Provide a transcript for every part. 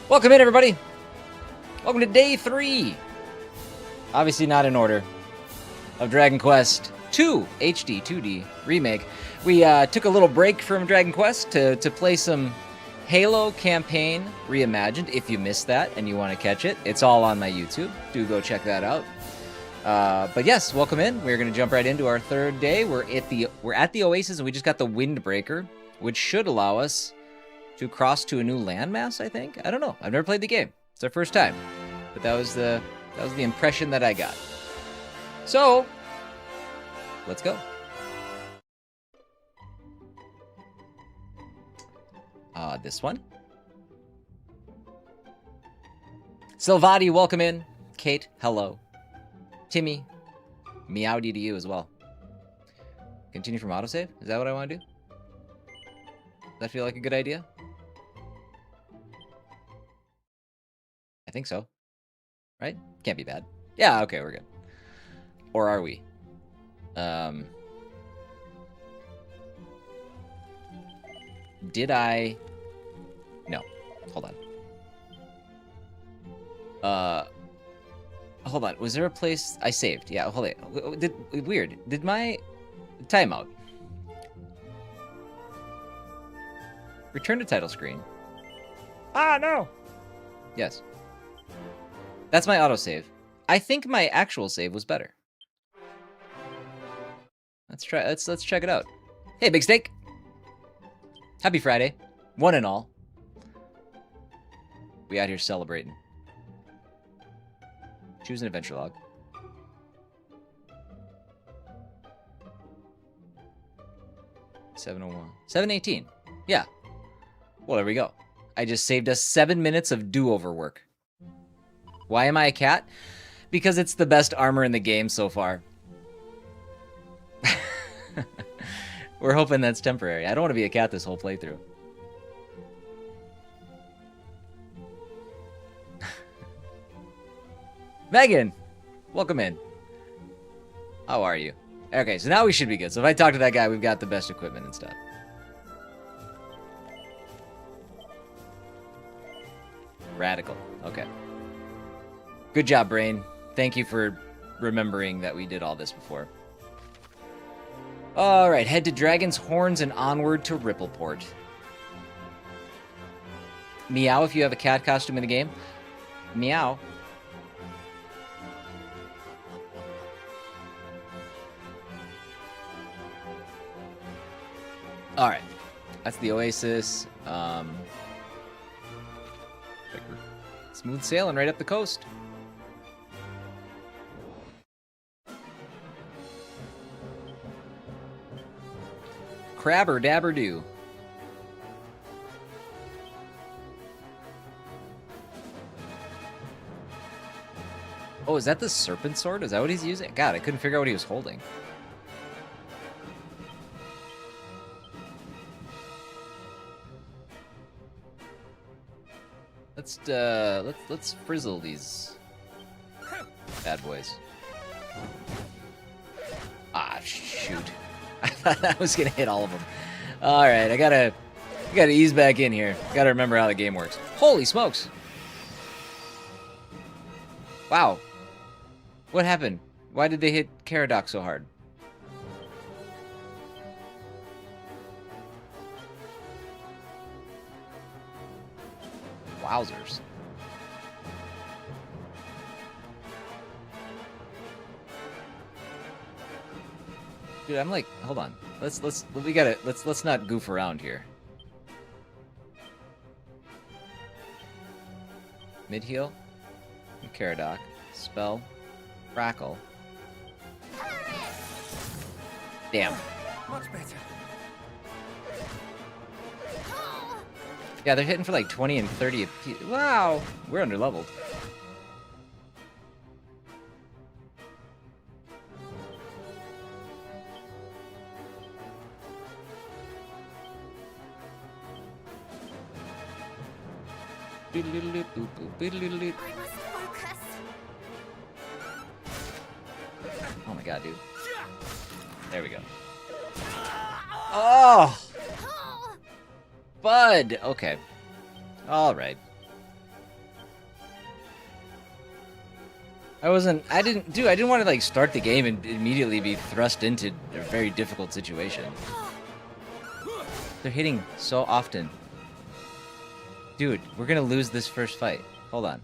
Welcome in, everybody. Welcome to day 3. Obviously not in order. Of Dragon Quest II HD-2D Remake. We took a little break from Dragon Quest to play some Halo Campaign Reimagined. If you missed that and you want to catch it, it's all on my YouTube. Do go check that out. But yes, welcome in. We're going to jump right into our third day. We're at the Oasis, and we just got the Windbreaker, which should allow us to cross to a new landmass, I think. I don't know. I've never played the game. It's our first time. But that was the impression that I got. So, let's go. This one. Silvati, welcome in. Kate, hello. Timmy, meowdy to you as well. Continue from autosave? Is that what I want to do? Does that feel like a good idea? I think so. Right? Can't be bad. Yeah, okay, we're good. Or are we? Did I... No. Hold on. Hold on. Was there a place I saved? Yeah, hold on. Weird. Did my... Timeout. Return to title screen. Ah, no! Yes. That's my autosave. I think my actual save was better. Let's try. Let's check it out. Hey, Big Steak. Happy Friday, one and all. We out here celebrating. Choose an adventure log. $7:01. 7:18. Yeah. Well, there we go. I just saved us 7 minutes of do-over work. Why am I a cat? Because it's the best armor in the game so far. We're hoping that's temporary. I don't want to be a cat this whole playthrough. Megan! Welcome in. How are you? Okay, so now we should be good. So if I talk to that guy, we've got the best equipment and stuff. Radical. Okay. Good job, Brain. Thank you for remembering that we did all this before. Alright, head to Dragon's Horns and onward to Rippleport. Meow if you have a cat costume in the game. Meow. Alright. That's the Oasis. Smooth sailing right up the coast. Crabber dabber do. Oh, is that the serpent sword? Is that what he's using? God, I couldn't figure out what he was holding. Let's frizzle these bad boys. Ah, shoot. I thought I was gonna hit all of them. Alright, I gotta ease back in here. Gotta remember how the game works. Holy smokes! Wow. What happened? Why did they hit Caradoc so hard? Wowzers. Dude, I'm like, hold on. Let's not goof around here. Mid heal, Caradoc, spell, crackle. Damn. Much better. Yeah, they're hitting for like 20 and 30 apiece. Wow, we're underleveled. I must focus. Oh my god, dude. There we go. Oh! Bud! Okay. Alright. I didn't want to like start the game and immediately be thrust into a very difficult situation. They're hitting so often. Dude, we're gonna lose this first fight. Hold on.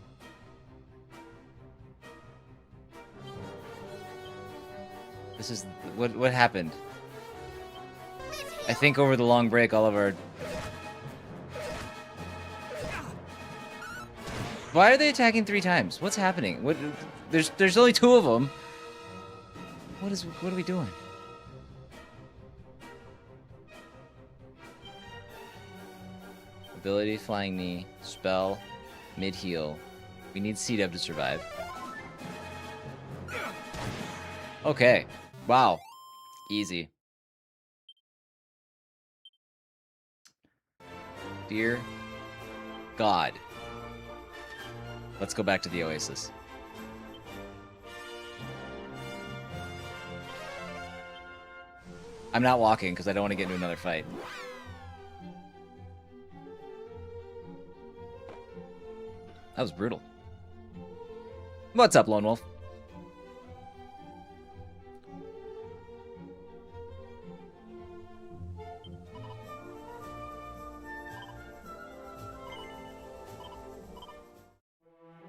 This is what happened. I think over the long break, all of our... Why are they attacking 3 times? What's happening? What? There's only 2 of them. What are we doing? Ability, flying knee, spell, mid heal. We need C-Dub to survive. Okay. Wow. Easy. Dear God. Let's go back to the Oasis. I'm not walking because I don't want to get into another fight. That was brutal. What's up, Lone Wolf?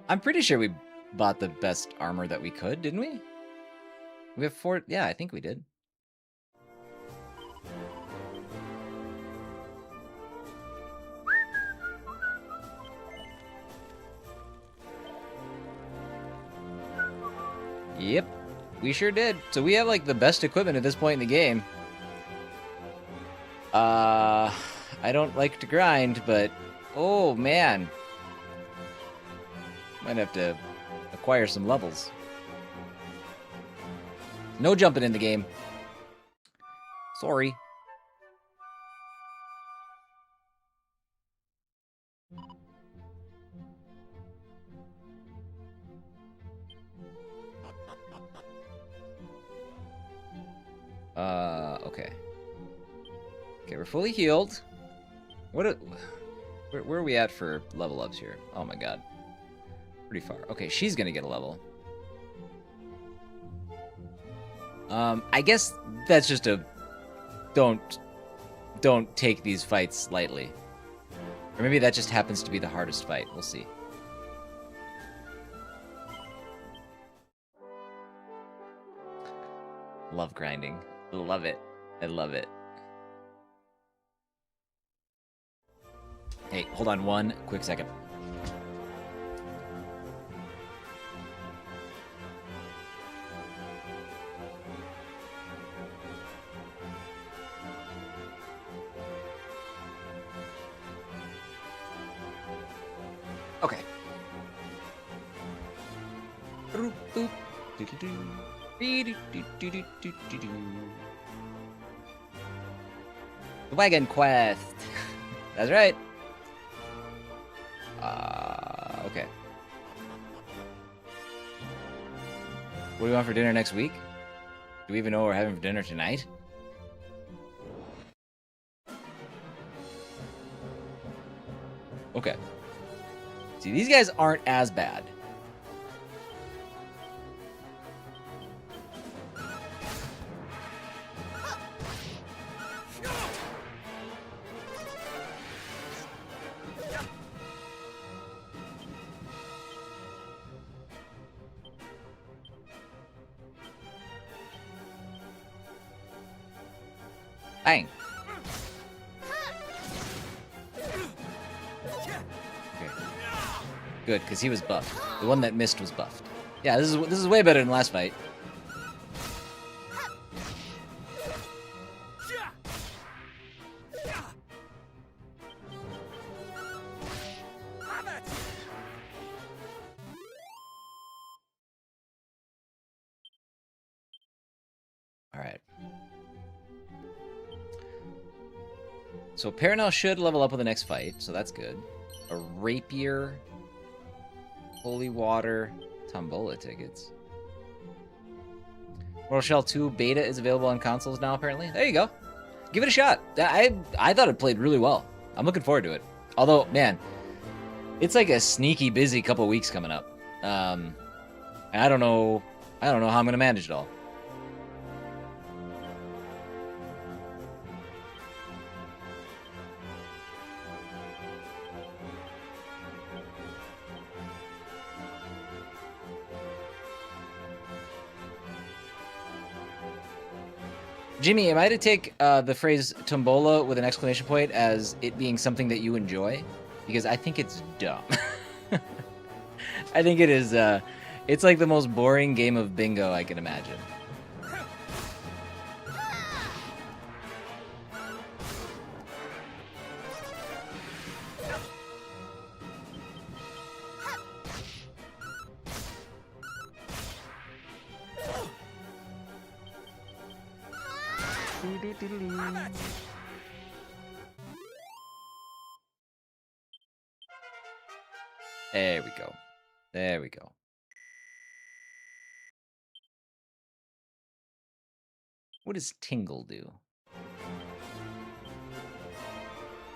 I'm pretty sure we bought the best armor that we could, didn't we? We have 4... Yeah, I think we did. Yep, we sure did. So we have like the best equipment at this point in the game. I don't like to grind, but oh man. Might have to acquire some levels. No jumping in the game. Sorry. Okay. Okay, we're fully healed. Where are we at for level ups here? Oh my god. Pretty far. Okay, she's gonna get a level. I guess that's just a don't take these fights lightly. Or maybe that just happens to be the hardest fight. We'll see. Love grinding. Love it. I love it. Hey, hold on one quick second. Okay. The Wagon Quest. That's right. Okay. What do we want for dinner next week? Do we even know what we're having for dinner tonight? Okay. See, these guys aren't as bad. Bang. Okay. Good, because he was buffed. The one that missed was buffed. Yeah, this is way better than last fight. All right. So Paranel should level up with the next fight, so that's good. A rapier, holy water, tombola tickets. World Shell 2 beta is available on consoles now, apparently. There you go. Give it a shot. I thought it played really well. I'm looking forward to it. Although, man, it's like a sneaky busy couple weeks coming up. I I don't know how I'm gonna manage it all. Jimmy, am I to take the phrase tombola with an exclamation point as it being something that you enjoy? Because I think it's dumb. I think it is, it's like the most boring game of bingo I can imagine. There we go. There we go. What does Tingle do?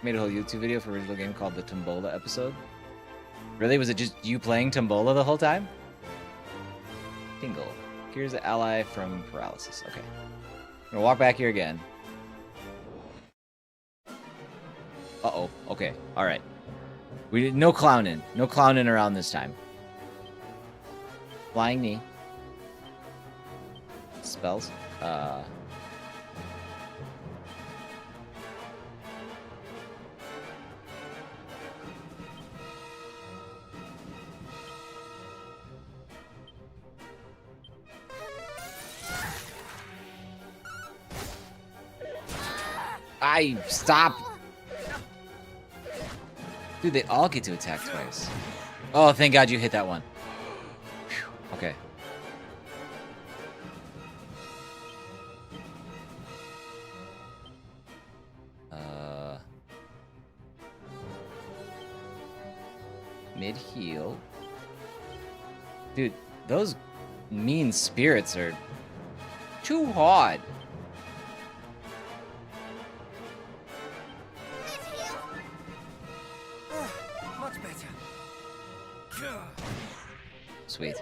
Made a whole YouTube video for a original game called the Tombola episode. Really? Was it just you playing Tombola the whole time? Tingle. Here's the ally from Paralysis. Okay. I'm gonna walk back here again. Uh-oh. Okay. Alright. We did no clowning. No clowning around this time. Flying knee. Spells. Stop! Dude, they all get to attack twice. Oh, thank God you hit that one. Whew. Okay. Mid-heal. Dude, those mean spirits are too hard. Sweet.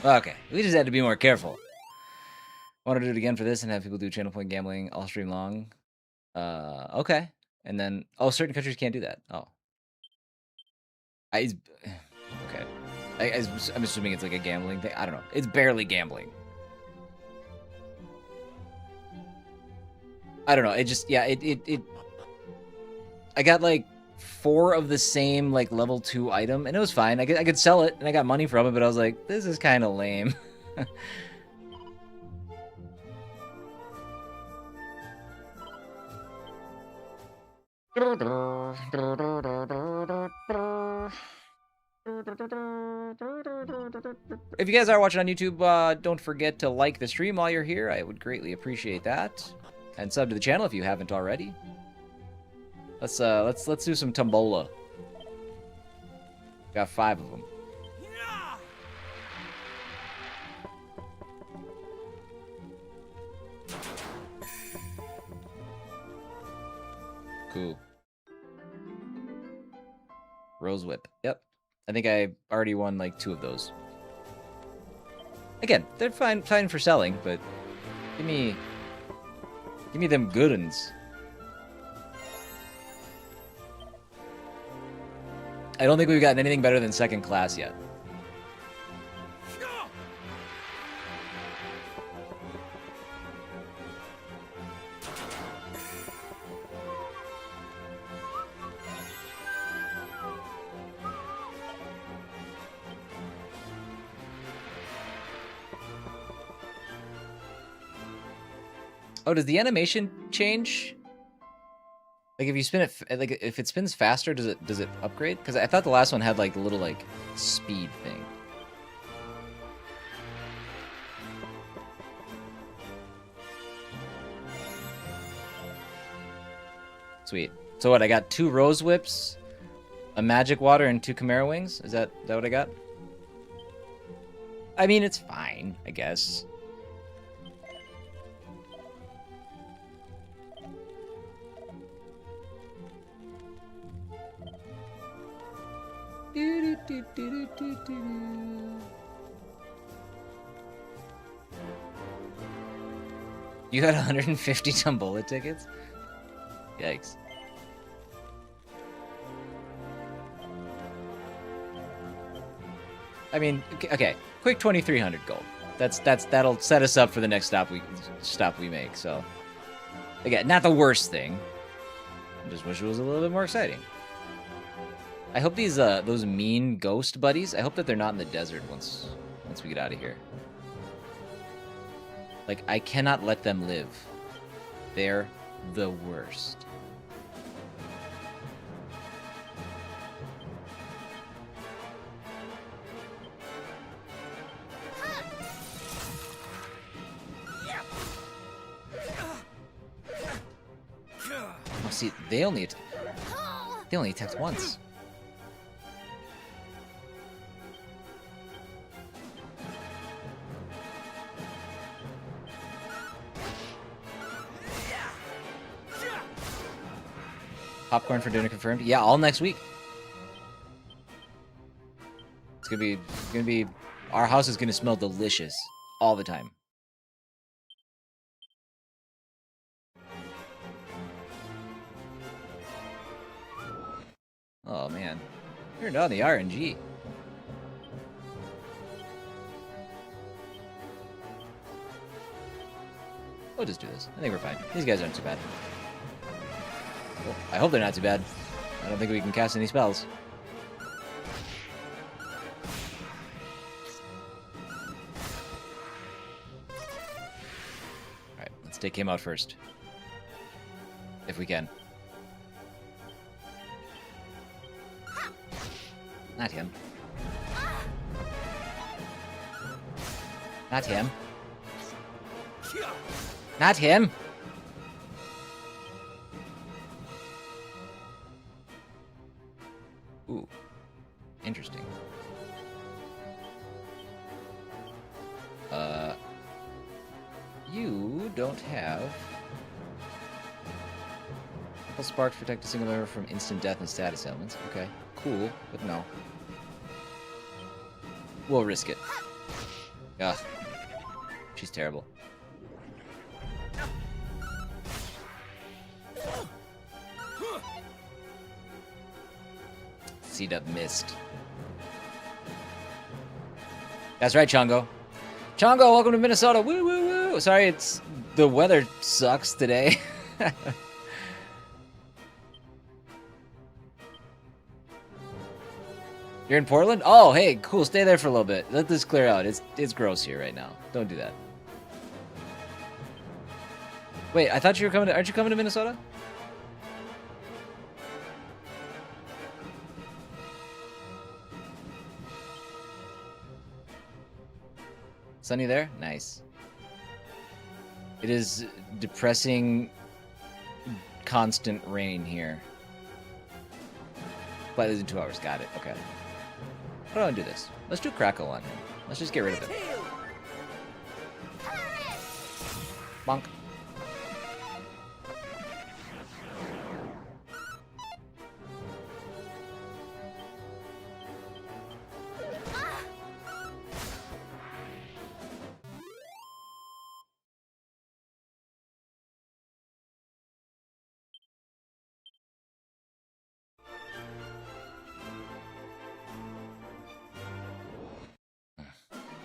Okay, we just had to be more careful. Want to do it again for this and have people do channel point gambling all stream long? Okay. And then, oh, certain countries can't do that. Oh. Okay. I'm assuming it's like a gambling thing. I don't know. It's barely gambling. I don't know. It just, yeah, I got like 4 of the same like level 2 item, and it was fine. I could sell it, and I got money from it, but I was like, this is kind of lame. If you guys are watching on YouTube, don't forget to like the stream while you're here. I would greatly appreciate that. And sub to the channel if you haven't already. Let's do some tombola. Got 5 of them. Cool. Rose Whip. Yep. I think I already won like 2 of those. Again, they're fine for selling, but give me them good uns. I don't think we've gotten anything better than second class yet. Oh, does the animation change? Like if you spin it, like if it spins faster, does it upgrade? Because I thought the last one had like the little like speed thing. Sweet. So what? I got 2 rose whips, A magic water and 2 Chimera wings? Is that what I got? I mean, it's fine, I guess. You had 150 Tombola tickets? Yikes. I mean, okay, quick 2,300 gold. That'll set us up for the next stop we make. So, again, not the worst thing. I just wish it was a little bit more exciting. I hope these those mean ghost buddies, I hope that they're not in the desert once we get out of here. Like, I cannot let them live. They're the worst. Oh, see, they only attacked once. Popcorn for dinner confirmed. Yeah, all next week. It's gonna be. Our house is gonna smell delicious all the time. Oh man, turned on the RNG. We'll just do this. I think we're fine. These guys aren't too bad. Well, I hope they're not too bad. I don't think we can cast any spells. Alright, let's take him out first. If we can. Not him. Not him. Not him! Ooh. Interesting. You don't have... Couple sparks protect a single member from instant death and status ailments. Okay, cool, but no. We'll risk it. Ugh. She's terrible. C-Dub missed. That's right, Chongo. Chongo, welcome to Minnesota. Woo, woo, woo. Sorry, the weather sucks today. You're in Portland? Oh, hey, cool. Stay there for a little bit. Let this clear out. It's gross here right now. Don't do that. Wait, I thought you were coming to... Aren't you coming to Minnesota? Sunny there? Nice. It is depressing, constant rain here. But it's in 2 hours. Got it. Okay. How do I do this? Let's do Crackle on him. Let's just get rid of him. Bonk.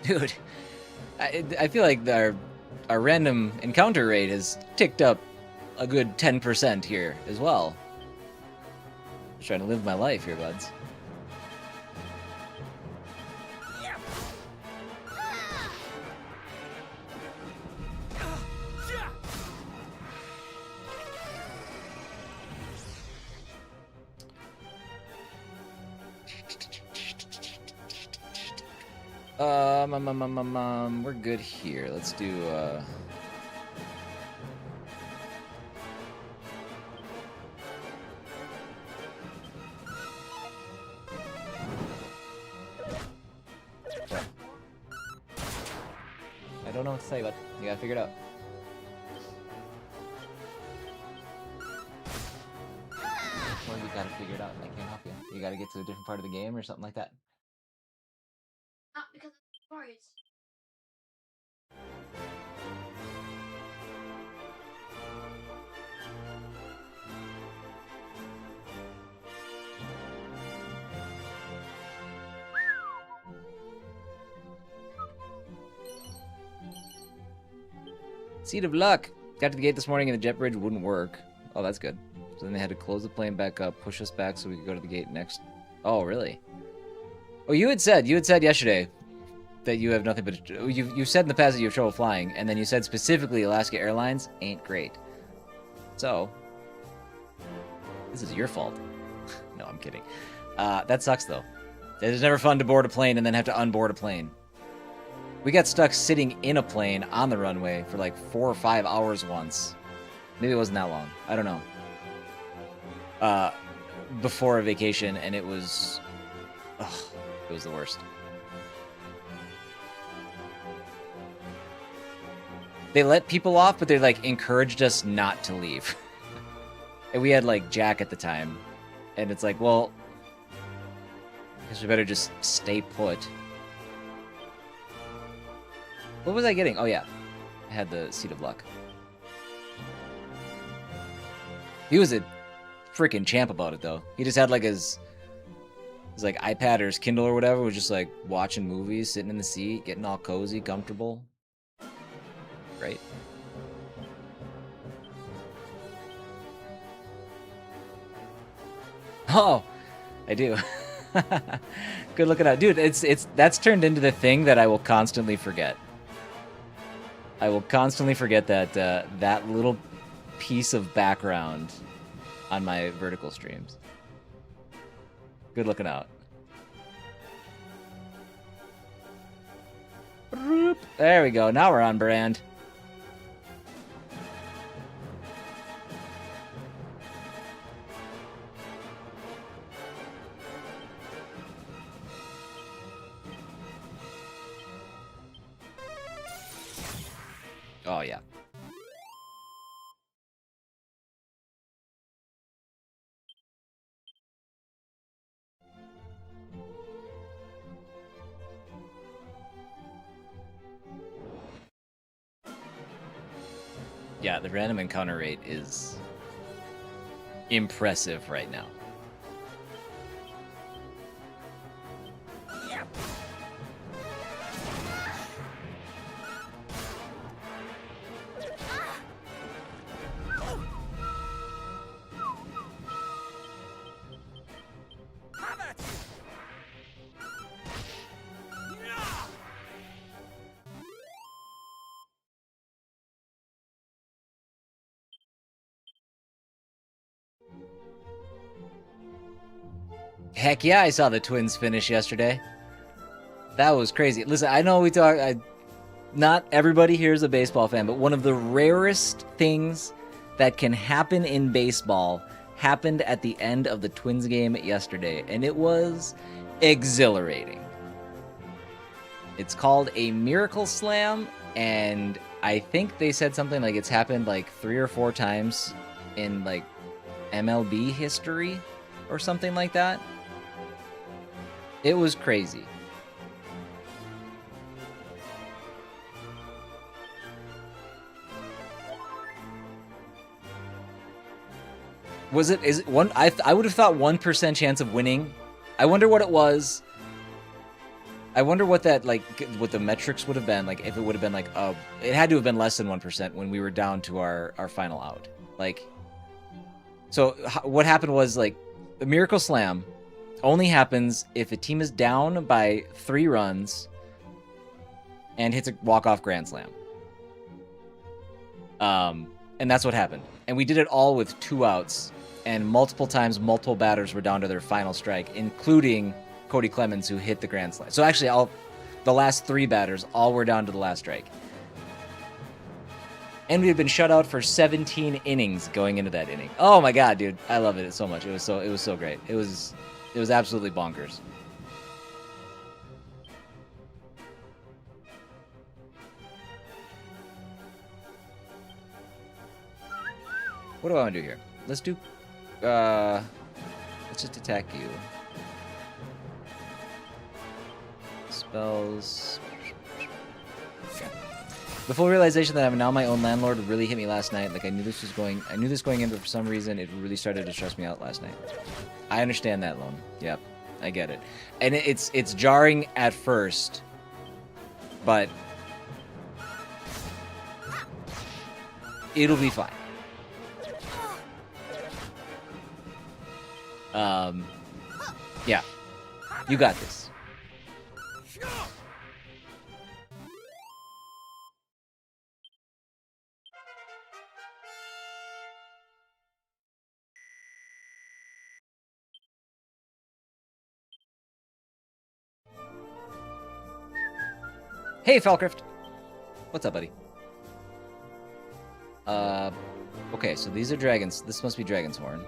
Dude, I feel like our random encounter rate has ticked up a good 10% here as well. Just trying to live my life here, buds. We're good here. Let's do, don't know what to say, but you gotta figure it out. Well, you gotta figure it out. I can't help you. You gotta get to a different part of the game or something like that. Not because of the stories. Seed of luck. Got to the gate this morning and the jet bridge wouldn't work. Oh, that's good. So then they had to close the plane back up, push us back so we could go to the gate next. Oh, really? Oh, you had said yesterday that you have nothing but you said in the past that you have trouble flying, and then you said specifically Alaska Airlines ain't great. So this is your fault. No, I'm kidding. That sucks though. It is never fun to board a plane and then have to unboard a plane. We got stuck sitting in a plane on the runway for like 4 or 5 hours once. Maybe it wasn't that long. I don't know. Before a vacation, and it was the worst. They let people off, but they like encouraged us not to leave. And we had like Jack at the time, and it's like, well, I guess we better just stay put. What was I getting? Oh yeah, I had the Seed of Luck. He was a freaking champ about it though. He just had like his like iPad or his Kindle or whatever, was just like watching movies, sitting in the seat, getting all cozy, comfortable. Right? Oh, I do. Good looking out, dude. That's turned into the thing that I will constantly forget. I will constantly forget that that little piece of background on my vertical streams. Good looking out. There we go. Now we're on brand. Oh, yeah. Yeah, the random encounter rate is impressive right now. Heck yeah, I saw the Twins finish yesterday. That was crazy. Listen, I know we talk... not everybody here is a baseball fan, but one of the rarest things that can happen in baseball happened at the end of the Twins game yesterday, and it was exhilarating. It's called a Miracle Slam, and I think they said something like it's happened like 3 or 4 times in like MLB history or something like that. It was crazy. Was it? Is it one? I would have thought 1% chance of winning. I wonder what it was. I wonder what that like what the metrics would have been like if it would have been like it had to have been less than 1% when we were down to our final out. Like, so what happened was like the Miracle Slam only happens if a team is down by 3 runs and hits a walk-off grand slam. And that's what happened. And we did it all with 2 outs, and multiple times, multiple batters were down to their final strike, including Cody Clemens, who hit the grand slam. So actually, the last 3 batters all were down to the last strike. And we had been shut out for 17 innings going into that inning. Oh my god, dude, I love it so much. It was so great. It was absolutely bonkers. What do I want to do here? Let's do... let's just attack you. Spells... Okay. The full realization that I'm now my own landlord really hit me last night. Like, I knew this going in, but for some reason, it really started to stress me out last night. I understand that, Lone. Yep, I get it. And it's jarring at first, but it'll be fine. Yeah, you got this. Hey, Falcrift. What's up, buddy? Okay, so these are dragons. This must be Dragon's Horn.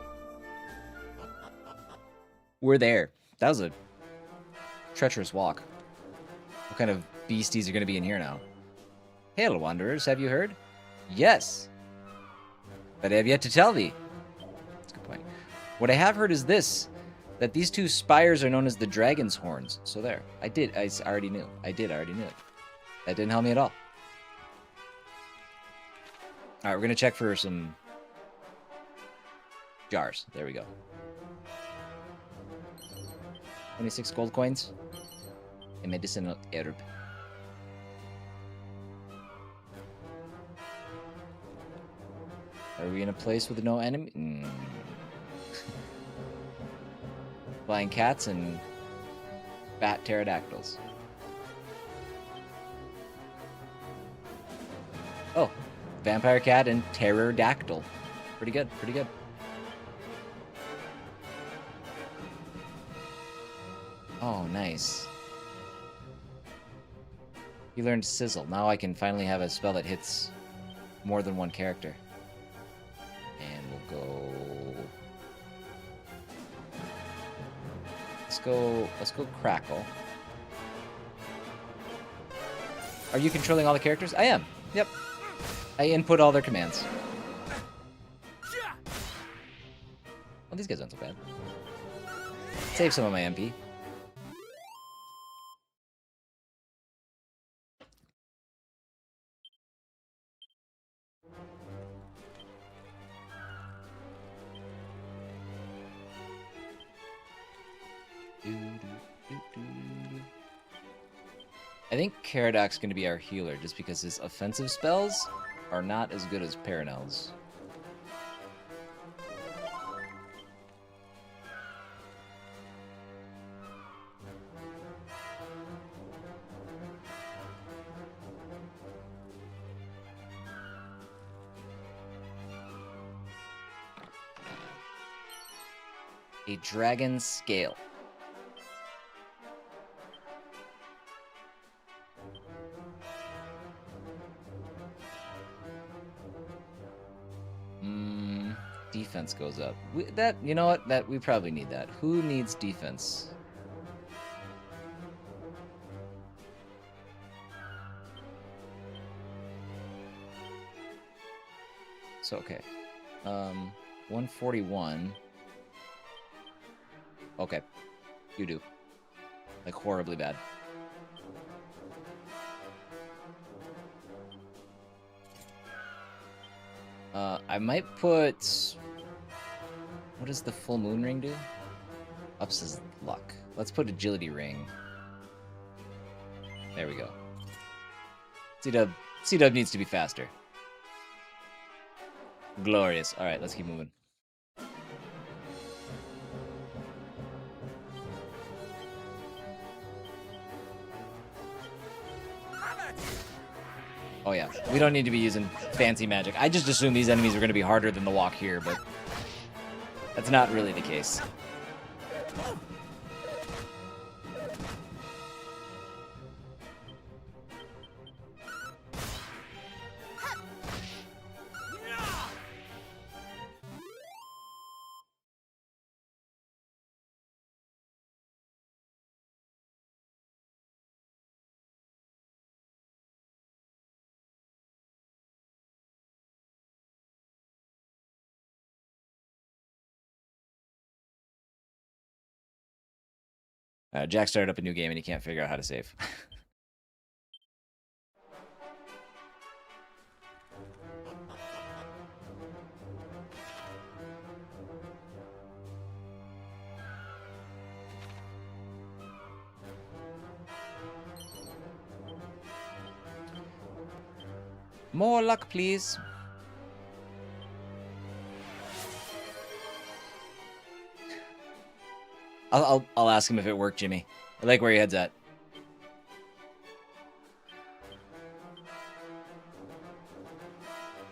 We're there. That was a treacherous walk. What kind of beasties are going to be in here now? Hail, wanderers, have you heard? Yes. But I have yet to tell thee. That's a good point. What I have heard is this, that these two spires are known as the Dragon's Horns. So there. I already knew. I already knew it. That didn't help me at all. Alright, we're going to check for some jars. There we go. 26 gold coins. A medicinal herb. Are we in a place with no enemy? Flying cats and bat pterodactyls. Oh, vampire cat and pterodactyl. Pretty good, pretty good. Oh, nice. You learned Sizzle. Now I can finally have a spell that hits more than one character. And we'll go... Let's go Crackle. Are you controlling all the characters? I am. Yep. I input all their commands. Well, these guys aren't so bad. Save some of my MP. I think Caradoc's going to be our healer, just because his offensive spells are not as good as Paranel's. A dragon scale. Defense goes up. You know what? We probably need that. Who needs defense? So okay. 141. Okay. You do. Like horribly bad. I might put... What does the full moon ring do? Ups his luck. Let's put agility ring. There we go. C-Dub needs to be faster. Glorious. Alright, let's keep moving. Oh yeah, we don't need to be using fancy magic. I just assume these enemies are going to be harder than the walk here, but that's not really the case. Jack started up a new game and he can't figure out how to save. More luck, please. I'll ask him if it worked, Jimmy. I like where your head's at.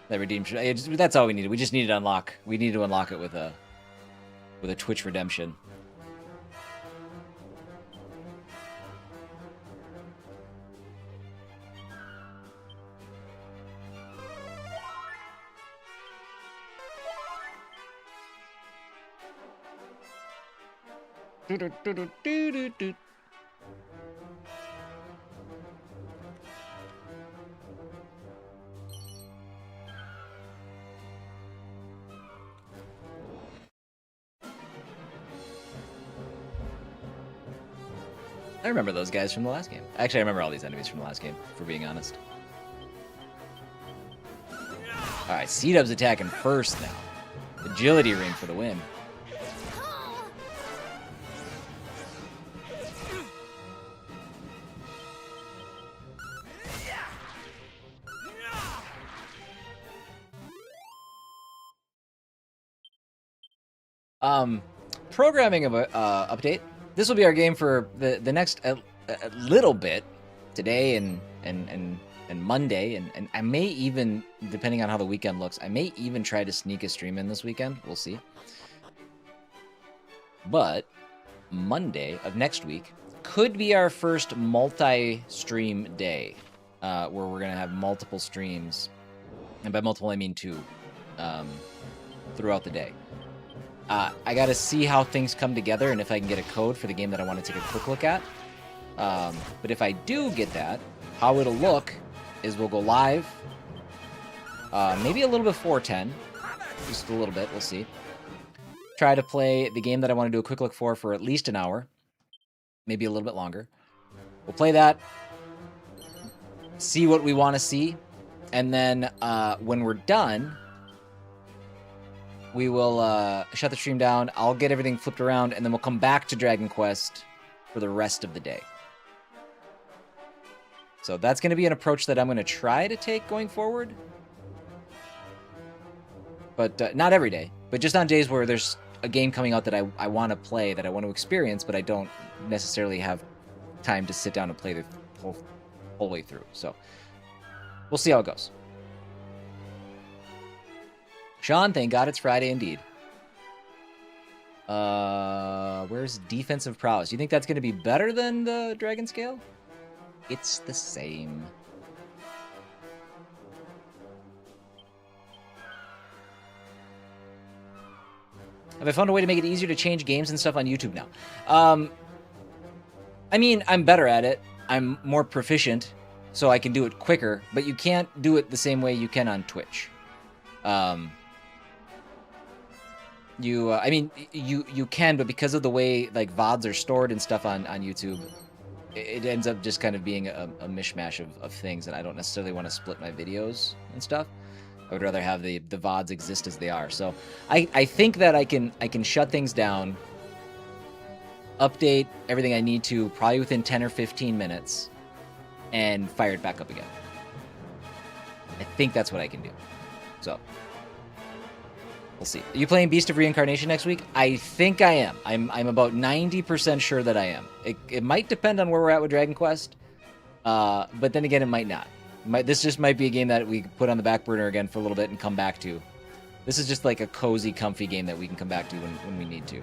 That redemption. That's all we needed. We just needed to unlock. We needed to unlock it with a Twitch redemption. I remember those guys from the last game. Actually, I remember all these enemies from the last game, for being honest. Alright, C-Dub's attacking first now. Agility ring for the win. Programming of a update. This will be our game for the next little bit, today and Monday, and I may even, depending on how the weekend looks, I may even try to sneak a stream in this weekend. We'll see. But Monday of next week could be our first multi-stream day, where we're gonna have multiple streams, and by multiple I mean 2, throughout the day. I gotta see how things come together and if I can get a code for the game that I want to take a quick look at. But if I do get that, how it'll look is we'll go live, maybe a little before 10, just a little bit, we'll see. Try to play the game that I want to do a quick look for at least an hour, maybe a little bit longer. We'll play that, see what we want to see, and then when we're done, we will shut the stream down. I'll get everything flipped around, and then we'll come back to Dragon Quest for the rest of the day. So that's going to be an approach that I'm going to try to take going forward. But not every day. But just on days where there's a game coming out that I want to play, that I want to experience, but I don't necessarily have time to sit down and play the whole way through. So we'll see how it goes. Sean, thank God it's Friday indeed. Where's defensive prowess? Do you think that's going to be better than the Dragon Scale? It's the same. Have I found a way to make it easier to change games and stuff on YouTube now? I mean, I'm better at it. I'm more proficient, so I can do it quicker, but you can't do it the same way you can on Twitch. I mean, you can, but because of the way like VODs are stored and stuff on YouTube, it ends up just kind of being a mishmash of things, and I don't necessarily want to split my videos and stuff. I would rather have the VODs exist as they are. So I think that I can shut things down, update everything I need to, probably within 10 or 15 minutes, and fire it back up again. I think that's what I can do. So we'll see. Are you playing Beast of Reincarnation next week? I think I am. I'm about 90% sure that I am. It might depend on where we're at with Dragon Quest, but then again, it might not. This just might be a game that we put on the back burner again for a little bit and come back to. This is just like a cozy, comfy game that we can come back to when we need to.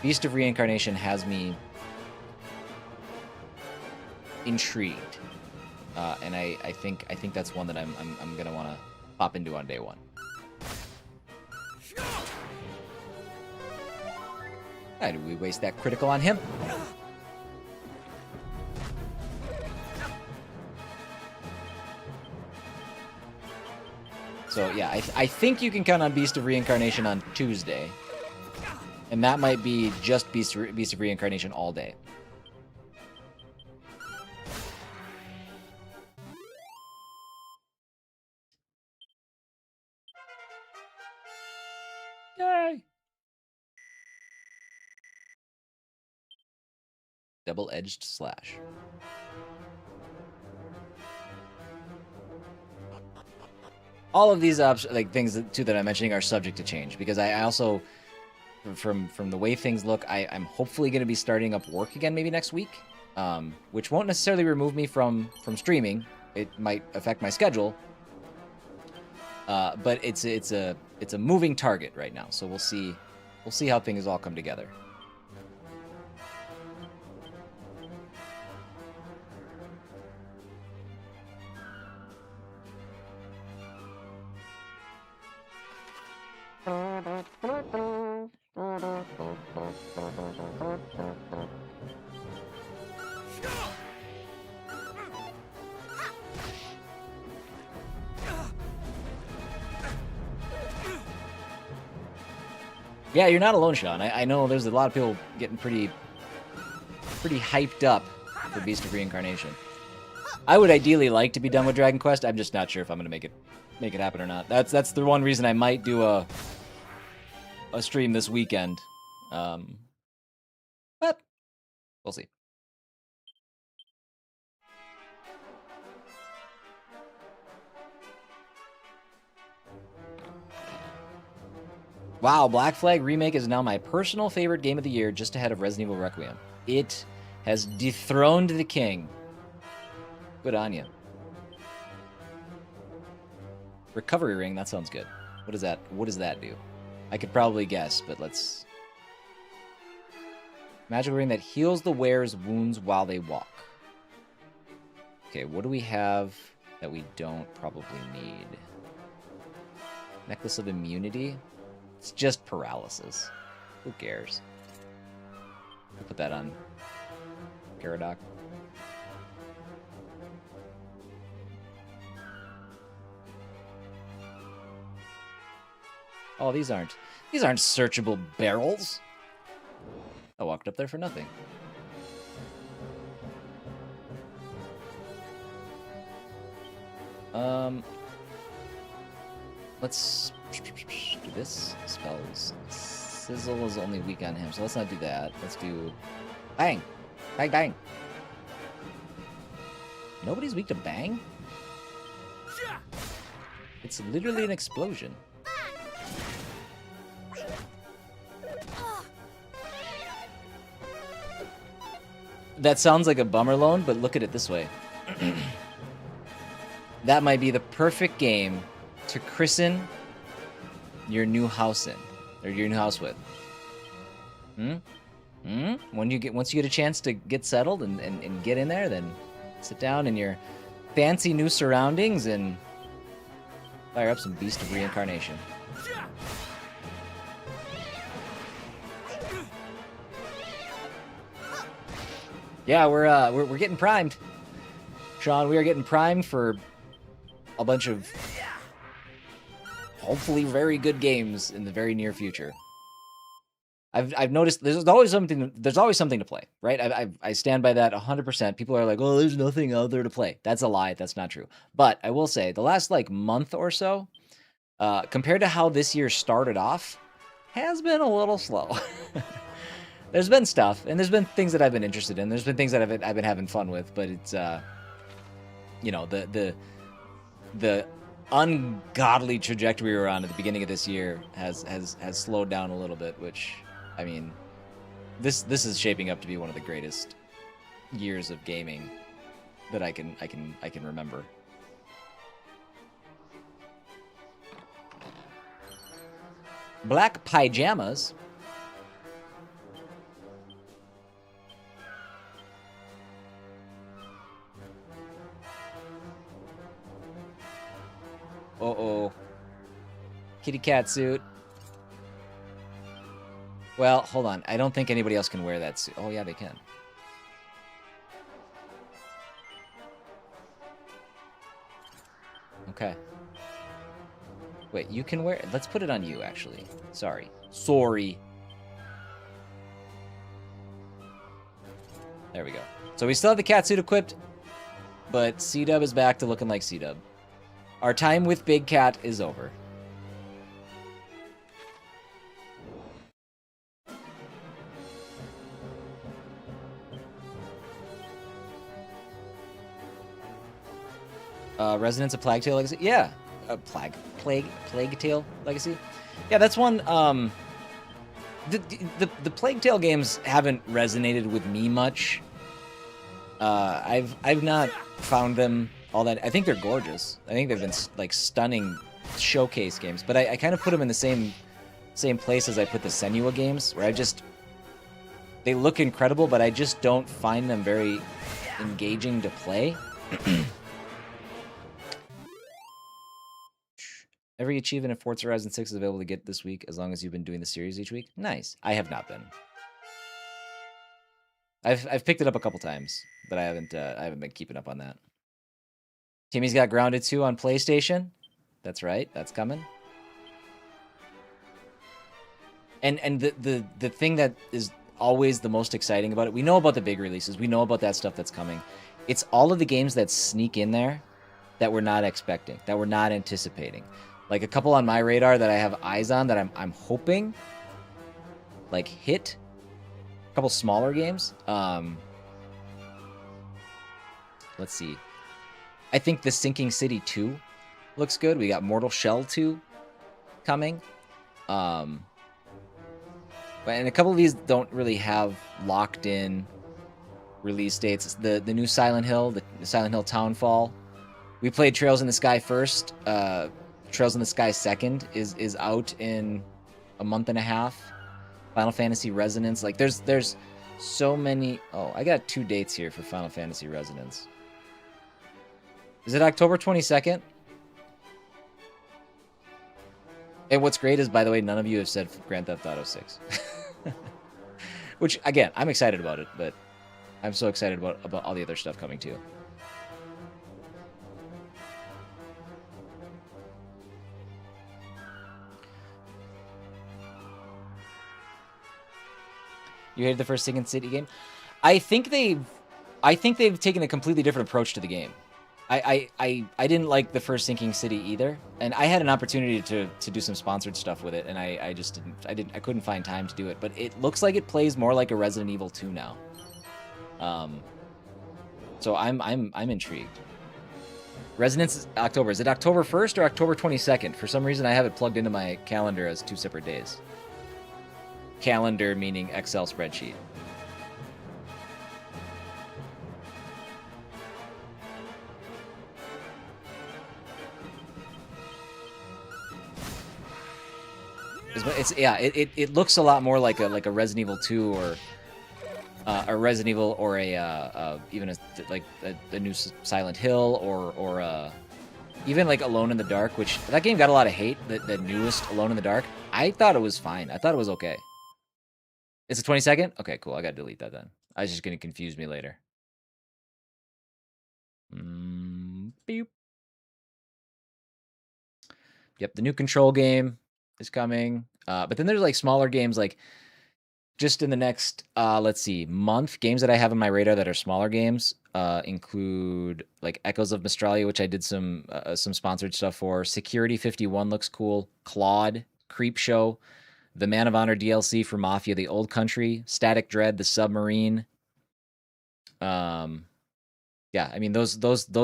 Beast of Reincarnation has me intrigued, and I think that's one that I'm gonna want to pop into on day one. Why did we waste that critical on him? So yeah, I think you can count on Beast of Reincarnation on Tuesday. And that might be just Beast of Reincarnation all day. Yay! Double-edged slash. All of these things that I'm mentioning are subject to change, because I also, from the way things look, I'm hopefully going to be starting up work again maybe next week, which won't necessarily remove me from streaming. It might affect my schedule, but it's a moving target right now. So we'll see how things all come together. Yeah, you're not alone, Sean. I know there's a lot of people getting pretty hyped up for Beast of Reincarnation. I would ideally like to be done with Dragon Quest. I'm just not sure if I'm gonna make it happen or not. That's the one reason I might do a stream this weekend. But we'll see. Wow, Black Flag Remake is now my personal favorite game of the year, just ahead of Resident Evil Requiem. It has dethroned the king. Good on you. Recovery ring, that sounds good. What does that do? I could probably guess, but let's... Magical ring that heals the wearer's wounds while they walk. Okay, what do we have that we don't probably need? Necklace of immunity? It's just paralysis. Who cares? I'll put that on Paradox. Oh, these aren't searchable barrels. I walked up there for nothing. Let's do this. Spells. Sizzle is only weak on him, so let's not do that. Let's do bang. Bang, bang. Nobody's weak to bang? It's literally an explosion. That sounds like a bummer loan, but look at it this way. That might be the perfect game to christen your new house in, or your new house with. Once you get a chance to get settled and get in there, then sit down in your fancy new surroundings and fire up some Beast of Reincarnation. Yeah, we're getting primed, Sean. We are getting primed for a bunch of hopefully very good games in the very near future. I've noticed there's always something to play, right? I stand by that 100%. People are like, "Oh, there's nothing out there to play." That's a lie. That's not true. But I will say the last month or so, compared to how this year started off, has been a little slow. There's been stuff, and there's been things that I've been interested in. There's been things that I've been having fun with, but it's the ungodly trajectory we were on at the beginning of this year has slowed down a little bit, which, I mean, this is shaping up to be one of the greatest years of gaming that I can remember. Black pajamas. Uh-oh. Kitty cat suit. Well, hold on. I don't think anybody else can wear that suit. Oh, yeah, they can. Okay. Wait, you can wear it? Let's put it on you, actually. Sorry. There we go. So we still have the cat suit equipped, but C-Dub is back to looking like C-Dub. Our time with Big Cat is over. Residence of Plague Tale Legacy? Yeah. Plague Tale Legacy? Yeah, that's one, the Plague Tale games haven't resonated with me much. I've not found them all that. I think they're gorgeous. I think they've been like stunning showcase games, but I kind of put them in the same place as I put the Senua games, where they look incredible, but I just don't find them very engaging to play. Every achievement in Forza Horizon 6 is available to get this week, as long as you've been doing the series each week. Nice. I have not been. I've picked it up a couple times, but I haven't been keeping up on that. Timmy's got Grounded 2 on PlayStation. That's right. That's coming. And the thing that is always the most exciting about it, we know about the big releases. We know about that stuff that's coming. It's all of the games that sneak in there that we're not expecting, that we're not anticipating. Like a couple on my radar that I have eyes on that I'm hoping like hit. A couple smaller games. Let's see. I think the Sinking City 2 looks good. We got Mortal Shell 2 coming. And a couple of these don't really have locked in release dates. The new Silent Hill, the Silent Hill Townfall. We played Trails in the Sky first. Trails in the Sky second is out in a month and a half. Final Fantasy Resonance. Like there's so many. Oh, I got 2 dates here for Final Fantasy Resonance. Is it October 22nd? And what's great is, by the way, none of you have said Grand Theft Auto 6. Which, again, I'm excited about it, but I'm so excited about all the other stuff coming too. You hated the first Sinking City game? I think they've taken a completely different approach to the game. I didn't like the first Sinking City either, and I had an opportunity to do some sponsored stuff with it, and I just I couldn't find time to do it. But it looks like it plays more like a Resident Evil 2 now. So I'm intrigued. Resonance is October. Is it October 1st or October 22nd? For some reason, I have it plugged into my calendar as 2 separate days. Calendar meaning Excel spreadsheet. It looks a lot more like a Resident Evil 2 or a Resident Evil or even a new Silent Hill or even like Alone in the Dark, which that game got a lot of hate. The newest Alone in the Dark, I thought it was fine. I thought it was okay. It's the 22nd? Okay, cool. I gotta delete that then. I was just gonna confuse me later. Beep. Yep, the new Control game is coming. But then there's like smaller games, like just in the next, let's see, month. Games that I have on my radar that are smaller games include like Echoes of Mistralia, which I did some sponsored stuff for. Security 51 looks cool. Claude, Creepshow, the Man of Honor DLC for Mafia: The Old Country, Static Dread, The Submarine. Yeah, I mean those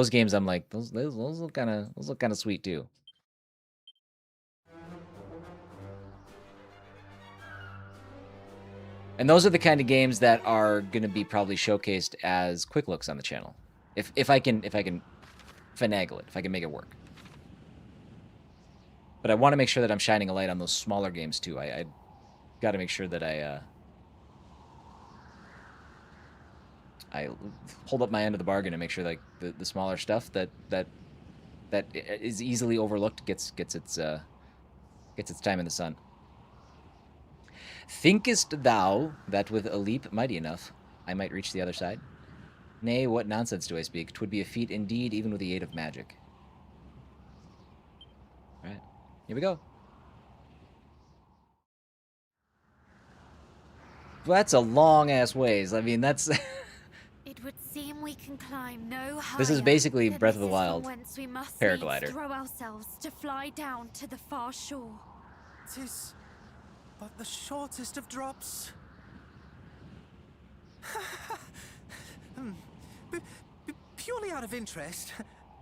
games. I'm like those look kind of sweet too. And those are the kind of games that are going to be probably showcased as quick looks on the channel, if I can finagle it, if I can make it work. But I want to make sure that I'm shining a light on those smaller games too. I got to make sure that I hold up my end of the bargain and make sure like the smaller stuff that is easily overlooked gets its time in the sun. Thinkest thou that with a leap mighty enough I might reach the other side? Nay, what nonsense do I speak? 'Twould be a feat indeed, even with the aid of magic. All right, here we go. Well, that's a long ass ways. I mean, that's seem we can climb no higher. This is basically than Breath of the this is from Wild whence we must paraglider. needs throw ourselves to fly down to the far shore. 'Tis but the shortest of drops. Purely out of interest,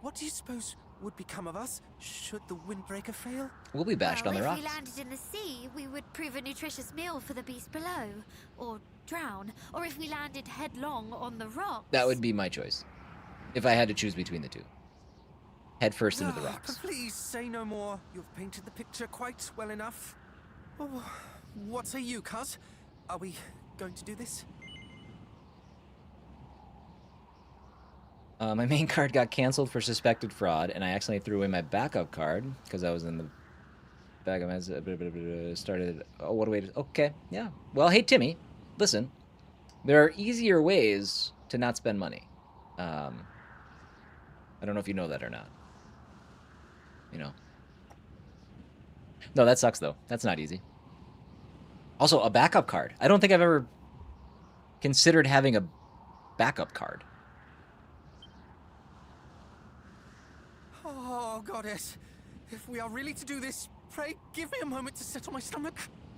what do you suppose would become of us should the Windbreaker fail? We'll be bashed on the If rocks. we landed in the sea, we would prove a nutritious meal for the beast below, or drown. Or if we landed headlong on the rocks. That would be my choice, if I had to choose between the two. Head first into the rocks. Please say no more. You've painted the picture quite well enough. Oh, what say you, cuz? Are we going to do this? My main card got canceled for suspected fraud, and I accidentally threw away my backup card because I was in the back of my started. Oh, what a way to. Okay, yeah. Well, hey Timmy, listen. There are easier ways to not spend money. I don't know if you know that or not. You know. No, that sucks though. That's not easy. Also, a backup card. I don't think I've ever considered having a backup card. Oh, goddess. If we are really to do this, pray give me a moment to settle my stomach.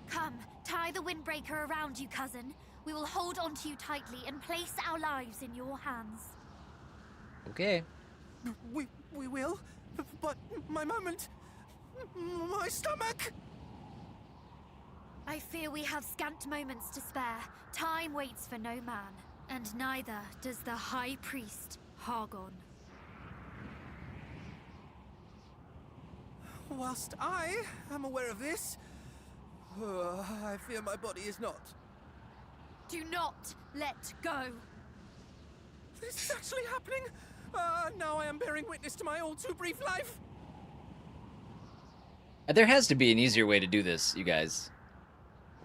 Come, tie the Windbreaker around you, cousin. We will hold onto you tightly and place our lives in your hands. Okay. We will? But my moment... My stomach! I fear we have scant moments to spare. Time waits for no man, and neither does the High Priest, Hargon. Whilst I am aware of this, I fear my body is not. Do not let go. This is actually happening? Now I am bearing witness to my all too brief life. There has to be an easier way to do this, you guys.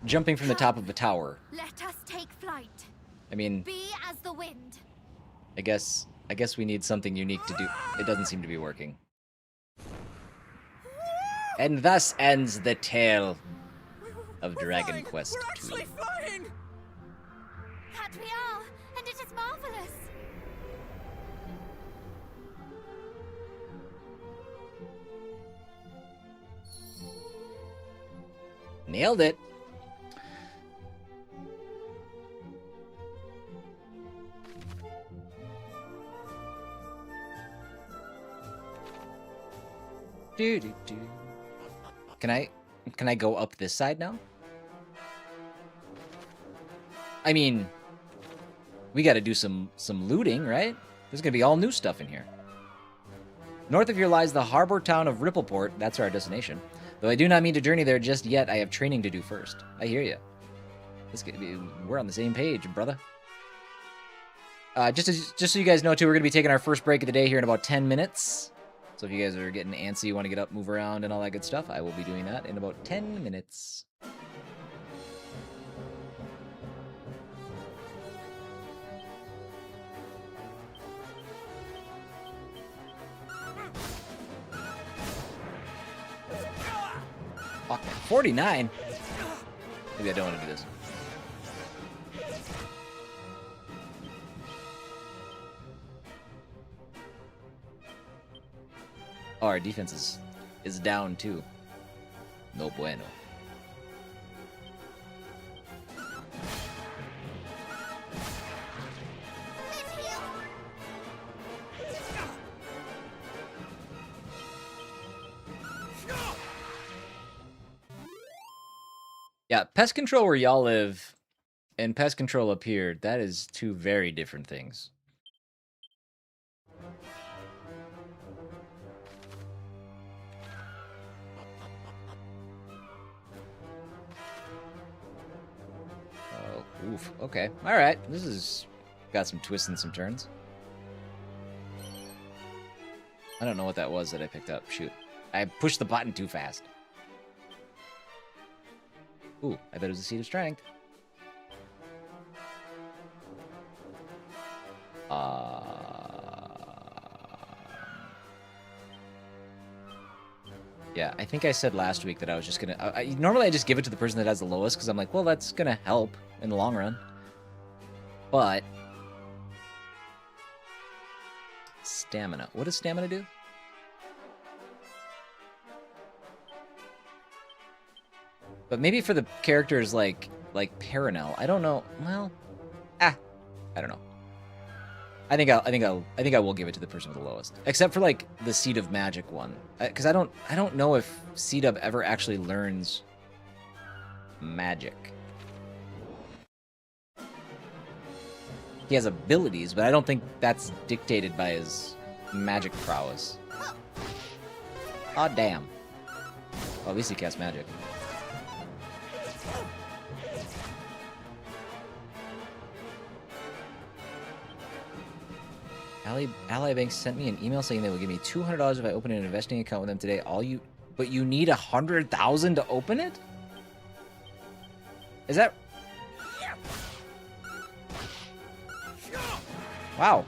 Jumping from the top of a tower. Let us take flight. I mean, Be as the wind. I guess we need something unique to do. It doesn't seem to be working. And thus ends the tale of We're Dragon flying. Quest We're II. actually flying! That we are, and it is marvelous. Nailed it. Do do do. Can I go up this side now? I mean, we got to do some looting, right? There's gonna be all new stuff in here. North of here lies the harbor town of Rippleport. That's our destination. Though I do not mean to journey there just yet, I have training to do first. I hear you. We're on the same page, brother. Just so you guys know, too, we're going to be taking our first break of the day here in about 10 minutes. So if you guys are getting antsy, want to get up, move around, and all that good stuff, I will be doing that in about 10 minutes. Fuck, 49? Maybe I don't want to do this. Oh, our defense is down too. No bueno. Yeah, pest control where y'all live and pest control up here, that is two very different things. Oh, oof. Okay. All right. This is got some twists and some turns. I don't know what that was that I picked up. Shoot. I pushed the button too fast. Ooh, I bet it was a seed of strength. Yeah, I think I said last week that I was just gonna... normally I just give it to the person that has the lowest, because I'm like, well, that's gonna help in the long run. But... stamina. What does stamina do? But maybe for the characters like Paranel, I don't know. Well, I don't know. I think I will give it to the person with the lowest, except for like the Seed of Magic one, because I don't know if C-Dub ever actually learns magic. He has abilities, but I don't think that's dictated by his magic prowess. Aw, damn. Well, at least he casts magic. Ally Bank sent me an email saying they will give me $200 if I open an investing account with them today. But you need 100,000 to open it? Is that? Wow.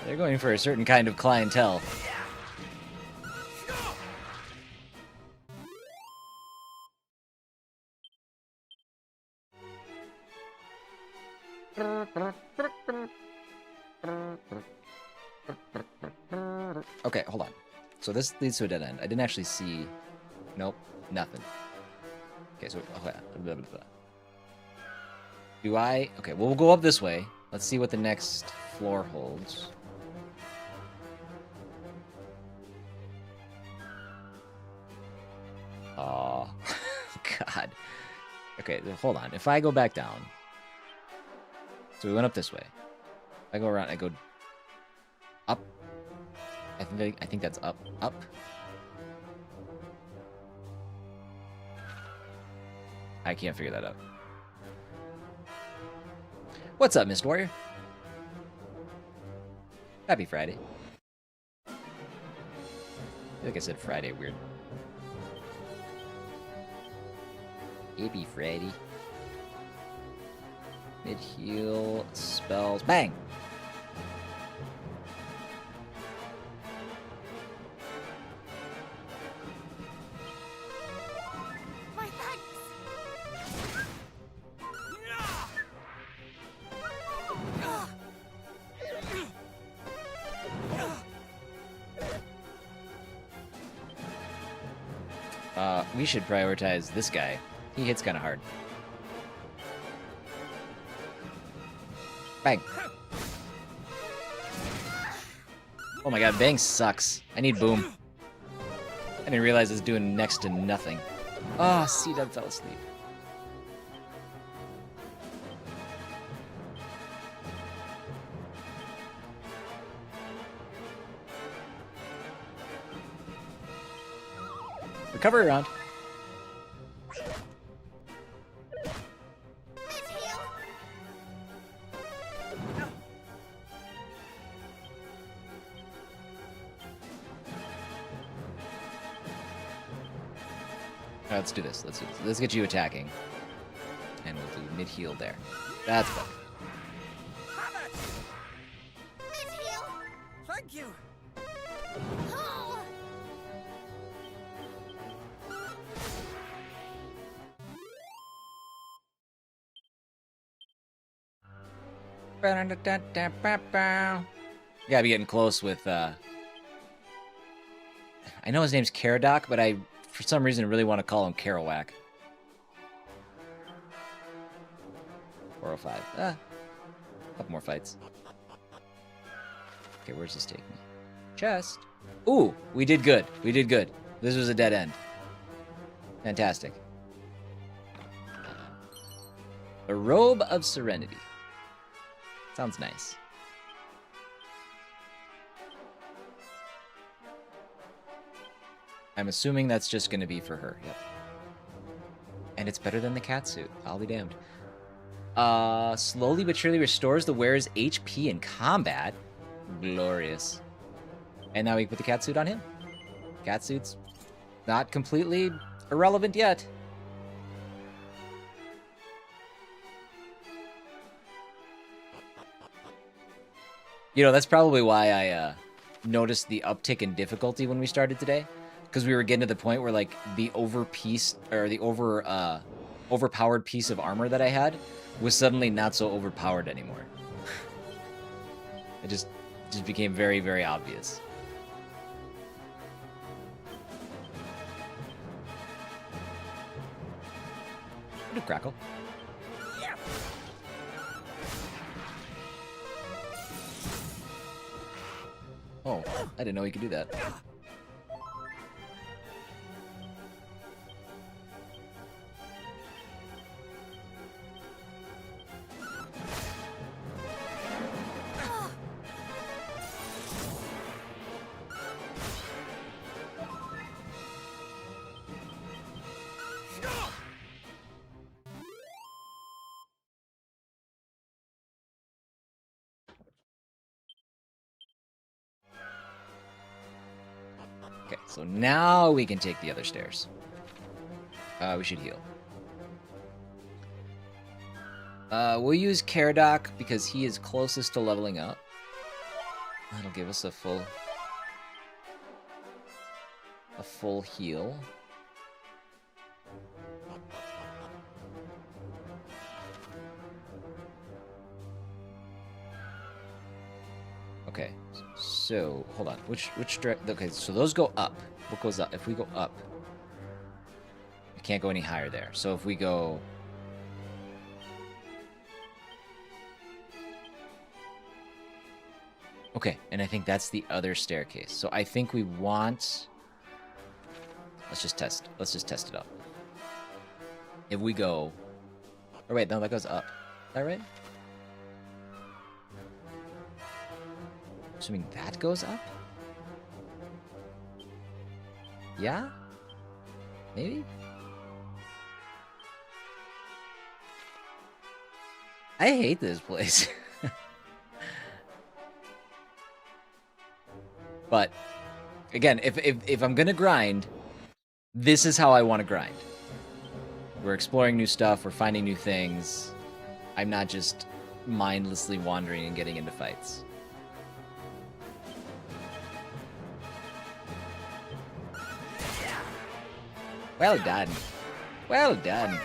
They're going for a certain kind of clientele. Okay, hold on. So this leads to a dead end. I didn't actually see... Nope, nothing. Okay, so... Okay. Blah, blah, blah. Do I... Okay, well, we'll go up this way. Let's see what the next floor holds. Oh, God. Okay, hold on. If I go back down... So we went up this way. I go around, I go up. I think that's up. Up. I can't figure that out. What's up, Mist Warrior? Happy Friday. I feel like I said Friday weird. Happy Friday. Mid-heal spells. Bang! My thanks. We should prioritize this guy. He hits kind of hard. Bang. Oh my god, Bang sucks. I need Boom. I didn't realize it's doing next to nothing. Ah, oh, C-Dub fell asleep. Recovery round. Let's do this. Let's do this. Let's get you attacking. And we'll do mid-heal there. That's better. Mid-heal. Thank you. Gotta be getting close with, I know his name's Caradoc, but I, for some reason, really want to call him Kerouac. 405. A couple more fights. Okay, where's this take me? Chest. Ooh, we did good. We did good. This was a dead end. Fantastic. A Robe of Serenity. Sounds nice. I'm assuming that's just going to be for her. Yep. And it's better than the cat suit. I'll be damned. Slowly but surely restores the wearer's HP in combat. Glorious. And now we put the cat suit on him. Cat suit's not completely irrelevant yet. You know, that's probably why I noticed the uptick in difficulty when we started today. Because we were getting to the point where, like, the overpowered piece of armor that I had was suddenly not so overpowered anymore. It just became very, very obvious. What a crackle. Oh, I didn't know you could do that. Okay, so now we can take the other stairs. We should heal. We'll use Caradoc because he is closest to leveling up. That'll give us a full heal. Okay, so hold on. Which okay, so those go up. What goes up? If we go up, we can't go any higher there. So if we go, okay, and I think that's the other staircase. So I think we want. Let's just test it up. If we go, or wait, no, that goes up. Is that right? Assuming that goes up? Yeah? Maybe? I hate this place. But, again, if I'm gonna grind, this is how I want to grind. We're exploring new stuff, we're finding new things. I'm not just mindlessly wandering and getting into fights. Well done. Well done.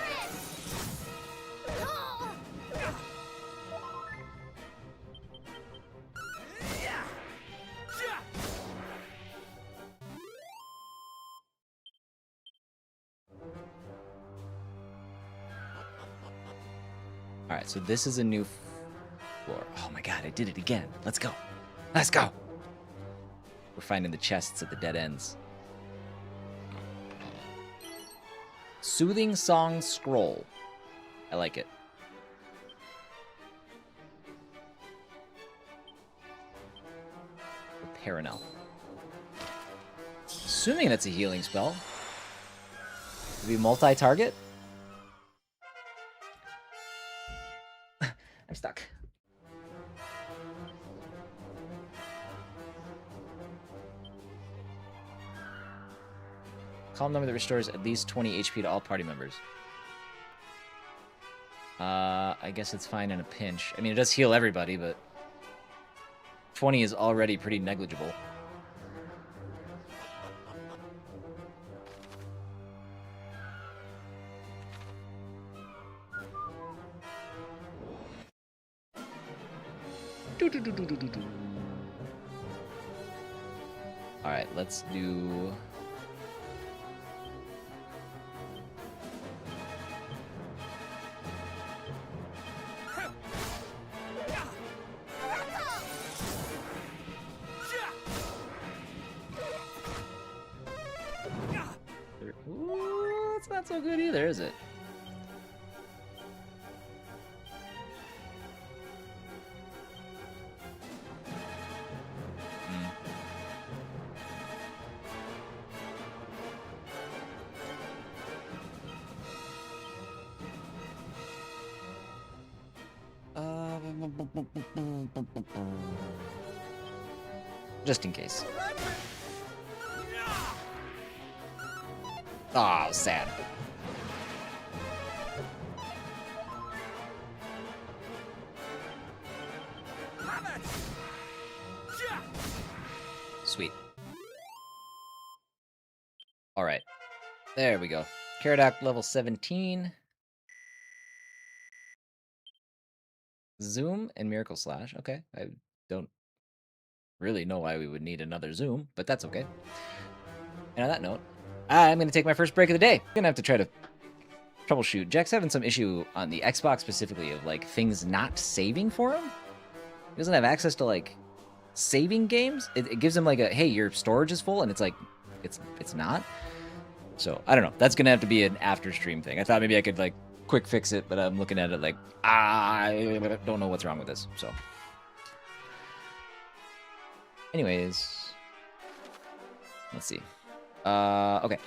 Alright, so this is a new floor. Oh my god, I did it again. Let's go. Let's go. We're finding the chests at the dead ends. Soothing Song Scroll. I like it. Paranel. Assuming that's a healing spell. Could be multi-target? I'm stuck. Calm number that restores at least 20 HP to all party members. I guess it's fine in a pinch. I mean, it does heal everybody, but 20 is already pretty negligible. All right, let's do. Ooh, it's not so good either, is it? Just in case. Oh, sad. Sweet. All right. There we go. Caradoc level 17. Zoom and Miracle Slash. Okay, I don't really know why we would need another Zoom, but that's okay. And on that note, I'm going to take my first break of the day. I'm going to have to try to troubleshoot. Jack's having some issue on the Xbox specifically of, like, things not saving for him. He doesn't have access to, like, saving games. It gives him, like, a, hey, your storage is full, and it's like, it's not. So, I don't know. That's going to have to be an after-stream thing. I thought maybe I could, like, quick fix it, but I'm looking at it like, I don't know what's wrong with this, so. Anyways, let's see. Okay.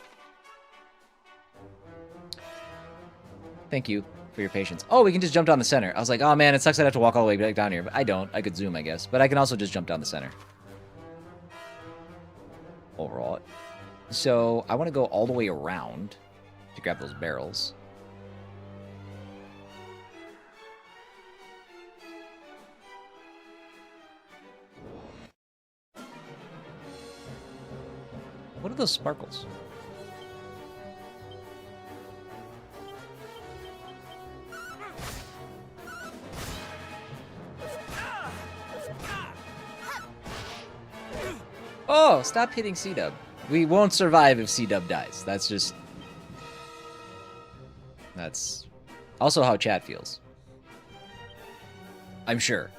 Thank you for your patience. Oh, we can just jump down the center. I was like, oh man, it sucks I'd have to walk all the way back down here, but I don't. I could zoom, I guess, but I can also just jump down the center. Overall. So, I want to go all the way around to grab those barrels. What are those sparkles? Oh, stop hitting C-Dub. We won't survive if C-Dub dies. That's just... That's also how chat feels. I'm sure.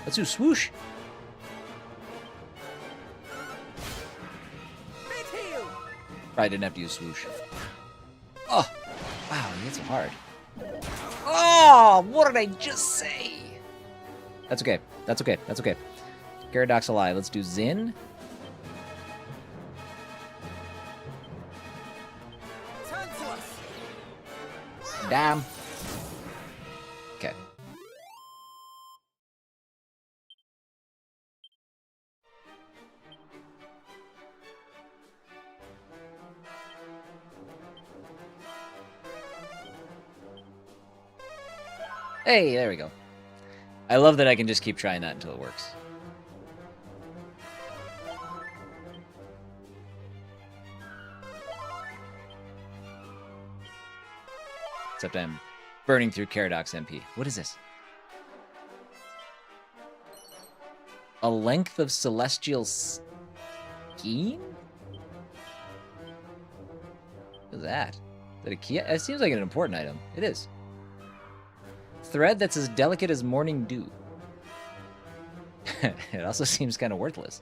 Let's do swoosh. Probably didn't have to use swoosh. Oh, wow, he hits so hard. Oh, what did I just say? That's okay. That's okay. That's okay. Gyarados alive. Let's do Zin. Damn. Okay. Hey, there we go. I love that I can just keep trying that until it works. Except I'm burning through Gyarados MP. What is this? A length of celestial scheme? What is that? Is that a key? It seems like an important item. It is. Thread that's as delicate as morning dew. It also seems kind of worthless.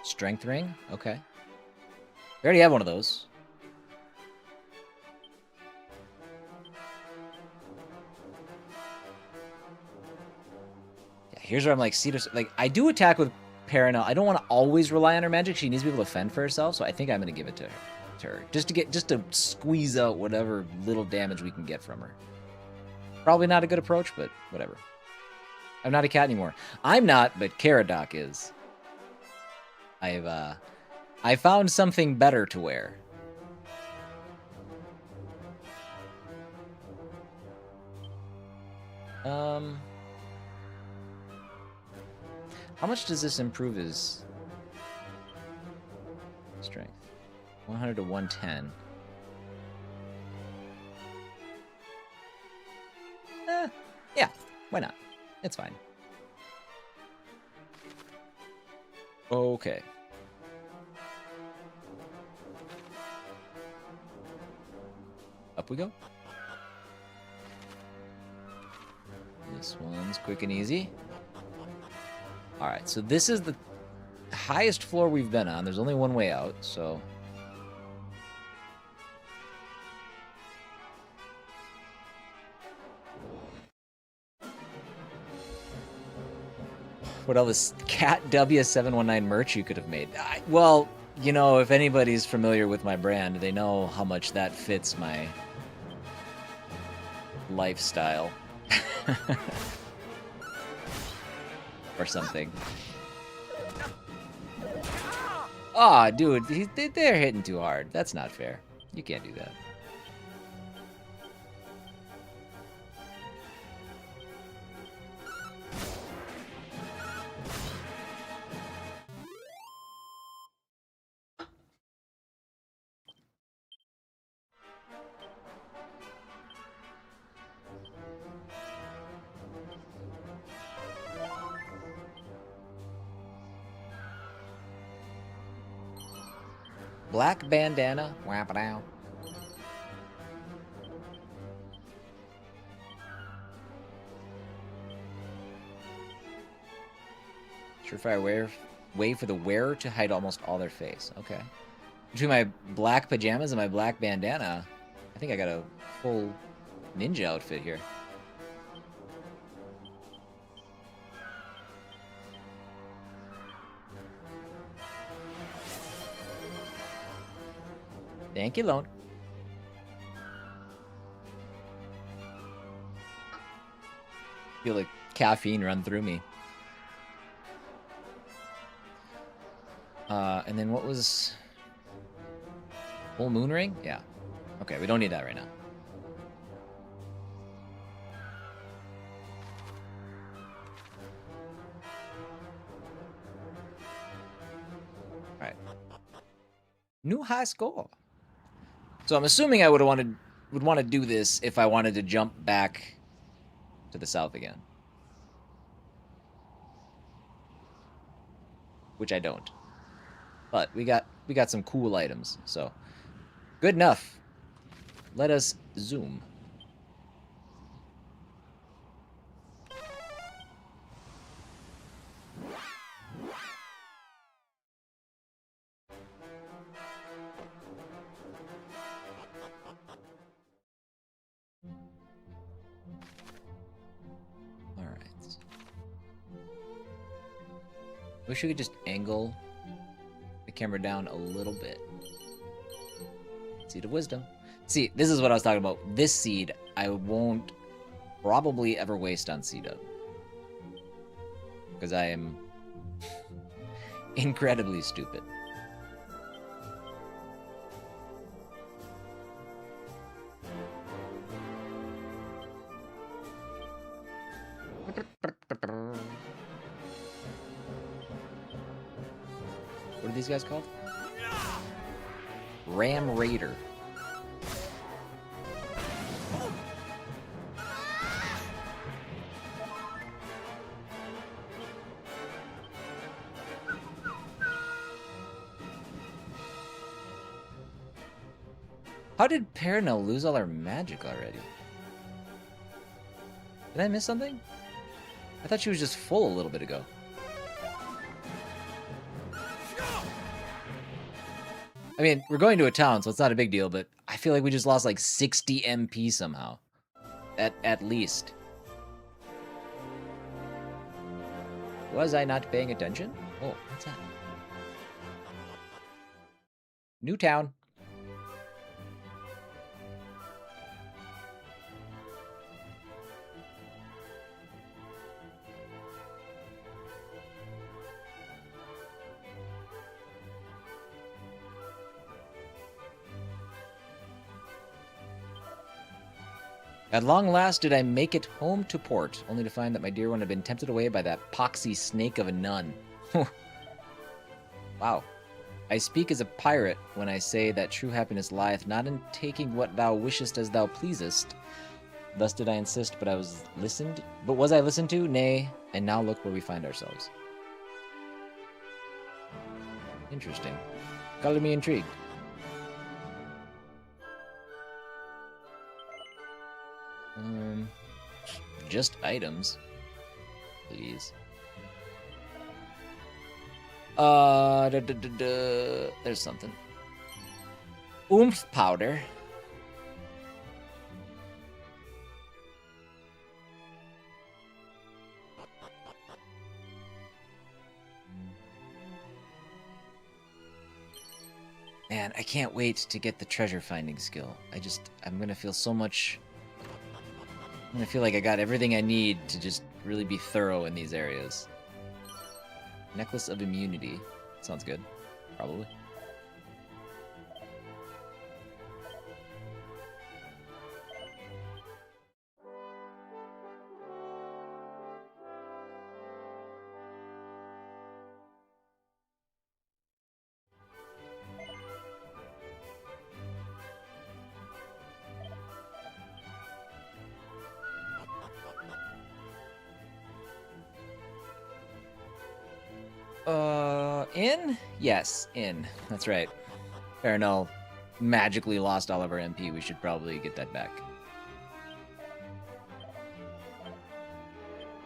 Strength ring? Okay. We already have one of those. Yeah, here's where I'm like, Cedar, like, I do attack with Paranel. I don't want to always rely on her magic. She needs to be able to fend for herself, so I think I'm going to give it to her. Just to squeeze out whatever little damage we can get from her. Probably not a good approach, but whatever. I'm not a cat anymore. I'm not, but Gyarados is. I found something better to wear. How much does this improve his strength? 100 to 110. Yeah, why not? It's fine. Okay. Up we go. This one's quick and easy. Alright, so this is the highest floor we've been on. There's only one way out, so... What else? Cat W719 merch you could have made. Well, you know, if anybody's familiar with my brand, they know how much that fits my lifestyle. Or something. Aw, dude, they're hitting too hard. That's not fair. You can't do that. Black bandana. Whap it out. Surefire way for the wearer to hide almost all their face. Okay. Between my black pajamas and my black bandana, I think I got a full ninja outfit here. Thank you, Lone. Feel like caffeine run through me. And then what was... Full moon ring? Yeah. Okay, we don't need that right now. Alright. New high score. So I'm assuming I would want to do this if I wanted to jump back to the south again. Which I don't. But we got some cool items, so good enough. Let us zoom. All right. Wish we could just angle the camera down a little bit. Seed of wisdom. See, this is what I was talking about. This seed, I won't probably ever waste on C-Dub. Because I am incredibly stupid. What are these guys called? Ram Raider. How did Paranel lose all her magic already? Did I miss something? I thought she was just full a little bit ago. I mean, we're going to a town, so it's not a big deal, but I feel like we just lost like 60 MP somehow. At least. Was I not paying attention? Oh, what's that? New town. At long last did I make it home to port, only to find that my dear one had been tempted away by that poxy snake of a nun. Wow. I speak as a pirate when I say that true happiness lieth not in taking what thou wishest as thou pleasest. Thus did I insist, but was I listened to? Nay, and now look where we find ourselves. Interesting. Color me intrigued. Just items. Please. There's something. Oomph powder. Man, I can't wait to get the treasure finding skill. I'm gonna feel so much... I feel like I got everything I need to just really be thorough in these areas. Necklace of Immunity. Sounds good. Probably. In? Yes, in. That's right. Paranel magically lost all of our MP. We should probably get that back.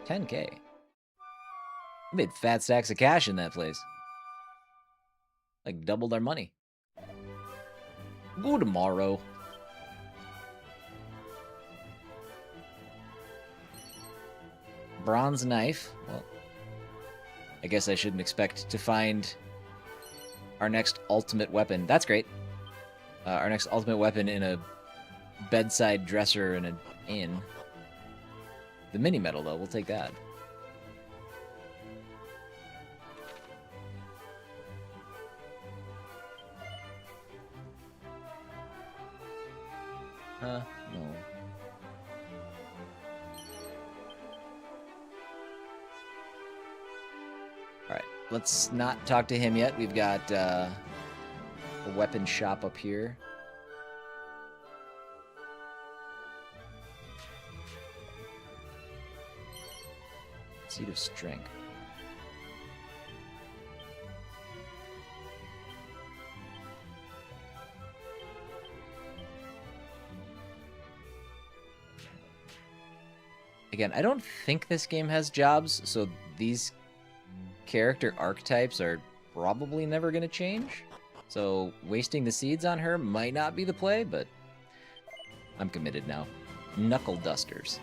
10K. We made fat stacks of cash in that place. Like, doubled our money. Go tomorrow. Bronze knife. Well, I guess I shouldn't expect to find our next ultimate weapon. That's great. Our next ultimate weapon in a bedside dresser in an inn. The mini medal, though, we'll take that. No. Alright, let's not talk to him yet. We've got a weapon shop up here. Seed of Strength. Again, I don't think this game has jobs, so these character archetypes are probably never going to change. So wasting the seeds on her might not be the play, but I'm committed now. Knuckle Dusters.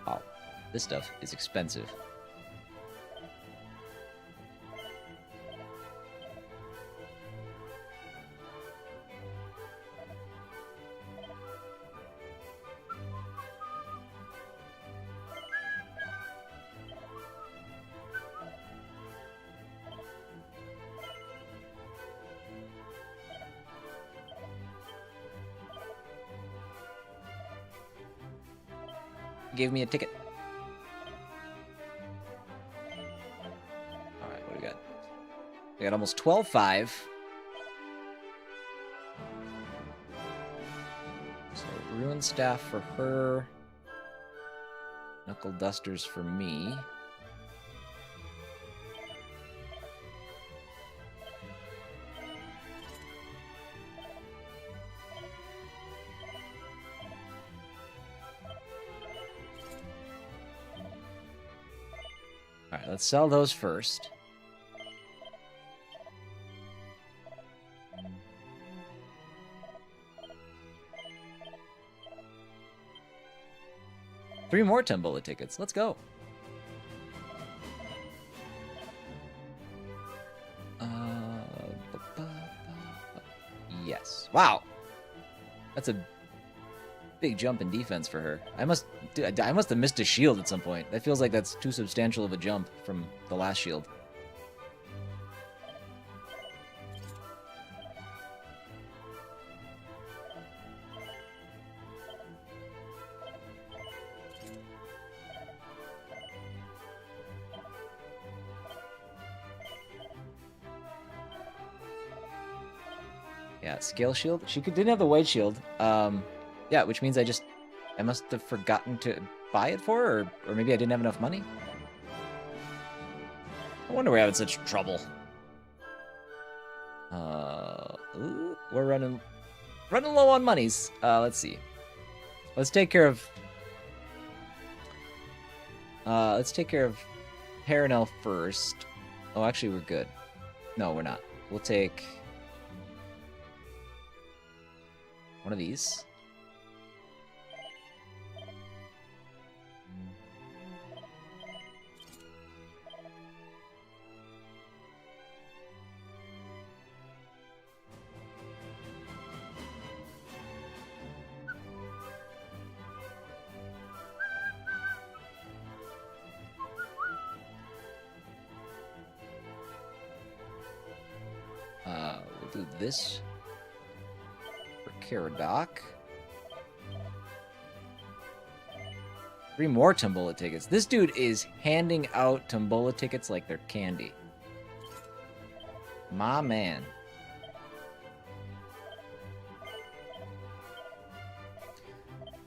Wow, this stuff is expensive. Gave me a ticket. Alright, what do we got? We got almost 12.5. So, Ruin Staff for her. Knuckle Dusters for me. Alright, let's sell those first. Three more Tombola tickets. Let's go. Yes. Wow. That's a big jump in defense for her. I must have missed a shield at some point. That feels like that's too substantial of a jump from the last shield. Yeah, scale shield. She didn't have the white shield. Yeah, which means I must have forgotten to buy it for her, or maybe I didn't have enough money. I wonder we're having such trouble. Ooh, we're running low on monies. Let's see. Let's take care of Paranel first. Oh, actually, we're good. No, we're not. We'll take one of these. We'll do this for Caradoc. 3 more Tombola tickets. This dude is handing out Tombola tickets like they're candy. My man.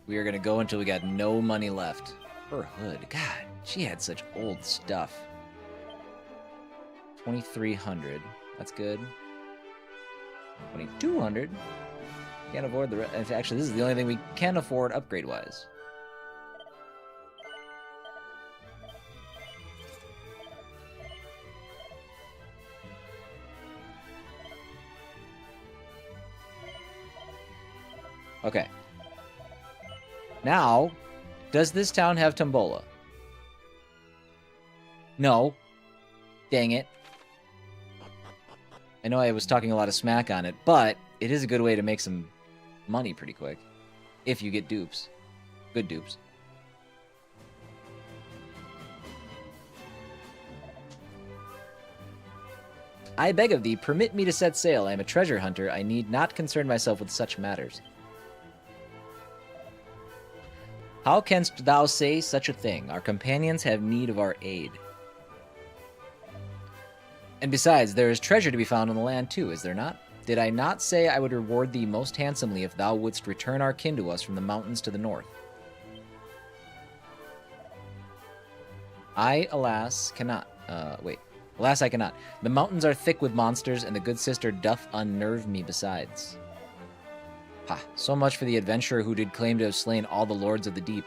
We are going to go until we got no money left. Her hood. God, she had such old stuff. 2,300. That's good. 2,200. Can't afford the rest. Actually, this is the only thing we can afford upgrade-wise. Okay. Now, does this town have Tombola? No. Dang it. I know I was talking a lot of smack on it, but it is a good way to make some money pretty quick. If you get dupes. Good dupes. I beg of thee, permit me to set sail. I am a treasure hunter. I need not concern myself with such matters. How canst thou say such a thing? Our companions have need of our aid. And besides, there is treasure to be found on the land too, is there not? Did I not say I would reward thee most handsomely if thou wouldst return our kin to us from the mountains to the north? I, alas, cannot. Alas, I cannot. The mountains are thick with monsters, and the good sister doth unnerve me besides. Ha, so much for the adventurer who did claim to have slain all the lords of the deep.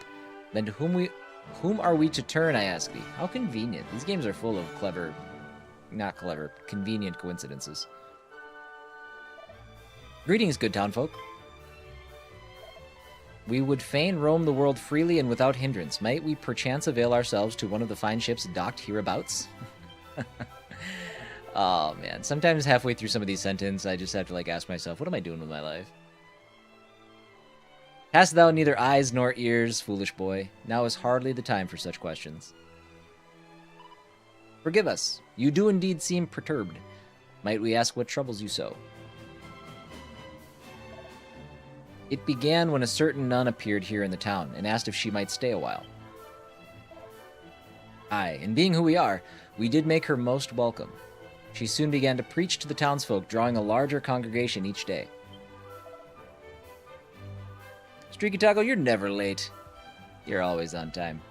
Then to whom are we to turn, I ask thee? How convenient. These games are full of convenient coincidences. Greetings, good townfolk. We would fain roam the world freely and without hindrance. Might we perchance avail ourselves to one of the fine ships docked hereabouts? Oh, man. Sometimes halfway through some of these sentences, I just have to, ask myself, what am I doing with my life? Hast thou neither eyes nor ears, foolish boy? Now is hardly the time for such questions. Forgive us. You do indeed seem perturbed. Might we ask what troubles you so? It began when a certain nun appeared here in the town and asked if she might stay a while. Aye, and being who we are, we did make her most welcome. She soon began to preach to the townsfolk, drawing a larger congregation each day. Streaky Taco, you're never late. You're always on time.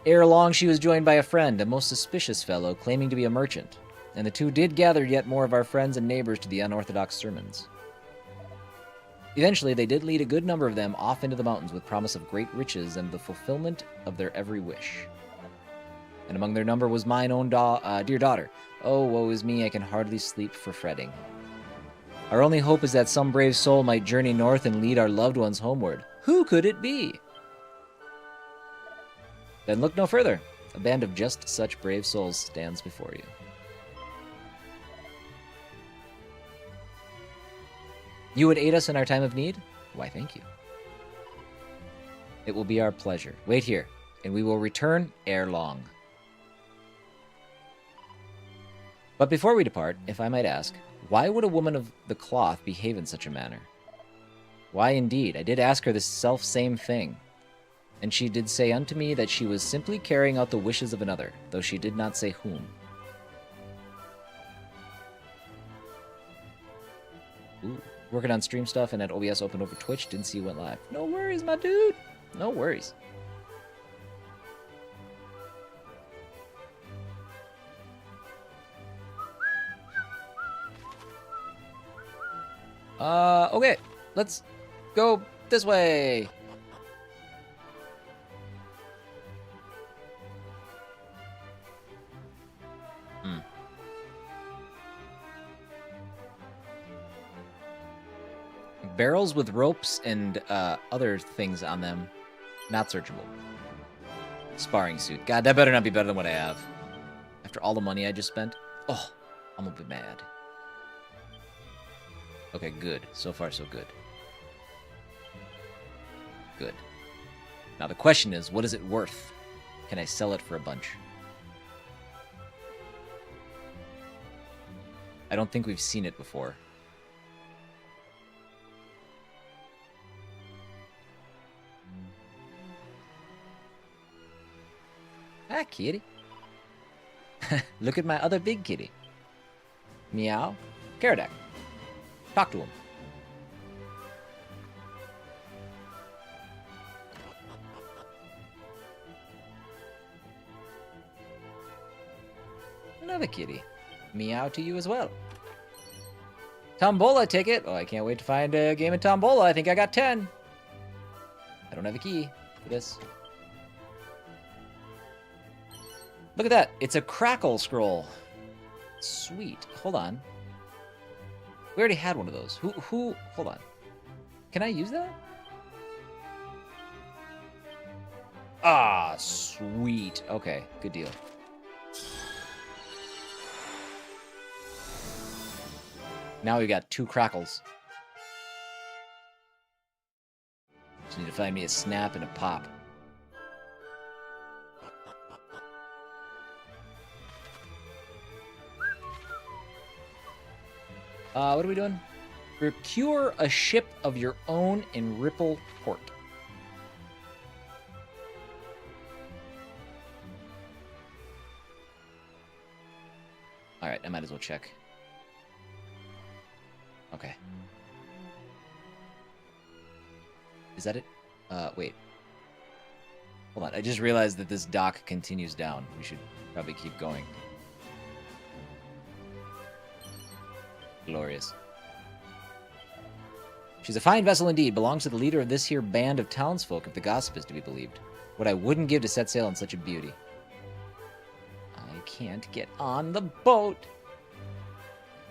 Ere long, she was joined by a friend, a most suspicious fellow, claiming to be a merchant, and the two did gather yet more of our friends and neighbors to the unorthodox sermons. Eventually, they did lead a good number of them off into the mountains with promise of great riches and the fulfillment of their every wish. And among their number was mine own dear daughter. Oh, woe is me, I can hardly sleep for fretting. Our only hope is that some brave soul might journey north and lead our loved ones homeward. Who could it be? Then look no further. A band of just such brave souls stands before you. You would aid us in our time of need? Why, thank you. It will be our pleasure. Wait here, and we will return ere long. But before we depart, if I might ask, why would a woman of the cloth behave in such a manner? Why, indeed, I did ask her this self-same thing, and she did say unto me that she was simply carrying out the wishes of another, though she did not say whom. Ooh, working on stream stuff and at OBS opened over Twitch, didn't see you went live. No worries, my dude. No worries. Okay, let's go this way. Barrels with ropes and other things on them, not searchable. Sparring suit. God, that better not be better than what I have. After all the money I just spent. Oh, I'm gonna be mad. Okay, good. So far, so good. Good. Now the question is, what is it worth? Can I sell it for a bunch? I don't think we've seen it before. Ah, kitty. Look at my other big kitty. Meow. Karadak. Talk to him. Another kitty. meow to you as well. Tombola ticket. Oh, I can't wait to find a game of Tombola. I think I got 10. I don't have a key for this. Look at that. It's a crackle scroll. Sweet. Hold on. We already had one of those. Who? Hold on. Can I use that? Ah, sweet. Okay, good deal. Now we got 2 crackles. Just need to find me a snap and a pop. What are we doing? Procure a ship of your own in Rippleport. Alright, I might as well check. Okay. Is that it? Wait. Hold on, I just realized that this dock continues down. We should probably keep going. Glorious. She's a fine vessel indeed, belongs to the leader of this here band of townsfolk, if the gossip is to be believed. What I wouldn't give to set sail on such a beauty. I can't get on the boat.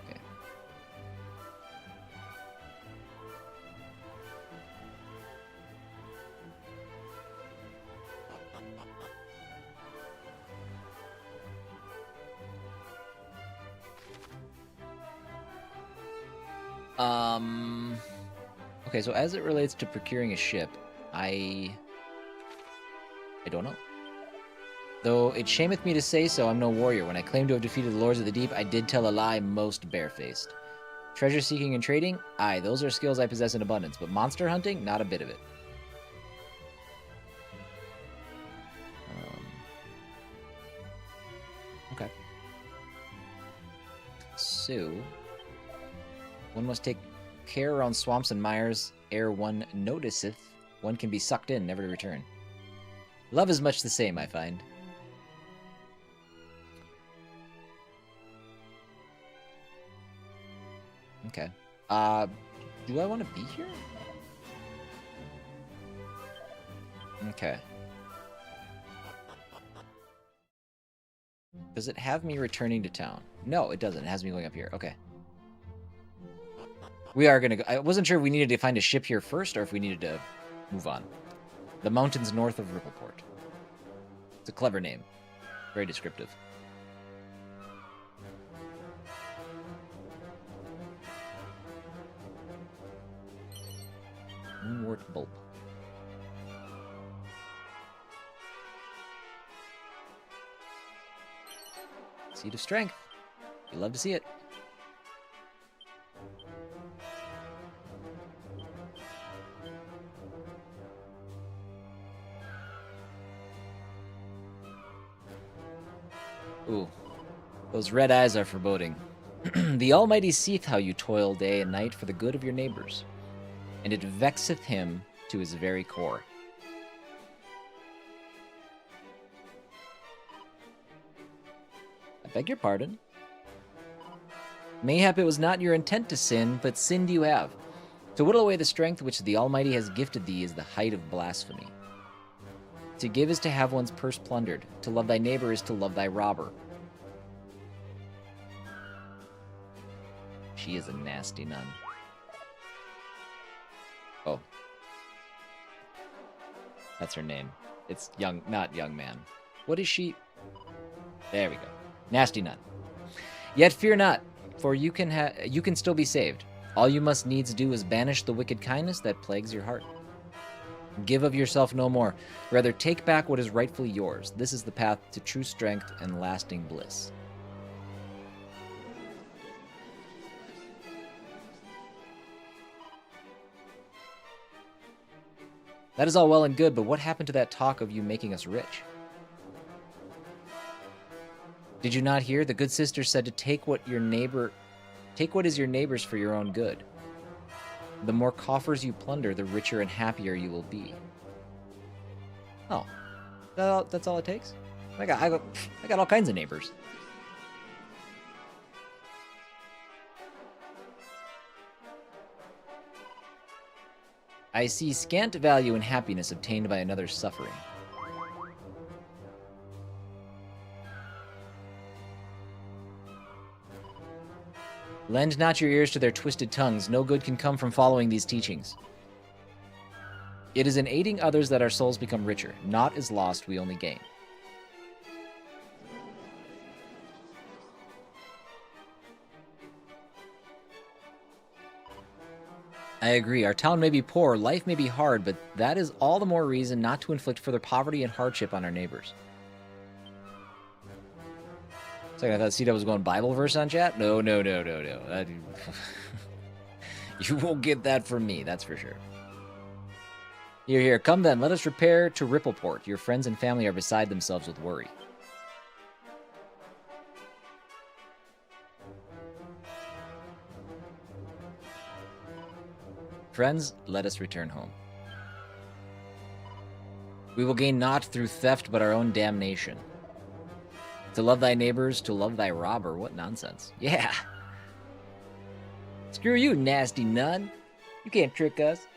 Okay. Okay, so as it relates to procuring a ship, I don't know. Though it shameth me to say so, I'm no warrior. When I claim to have defeated the lords of the deep, I did tell a lie most barefaced. Treasure seeking and trading? Aye, those are skills I possess in abundance, but monster hunting? Not a bit of it. Okay. So, one must take care around swamps and mires, ere one noticeth, one can be sucked in, never to return. Love is much the same, I find. Okay. Do I want to be here? Okay. Does it have me returning to town? No, it doesn't. It has me going up here. Okay. We are gonna go. I wasn't sure if we needed to find a ship here first or if we needed to move on. The mountains north of Rippleport. It's a clever name. Very descriptive. Moonwort bulb. Seed of strength. You love to see it. Ooh, those red eyes are foreboding. The Almighty seeth how you toil day and night for the good of your neighbors, and it vexeth him to his very core. I beg your pardon. Mayhap it was not your intent to sin, but sinned you have. To whittle away the strength which the Almighty has gifted thee is the height of blasphemy. To give is to have one's purse plundered. To love thy neighbor is to love thy robber. She is a nasty nun. Oh. That's her name. It's young, not young man. What is she? There we go. Nasty nun. Yet fear not, for you can still be saved. All you must needs do is banish the wicked kindness that plagues your heart. Give of yourself no more. Rather, take back what is rightfully yours. This is the path to true strength and lasting bliss. That is all well and good, but what happened to that talk of you making us rich? Did you not hear? The good sister said to take what is your neighbor's for your own good. The more coffers you plunder, the richer and happier you will be. Oh, that's all it takes? I got all kinds of neighbors. I see scant value in happiness obtained by another's suffering. Lend not your ears to their twisted tongues. No good can come from following these teachings. It is in aiding others that our souls become richer. Naught is lost, we only gain. I agree. Our town may be poor, life may be hard, but that is all the more reason not to inflict further poverty and hardship on our neighbors. It's like I thought CW was going Bible verse on chat. No. You won't get that from me, that's for sure. Here. Come then, let us repair to Rippleport. Your friends and family are beside themselves with worry. Friends, let us return home. We will gain naught through theft but our own damnation. To love thy neighbors, to love thy robber. What nonsense. Yeah. Screw you, nasty nun. You can't trick us.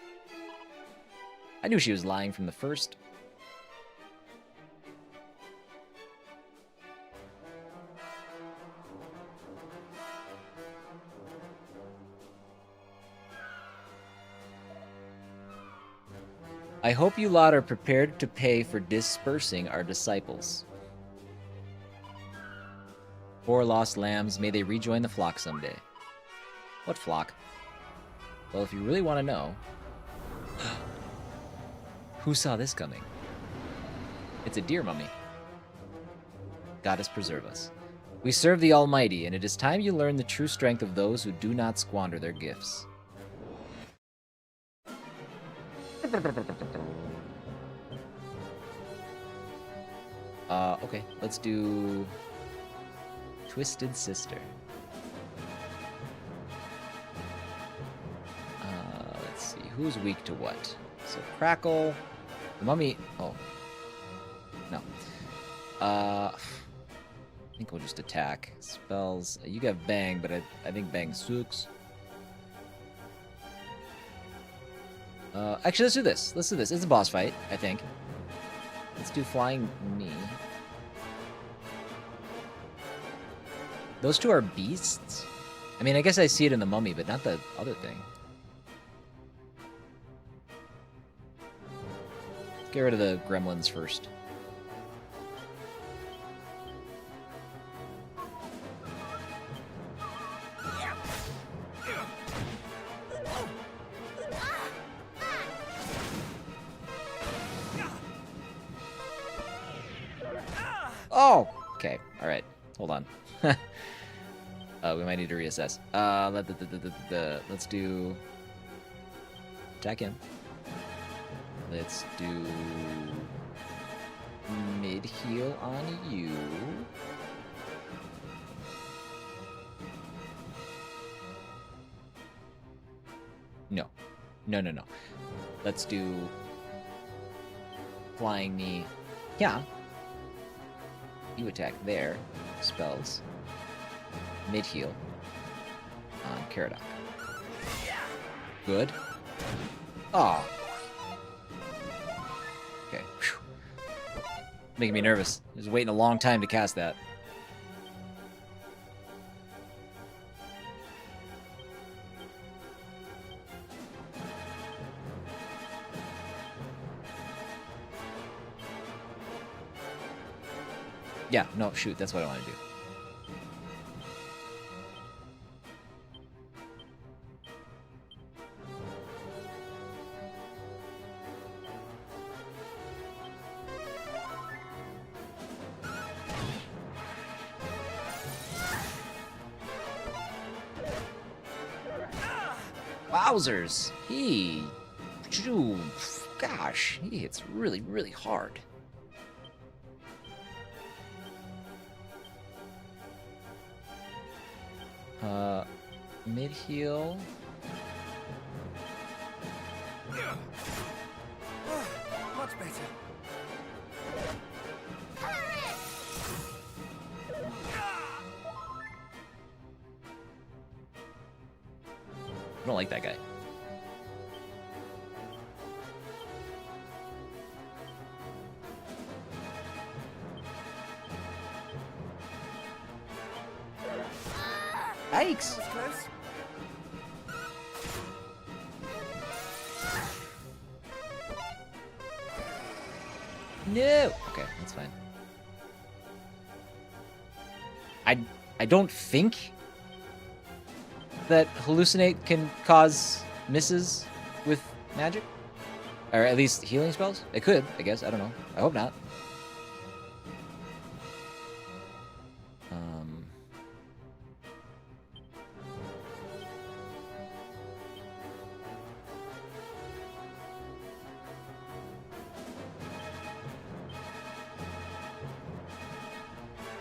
I knew she was lying from the first. I hope you lot are prepared to pay for dispersing our disciples. Poor lost lambs, may they rejoin the flock someday. What flock? Well, if you really want to know... Who saw this coming? It's a deer mummy. Goddess preserve us. We serve the Almighty, and it is time you learn the true strength of those who do not squander their gifts. Okay, let's do Twisted Sister. Let's see, who's weak to what? So Crackle, the mummy. Oh, no. I think we'll just attack spells. You got Bang, but I think Bang sucks. Actually, let's do this. It's a boss fight, I think. Let's do Flying Knee. Those two are beasts? I mean, I guess I see it in the mummy, but not the other thing. Let's get rid of the gremlins first. Oh! Okay, alright. Hold on. We might need to reassess. Let's do... Attack him. Let's do... Mid-heal on you. No. No. Let's do... Flying Knee. Yeah. You attack there. Spells. Mid-heal. On Caradoc. Good. Oh. Okay. Whew. Making me nervous. I was waiting a long time to cast that. Yeah, no, shoot, that's what I want to do. Wowzers! Gosh, he hits really, really hard. Mid-heal. Much better. I don't like that guy. Yikes! Was close. No! Okay, that's fine. I don't think that hallucinate can cause misses with magic. Or at least healing spells. It could, I guess. I don't know. I hope not.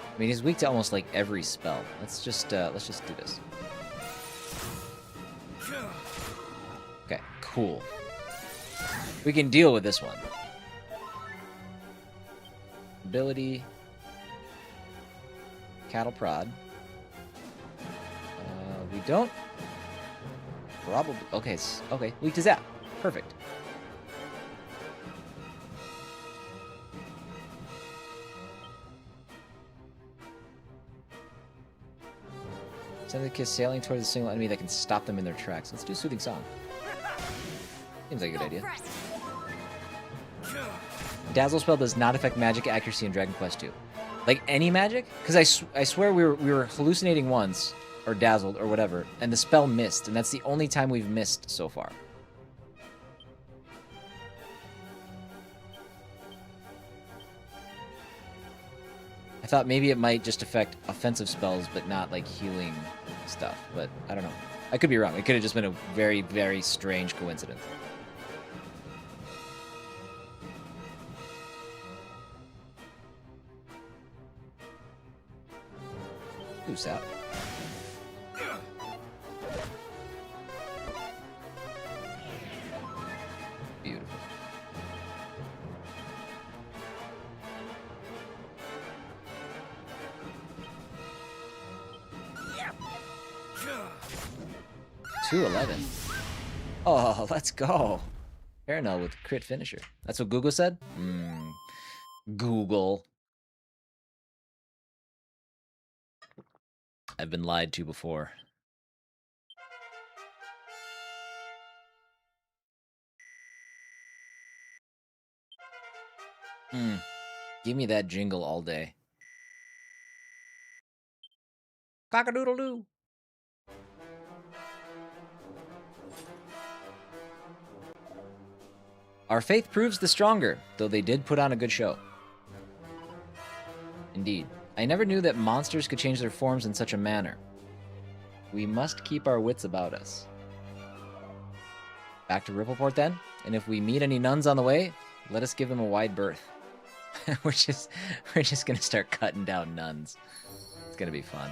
I mean, he's weak to almost like every spell. Let's just do this. Okay, cool. We can deal with this one. Ability. Cattle prod. We don't. Probably. Okay. Okay. Weak to zap. Perfect. Send the kiss sailing towards a single enemy that can stop them in their tracks. Let's do Soothing Song. Seems like a good idea. Dazzle spell does not affect magic accuracy in Dragon Quest II. Like any magic? Because I swear we were hallucinating once, or dazzled, or whatever, and the spell missed, and that's the only time we've missed so far. I thought maybe it might just affect offensive spells, but not like healing stuff. But I don't know. I could be wrong. It could have just been a very, very strange coincidence. Who's out? Beautiful. $211. Oh, let's go. Paranel with crit finisher. That's what Google said? Google. I've been lied to before. Give me that jingle all day. Cock-a-doodle-doo. Our faith proves the stronger, though they did put on a good show. Indeed. I never knew that monsters could change their forms in such a manner. We must keep our wits about us. Back to Rippleport then, and if we meet any nuns on the way, let us give them a wide berth. we're just gonna start cutting down nuns. It's gonna be fun.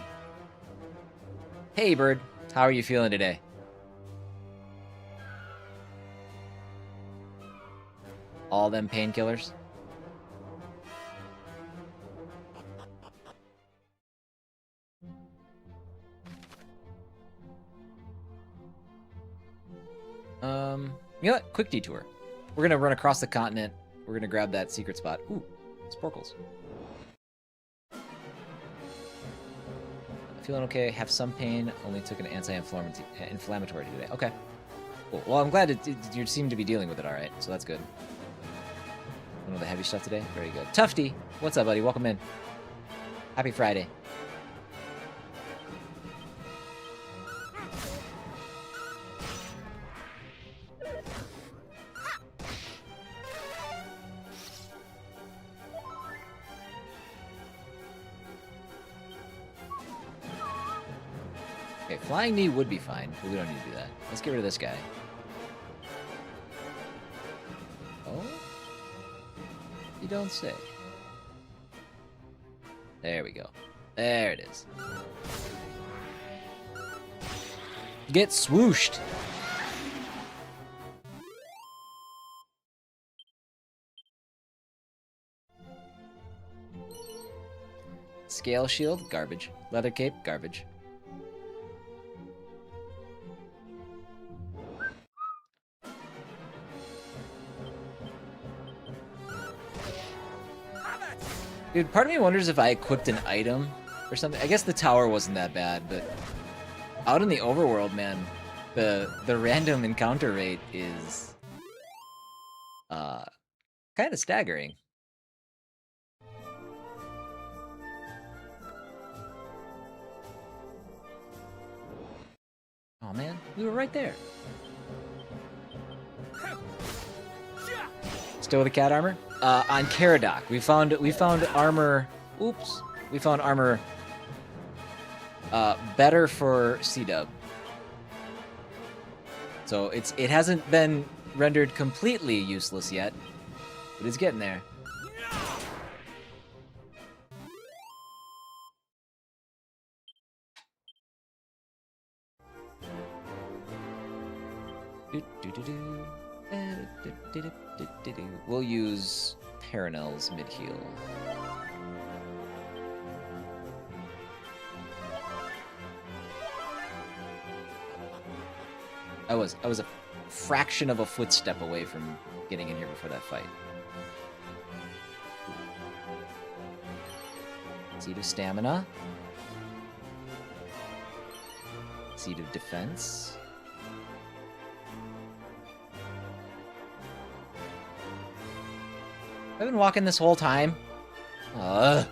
Hey, Bird. How are you feeling today? All them painkillers? You know what? Quick detour. We're gonna run across the continent. We're gonna grab that secret spot. Ooh, sporkles. Feeling okay. Have some pain. Only took an anti-inflammatory today. Okay. Cool. Well, I'm glad you seem to be dealing with it all right. So that's good. One of the heavy stuff today. Very good. Tufty, what's up, buddy? Welcome in. Happy Friday. Okay, flying knee would be fine, but we don't need to do that. Let's get rid of this guy. Oh? You don't say. There we go. There it is. Get swooshed. Scale shield, garbage. Leather cape, garbage. Dude, part of me wonders if I equipped an item or something. I guess the tower wasn't that bad, but Out in the overworld, man, the random encounter rate is kind of staggering. Oh man, we were right there. Still with the cat armor? On Caradoc, we found armor. Oops, we found armor better for C-Dub. So it hasn't been rendered completely useless yet, but it's getting there. We'll use Paranel's mid-heal. I was a fraction of a footstep away from getting in here before that fight. Seed of stamina. Seed of defense. I've been walking this whole time. I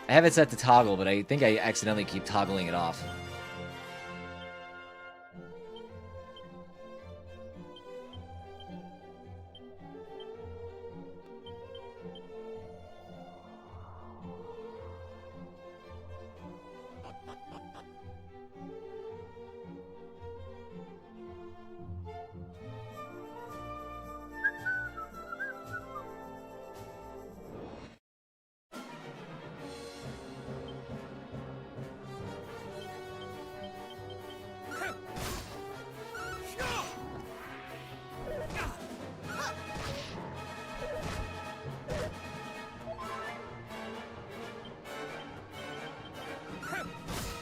have it set to toggle, but I think I accidentally keep toggling it off.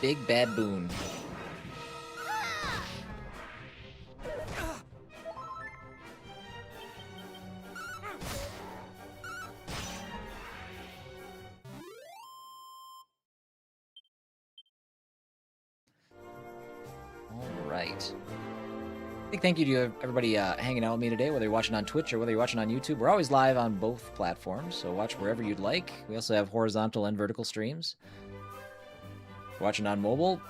Big bad boon. All right. Big thank you to everybody hanging out with me today, whether you're watching on Twitch or whether you're watching on YouTube. We're always live on both platforms, so watch wherever you'd like. We also have horizontal and vertical streams. If you're watching on mobile,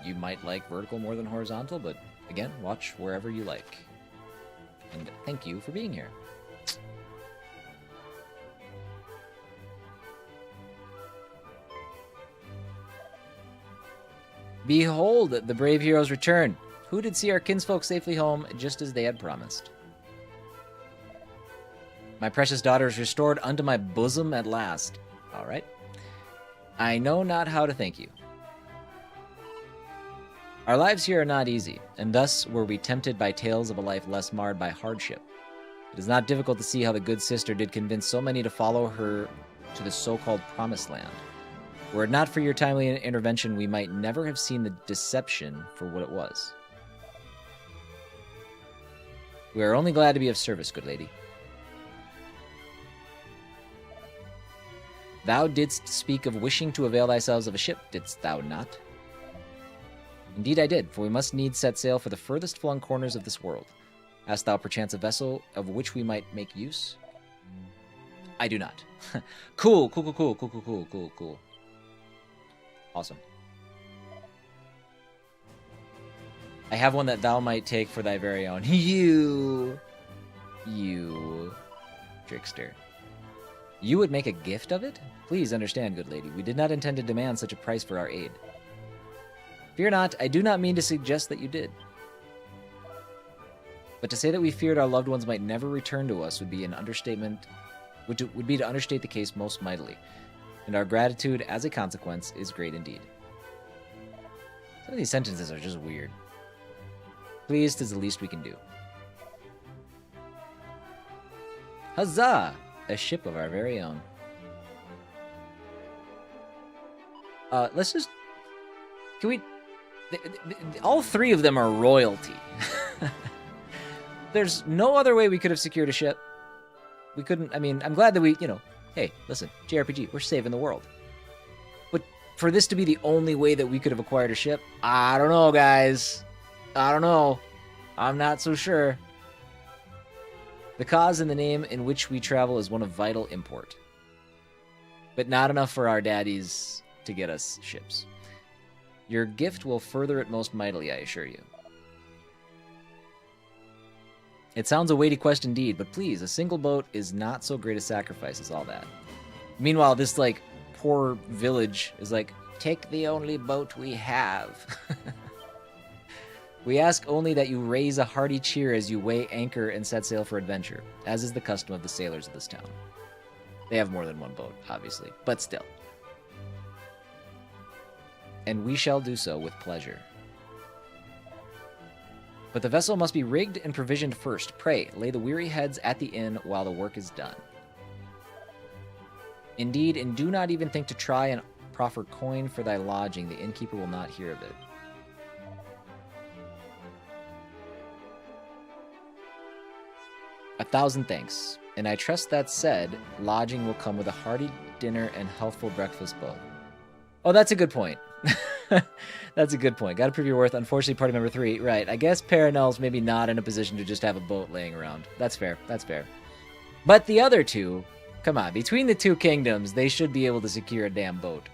you might like vertical more than horizontal, but again, watch wherever you like. And thank you for being here. Behold, the brave heroes return. Who did see our kinsfolk safely home, just as they had promised? My precious daughter is restored unto my bosom at last. All right. I know not how to thank you. Our lives here are not easy, and thus were we tempted by tales of a life less marred by hardship. It is not difficult to see how the good sister did convince so many to follow her to the so-called promised land. Were it not for your timely intervention, we might never have seen the deception for what it was. We are only glad to be of service, good lady. Thou didst speak of wishing to avail thyself of a ship, didst thou not? Indeed I did, for we must needs set sail for the furthest flung corners of this world. Hast thou perchance a vessel of which we might make use? I do not. Cool. Awesome. I have one that thou might take for thy very own. You trickster. You would make a gift of it? Please understand, good lady, we did not intend to demand such a price for our aid. Fear not, I do not mean to suggest that you did. But to say that we feared our loved ones might never return to us would be an understatement, would be to understate the case most mightily, and our gratitude as a consequence is great indeed. Some of these sentences are just weird. Pleased is the least we can do. Huzzah! A ship of our very own. Let's just... Can we... all three of them are royalty. There's no other way we could have secured a ship. We couldn't... I mean, I'm glad that we, hey, listen, JRPG, we're saving the world. But for this to be the only way that we could have acquired a ship, I don't know, guys. I don't know. I'm not so sure. The cause and the name in which we travel is one of vital import, but not enough for our daddies to get us ships. Your gift will further it most mightily, I assure you. It sounds a weighty quest indeed, but please, a single boat is not so great a sacrifice as all that. Meanwhile, this, like, poor village is like, take the only boat we have. We ask only that you raise a hearty cheer as you weigh anchor and set sail for adventure, as is the custom of the sailors of this town. They have more than one boat, obviously, but still. And we shall do so with pleasure. But the vessel must be rigged and provisioned first. Pray, lay the weary heads at the inn while the work is done. Indeed, and do not even think to try and proffer coin for thy lodging. The innkeeper will not hear of it. 1,000 thanks. And I trust that said, lodging will come with a hearty dinner and healthful breakfast both. Oh, that's a good point. That's a good point. Gotta prove your worth. Unfortunately, party member 3. Right, I guess Paranel's maybe not in a position to just have a boat laying around. That's fair. That's fair. But the other two, come on, between the two kingdoms, they should be able to secure a damn boat.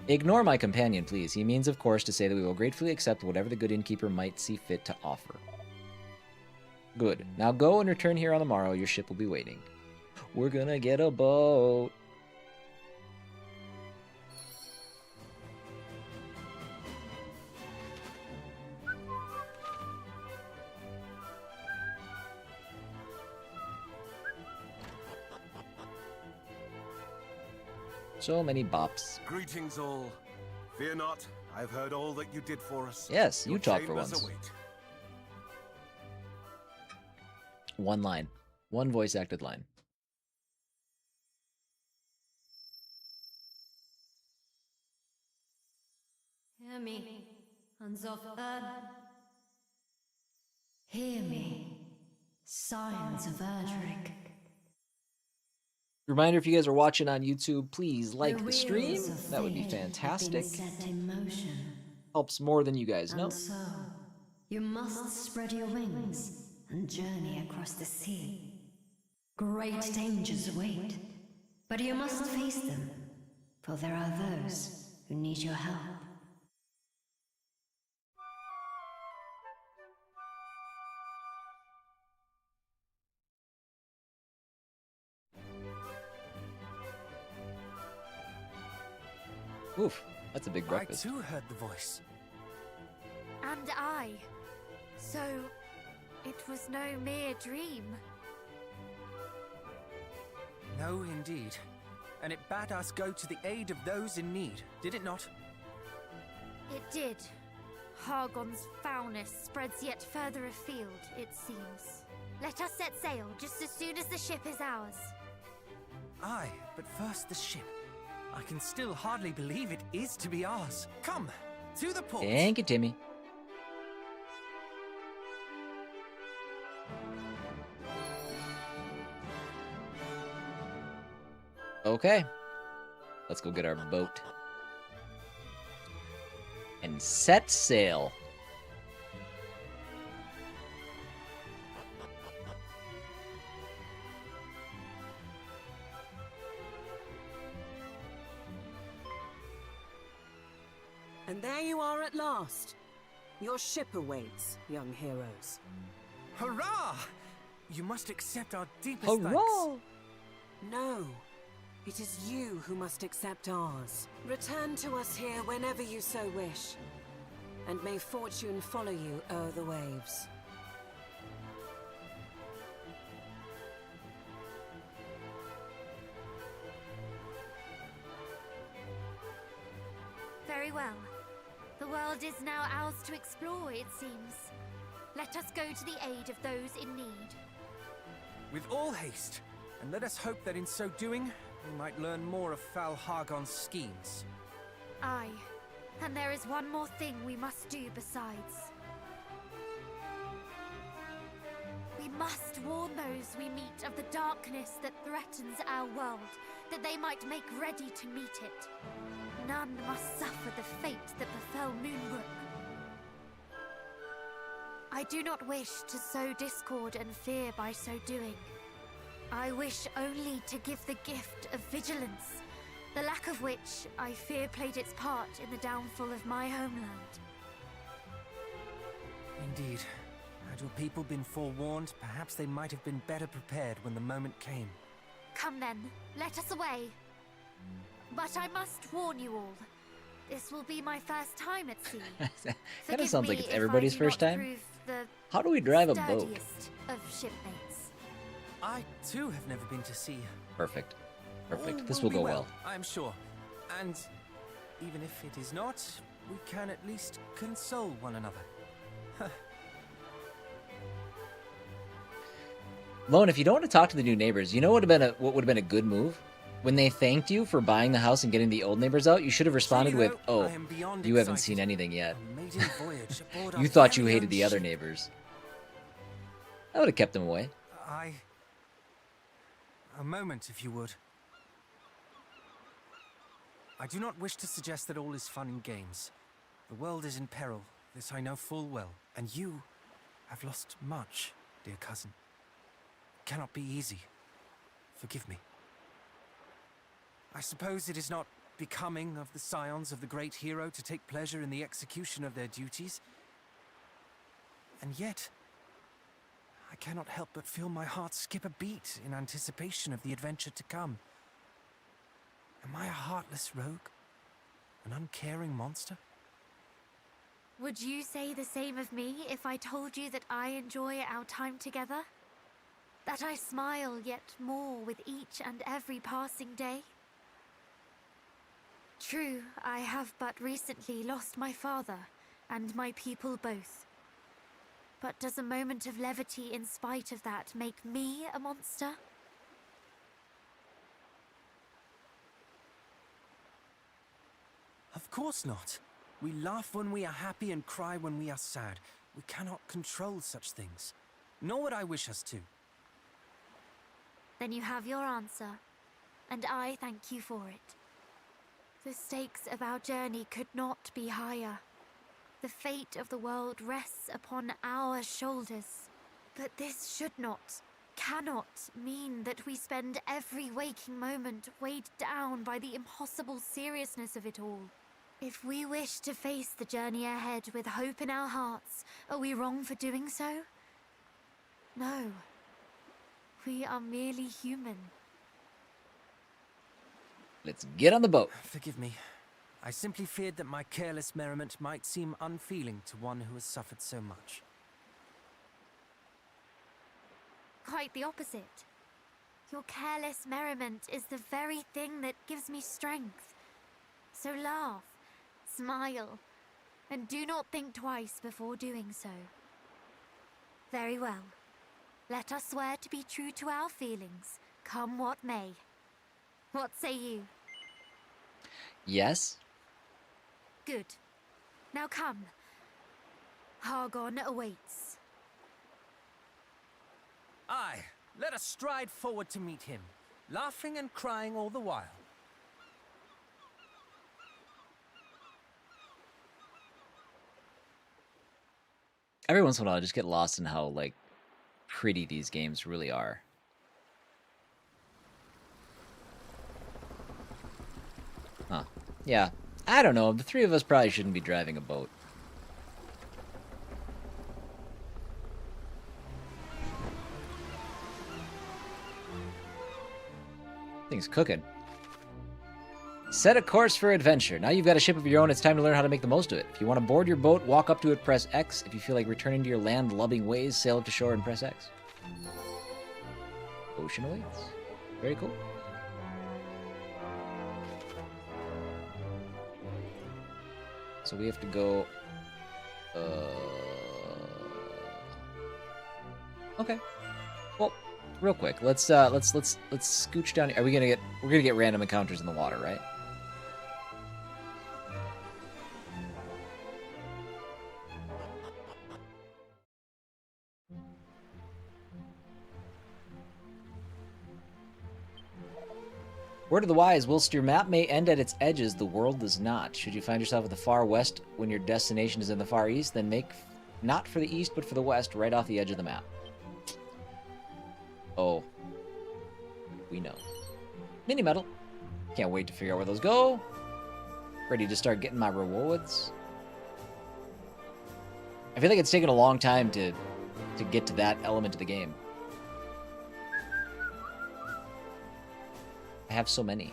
Ignore my companion, please. He means, of course, to say that we will gratefully accept whatever the good innkeeper might see fit to offer. Good. Now go and return here on the morrow. Your ship will be waiting. We're gonna get a boat. So many bops. Greetings all. Fear not, I've heard all that you did for us. Yes, you Your talk for chambers once. await. One line. One voice acted line. Hear me, sons of Earth. Hear me, scions of Erdrick. Reminder, if you guys are watching on YouTube, please like the wheels stream. of That would be fate have fantastic. been set in motion. Helps more than you guys know. And so, you must spread your wings and journey across the sea. Great dangers await, but you must face them, for there are those who need your help. Oof, that's a big I breakfast. too heard the voice. And I. So, it was no mere dream. No, indeed. And it bade us go to the aid of those in need, did it not? It did. Hargon's foulness spreads yet further afield, it seems. Let us set sail just as soon as the ship is ours. Aye, but first the ship. I can still hardly believe it is to be ours. Come, to the port. Thank you, Timmy. Okay. Let's go get our boat. And set sail. And there you are at last. Your ship awaits, young heroes. Hurrah! You must accept our deepest Hurrah! thanks. No, it is you who must accept ours. Return to us here whenever you so wish, and may fortune follow you o'er the waves. Very well. The world is now ours to explore, it seems. Let us go to the aid of those in need. With all haste, and let us hope that in so doing, we might learn more of Fal Hargon's schemes. Aye. And there is one more thing we must do besides. We must warn those we meet of the darkness that threatens our world. that they might make ready to meet it. None must suffer the fate that befell Moonbrooke. I do not wish to sow discord and fear by so doing. I wish only to give the gift of vigilance, the lack of which I fear played its part in the downfall of my homeland. Indeed. Had your people been forewarned, perhaps they might have been better prepared when the moment came. Come then, let us away. But I must warn you all. This will be my first time at sea. Kind of sounds like it's Forgive me if everybody's I do first not time. prove the How do we drive a boat? sturdiest of shipmates. I, too, have never been to sea. Perfect. Perfect. All This will be go well. I'm sure. And even if it is not, we can at least console one another. Lone, if you don't want to talk to the new neighbors, you know what would have been a good move? When they thanked you for buying the house and getting the old neighbors out, you should have responded with, "Oh, you haven't seen anything yet. You thought you hated the other neighbors." That would have kept them away. A moment, if you would. I do not wish to suggest that all is fun and games. The world is in peril, this I know full well, and you have lost much, dear cousin. It cannot be easy. Forgive me. I suppose it is not becoming of the scions of the great hero to take pleasure in the execution of their duties. And yet, I cannot help but feel my heart skip a beat in anticipation of the adventure to come. Am I a heartless rogue? An uncaring monster? Would you say the same of me if I told you that I enjoy our time together? That I smile yet more with each and every passing day? True, I have but recently lost my father, and my people both. But does a moment of levity in spite of that make me a monster? Of course not. We laugh when we are happy and cry when we are sad. We cannot control such things. Nor would I wish us to. Then you have your answer, and I thank you for it. The stakes of our journey could not be higher. The fate of the world rests upon our shoulders. But this should not, cannot mean that we spend every waking moment weighed down by the impossible seriousness of it all. If we wish to face the journey ahead with hope in our hearts, are we wrong for doing so? No. We are merely human. Let's get on the boat. Forgive me. I simply feared that my careless merriment might seem unfeeling to one who has suffered so much. Quite the opposite. Your careless merriment is the very thing that gives me strength. So laugh, smile, and do not think twice before doing so. Very well. Let us swear to be true to our feelings, come what may. What say you? Yes? Good. Now come. Hargon awaits. Aye, let us stride forward to meet him, laughing and crying all the while. Every once in a while, I just get lost in how, like, pretty these games really are. Huh. Yeah. I don't know. The three of us probably shouldn't be driving a boat. Thing's cooking. Set a course for adventure. Now you've got a ship of your own, it's time to learn how to make the most of it. If you want to board your boat, walk up to it, press X. If you feel like returning to your land-loving ways, sail up to shore and press X. Ocean awaits. Very cool. So we have to go... Okay. Well, real quick, let's scooch down here. We're gonna get random encounters in the water, right? Word of the wise, whilst your map may end at its edges, the world does not. Should you find yourself at the far west when your destination is in the far east, then make not for the east, but for the west, right off the edge of the map. Oh. We know. Mini medal. Can't wait to figure out where those go. Ready to start getting my rewards. I feel like it's taken a long time to get to that element of the game. I have so many.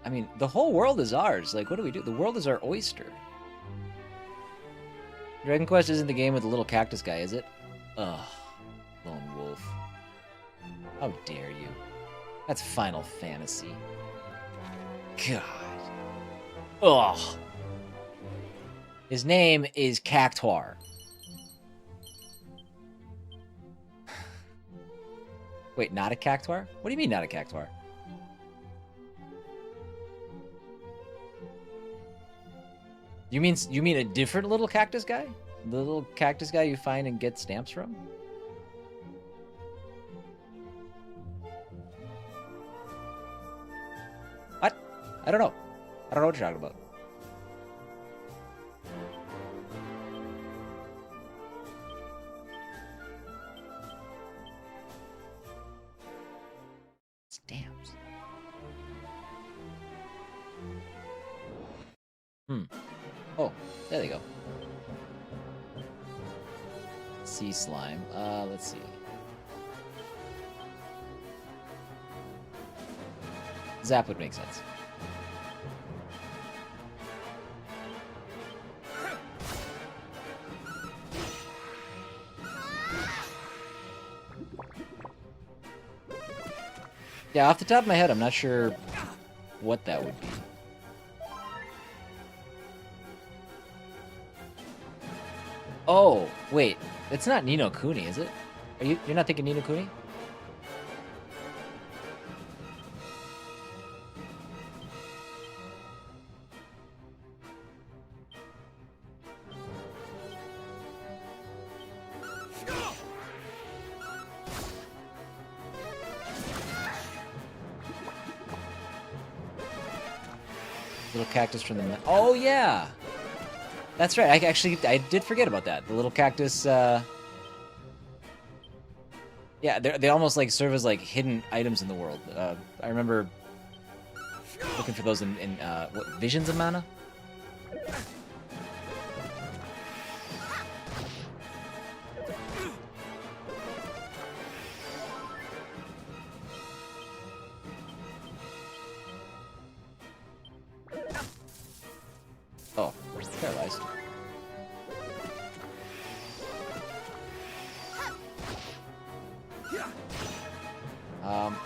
I mean, the whole world is ours. Like, what do we do? The world is our oyster. Dragon Quest isn't the game with the little cactus guy, is it? Ugh. Lone Wolf. How dare you. That's Final Fantasy. God. Ugh. His name is Cactuar. Wait, not a Cactuar? What do you mean not a Cactuar? You mean a different little cactus guy? The little cactus guy you find and get stamps from? What? I don't know. I don't know what you're talking about. Stamps. Oh, there they go. Sea slime. Let's see. Zap would make sense. Yeah, off the top of my head, I'm not sure what that would be. Oh, wait. It's not Ni no Kuni, is it? You're not thinking Ni no Kuni? Little cactus from the... Oh, yeah! That's right. I did forget about that. The little cactus, yeah, they almost like serve as like hidden items in the world. I remember looking for those in what, Visions of Mana? Oh, paralyzed.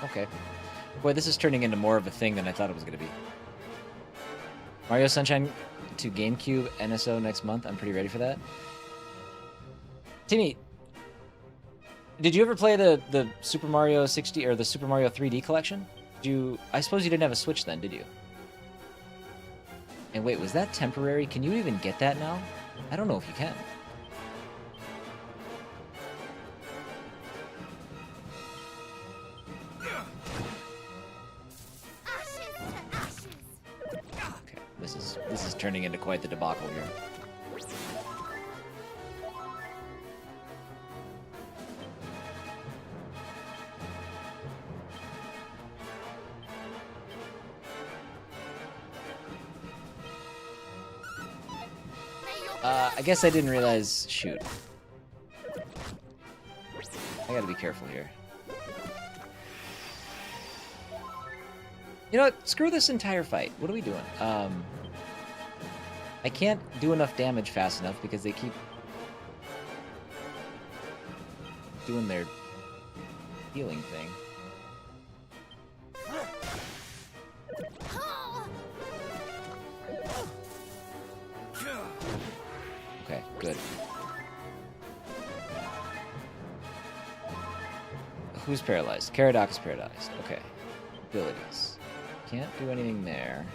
Okay. Boy, this is turning into more of a thing than I thought it was going to be. Mario Sunshine to GameCube NSO next month. I'm pretty ready for that. Timmy, did you ever play the Super Mario 60 or the Super Mario 3D collection? I suppose you didn't have a Switch then, did you? And wait, was that temporary? Can you even get that now? I don't know if you can. Okay, this is turning into quite the debacle here. I guess I didn't realize... Shoot. I gotta be careful here. You know what? Screw this entire fight. What are we doing? I can't do enough damage fast enough because they keep doing their healing thing. Okay, good. Who's paralyzed? Caradoc is paralyzed. Okay. abilities. Can't do anything there.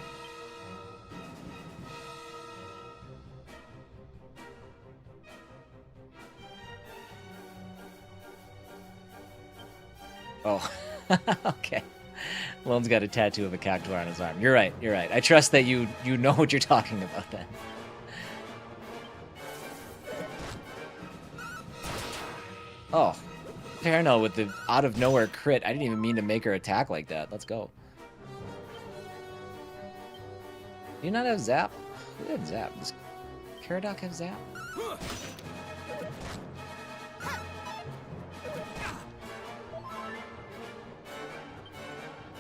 Oh, okay. Lone's got a tattoo of a cactuar on his arm. You're right, you're right. I trust that you know what you're talking about then. Oh, Paranel with the out-of-nowhere crit. I didn't even mean to make her attack like that. Let's go. Do you not have Zap? Who had Zap? Does Caradoc have Zap?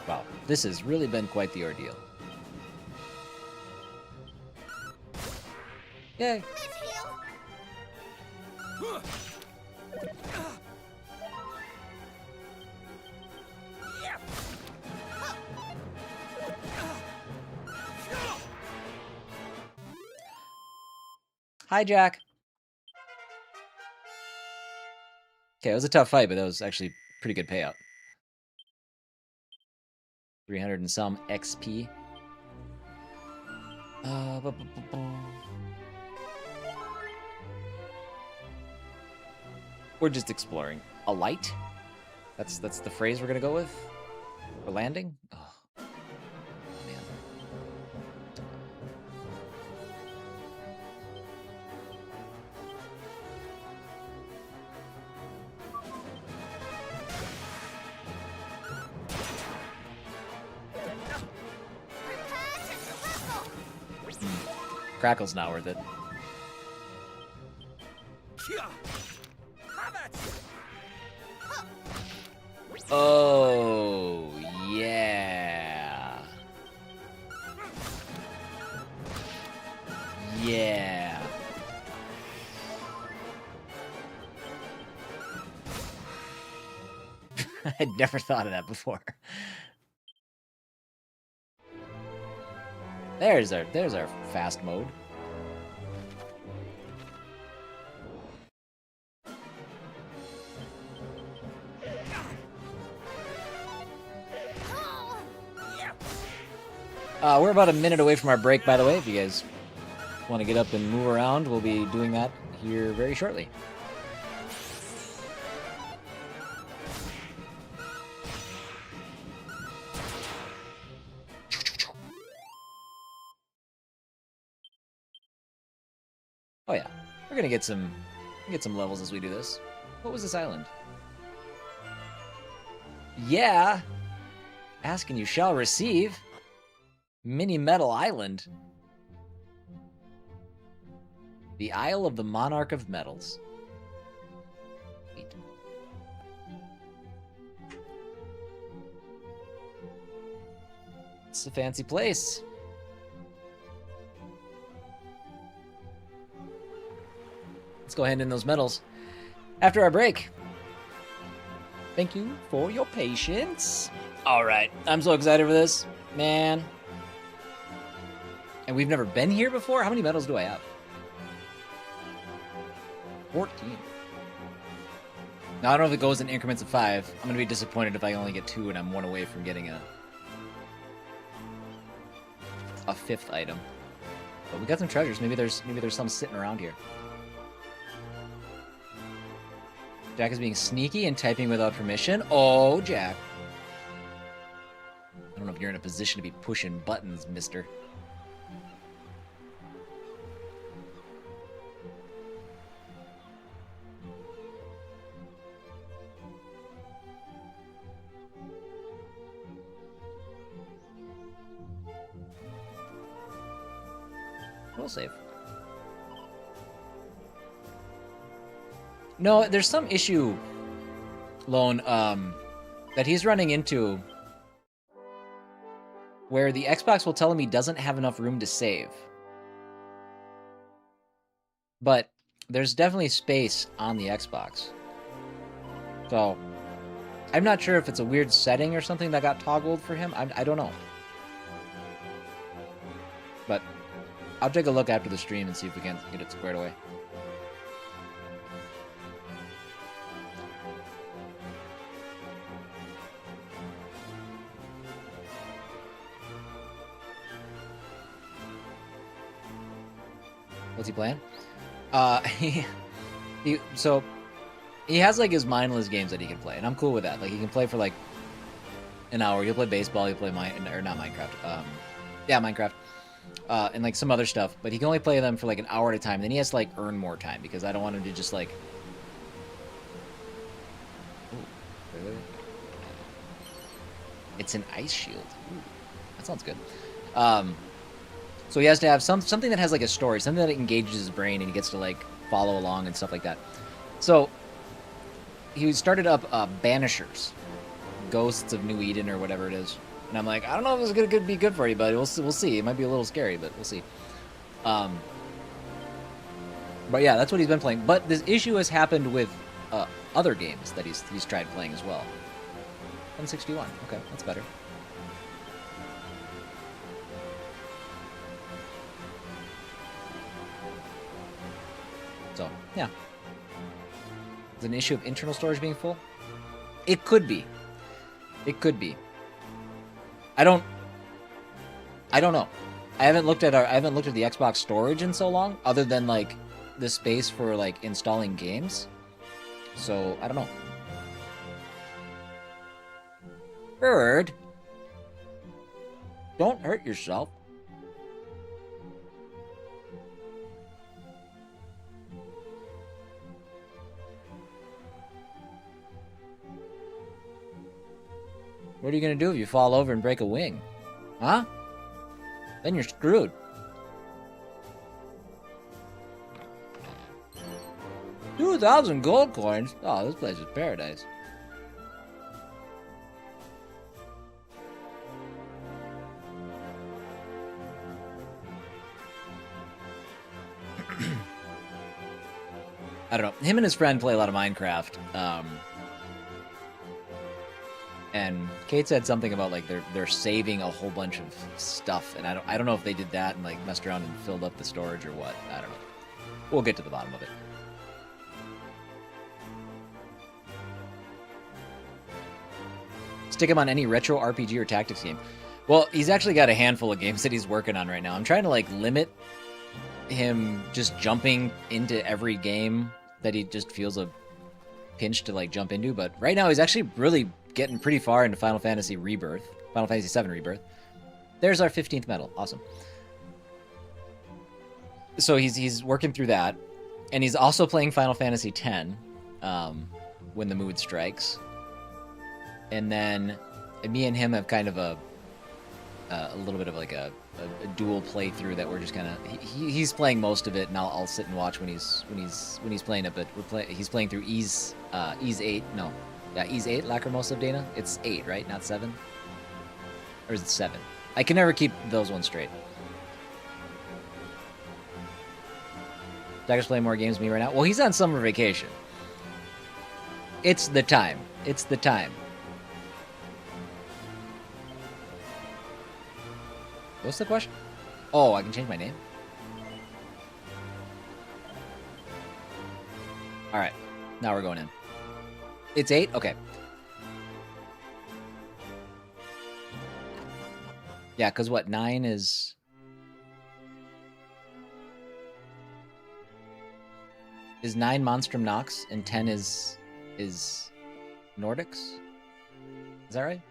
Wow, this has really been quite the ordeal. Yay! Hi, Jack. Okay, it was a tough fight, but that was actually pretty good payout. 300 and some XP. We're just exploring. A light? That's the phrase we're gonna go with? For landing? Oh, man. Crackle's not worth it. Oh, yeah. Yeah. I'd never thought of that before. There's our fast mode. We're about a minute away from our break, by the way. If you guys want to get up and move around, we'll be doing that here very shortly. Oh yeah, we're gonna get some levels as we do this. What was this island? Yeah, ask and you shall receive. Mini Metal Island. The Isle of the Monarch of Metals. Sweet. It's a fancy place. Let's go hand in those medals after our break. Thank you for your patience. All right, I'm so excited for this, man. And we've never been here before? How many medals do I have? 14. Now, I don't know if it goes in increments of 5. I'm going to be disappointed if I only get 2 and I'm 1 away from getting a 5th item. But we got some treasures. Maybe there's some sitting around here. Jack is being sneaky and typing without permission. Oh, Jack. I don't know if you're in a position to be pushing buttons, mister. We'll save. No, there's some issue, Lone, that he's running into where the Xbox will tell him he doesn't have enough room to save. But there's definitely space on the Xbox. So, I'm not sure if it's a weird setting or something that got toggled for him. I don't know. But I'll take a look after the stream and see if we can get it squared away. What's he playing? So he has like his mindless games that he can play, and I'm cool with that. Like he can play for like an hour. He'll play baseball. He'll play not Minecraft. Yeah, Minecraft. And like some other stuff, but he can only play them for like an hour at a time. Then he has to like earn more time because I don't want him to just like. Ooh, wait. It's an ice shield. Ooh, that sounds good. So he has to have something that has like a story, something that engages his brain, and he gets to like follow along and stuff like that. So he started up Banishers, Ghosts of New Eden or whatever it is. And I'm like, I don't know if this is gonna be good for you, but we'll see. It might be a little scary, but we'll see. But yeah, that's what he's been playing. But this issue has happened with other games that he's tried playing as well. 161. Okay, that's better. So yeah, is it an issue of internal storage being full? It could be. It could be. I don't know. I haven't looked at the Xbox storage in so long, other than like the space for like installing games. So I don't know. Bird, don't hurt yourself. What are you gonna do if you fall over and break a wing? Huh? Then you're screwed. $2,000 gold coins? Oh, this place is paradise. I don't know. Him and his friend play a lot of Minecraft. And Kate said something about like they're saving a whole bunch of stuff, and I don't know if they did that and like messed around and filled up the storage or what. I don't know. We'll get to the bottom of it. Stick him on any retro RPG or tactics game. Well, he's actually got a handful of games that he's working on right now. I'm trying to like limit him just jumping into every game that he just feels a pinch to like jump into, but right now he's actually really getting pretty far into Final Fantasy Rebirth. Final Fantasy VII Rebirth. There's our 15th medal. Awesome. So he's working through that, and he's also playing Final Fantasy X, when the mood strikes. And then me and him have kind of a little bit of like a dual playthrough that we're just kind of he's playing most of it, and I'll sit and watch when he's playing it. But he's playing through Ys 8. No, yeah, Ys 8, Lacrimosa of Dana. It's 8, right? Not 7, or is it 7? I can never keep those ones straight. Dagger's playing more games than me right now. Well, he's on summer vacation. It's the time. It's the time. What's the question? Oh, I can change my name? Alright. Now we're going in. It's 8? Okay. Yeah, because what? 9 is... Is 9 Monstrum Nox, and 10 is Nordics? Is that right?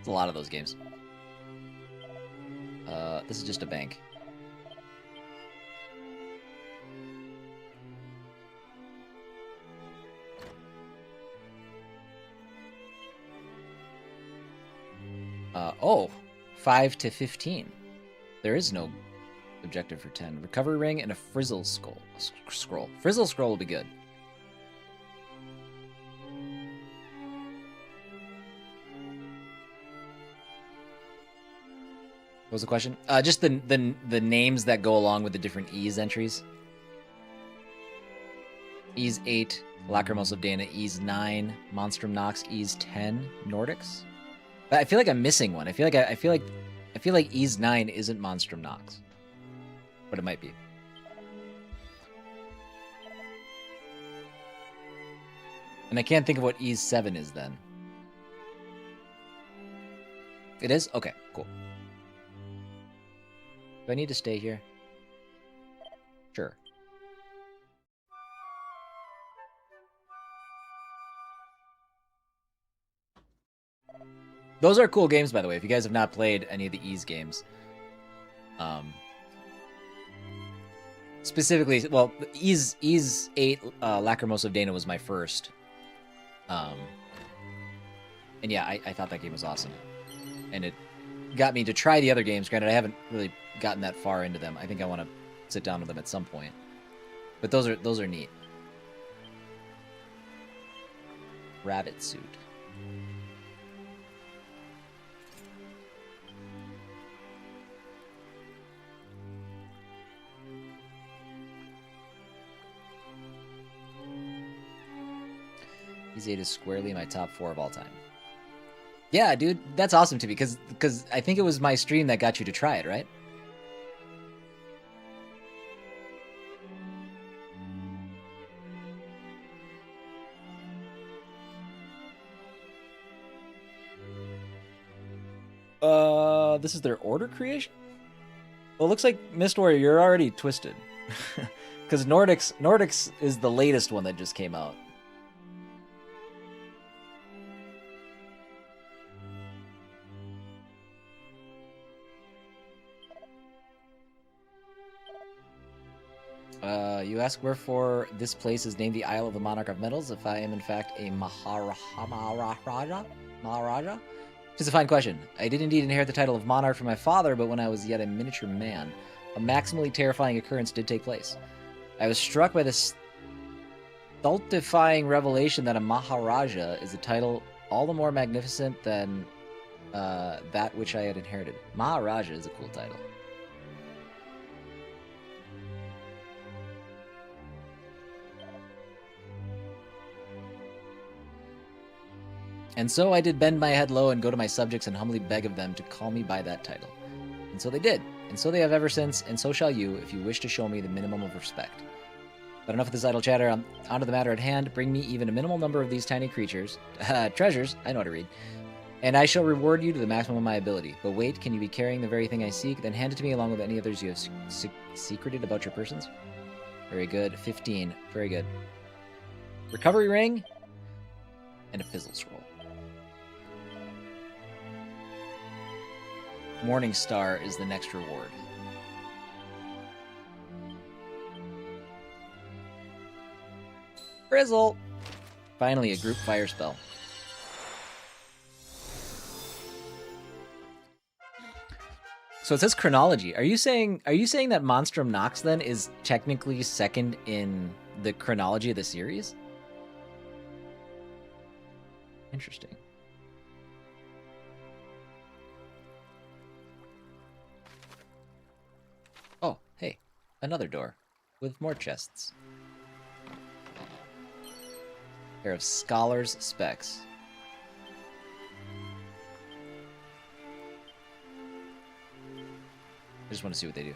A lot of those games. This is just a bank. Oh, 5 to 15. There is no objective for 10. Recovery ring and a frizzle scroll. Frizzle scroll will be good. What was the question? Just the names that go along with the different Ys entries. Ys 8, Lacrimosa of Dana. Ys 9, Monstrum Nox. Ys 10, Nordics. But I feel like I'm missing one. I feel like Ys 9 isn't Monstrum Nox, but it might be. And I can't think of what Ys 7 is then. It is? Okay, cool. Do I need to stay here? Sure. Those are cool games, by the way. If you guys have not played any of the Ys games, specifically, well, Ys 8, Lacrimosa of Dana was my first. And yeah, I thought that game was awesome. And it got me to try the other games. Granted, I haven't really gotten that far into them. I think I want to sit down with them at some point. But those are neat. Rabbit suit. Ys 8 is squarely in my top 4 of all time. Yeah, dude, that's awesome to me, because I think it was my stream that got you to try it, right? This is their order creation? Well, it looks like Mist Warrior, you're already twisted. Because Nordics is the latest one that just came out. You ask wherefore this place is named the Isle of the Monarch of Metals, if I am in fact a Maharaja? It's a fine question. I did indeed inherit the title of monarch from my father, but when I was yet a miniature man, a maximally terrifying occurrence did take place. I was struck by this stultifying revelation that a Maharaja is a title all the more magnificent than that which I had inherited. Maharaja is a cool title. And so I did bend my head low and go to my subjects and humbly beg of them to call me by that title. And so they did, and so they have ever since, and so shall you, if you wish to show me the minimum of respect. But enough of this idle chatter, on to the matter at hand. Bring me even a minimal number of these tiny creatures, treasures, I know how to read, and I shall reward you to the maximum of my ability. But wait, can you be carrying the very thing I seek? Then hand it to me along with any others you have secreted about your persons. Very good. 15. Very good. Recovery ring and a fizzle scroll. Morning Star is the next reward. Frizzle! Finally, a group fire spell. So it says chronology. Are you saying that Monstrum Nox then is technically second in the chronology of the series? Interesting. Oh, hey, another door with more chests. Pair of Scholar's Specs. I just want to see what they do.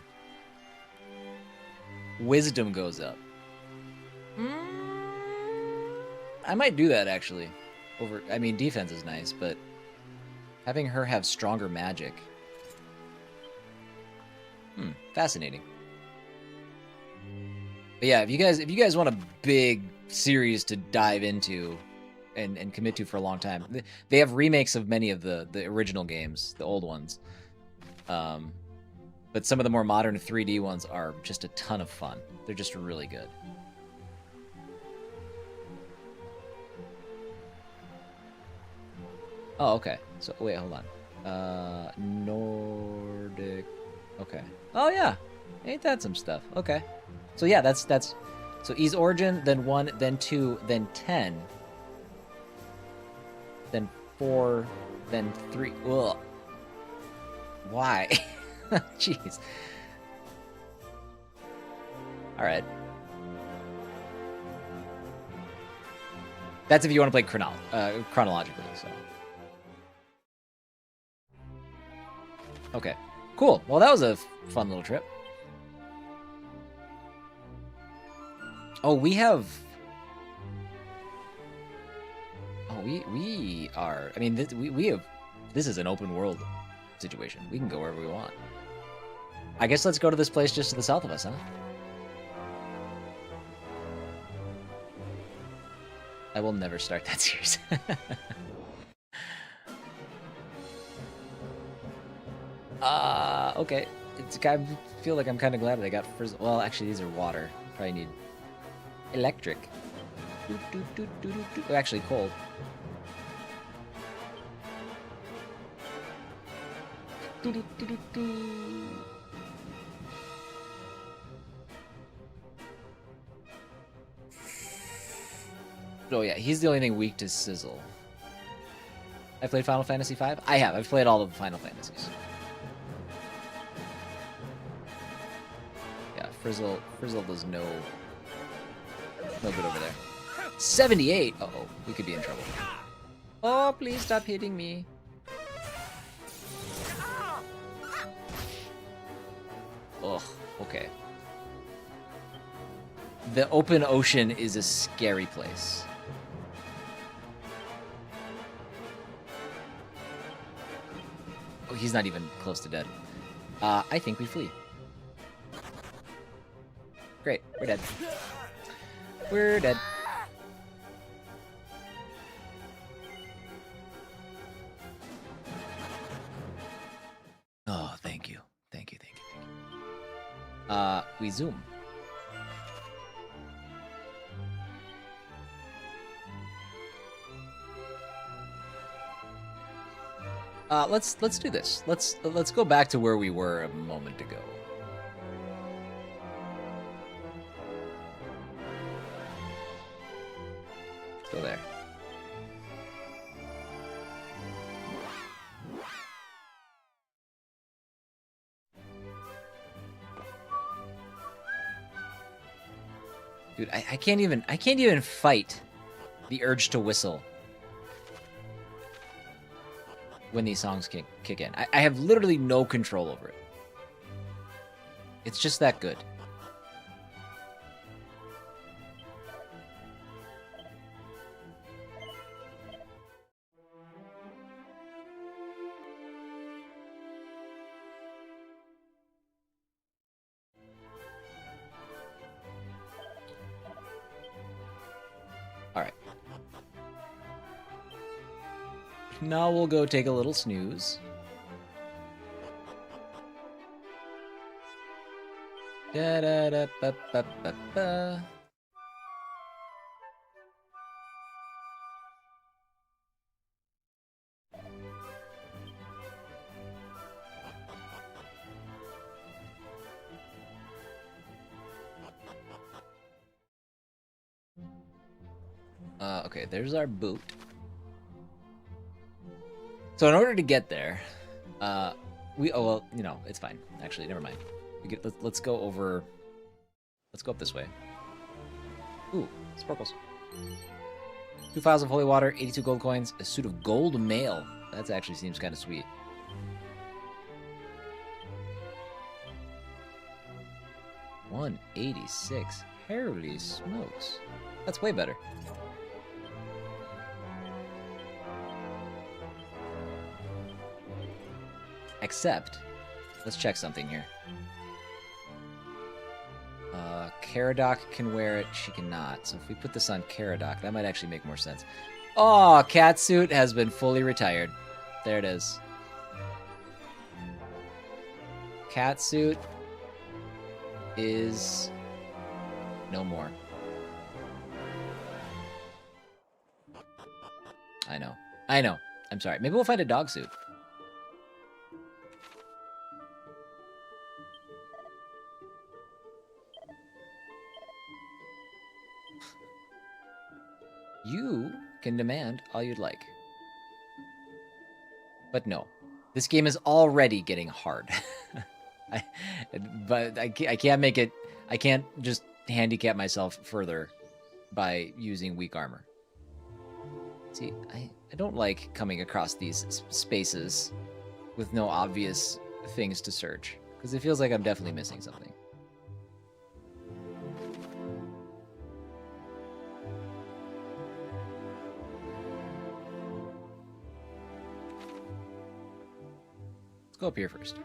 Wisdom goes up. I might do that, actually. I mean, defense is nice, but having her have stronger magic. Fascinating. But yeah, if you guys want a big series to dive into and commit to for a long time, they have remakes of many of the original games, the old ones. But some of the more modern 3D ones are just a ton of fun. They're just really good. Oh, okay. So, wait, hold on. Nordic... Okay. Oh, yeah. Ain't that some stuff? Okay. So, yeah, that's... So, Ys Origin, then 1, then 2, then 10. Then 4, then 3. Ugh. Why? Jeez. Alright. That's if you want to play chronologically, so... Okay, cool. Well, that was a fun little trip. Oh, we have... Oh, we are... I mean, we have... This is an open world situation. We can go wherever we want. I guess let's go to this place just to the south of us, huh? I will never start that series. Okay. I feel like I'm kind of glad that I got Frizzle. Well, actually, these are water. Probably need electric. Oh, actually, cold. Oh yeah, he's the only thing weak to Sizzle. I played Final Fantasy V? I have. I've played all of the Final Fantasies. Yeah, Frizzle does no good over there. 78! Uh-oh, we could be in trouble. Oh, please stop hitting me. Ugh, okay. The open ocean is a scary place. Oh, he's not even close to dead. I think we flee. Great, we're dead. We're dead. Oh, thank you. Thank you, thank you, thank you. We zoom. Let's do this. Let's go back to where we were a moment ago. Let's go there. Dude, I can't even fight the urge to whistle when these songs kick in. I have literally no control over it. It's just that good. Alright. Now we'll go take a little snooze. Da da da ba ba ba ba. Okay, there's our boot. So in order to get there, oh well, you know, it's fine. Actually, never mind. Let's go over. Let's go up this way. Ooh, sparkles. 2 vials of holy water, 82 gold coins, a suit of gold mail. That actually seems kind of sweet. $186. Holy smokes. That's way better. Except, let's check something here. Caradoc can wear it, she cannot. So if we put this on Caradoc, that might actually make more sense. Oh, Catsuit has been fully retired. There it is. Catsuit is no more. I know. I'm sorry. Maybe we'll find a dog suit. You can demand all you'd like. But no. This game is already getting hard. I can't make it... I can't just handicap myself further by using weak armor. See, I don't like coming across these spaces with no obvious things to search, because it feels like I'm definitely missing something. Let's go up here first.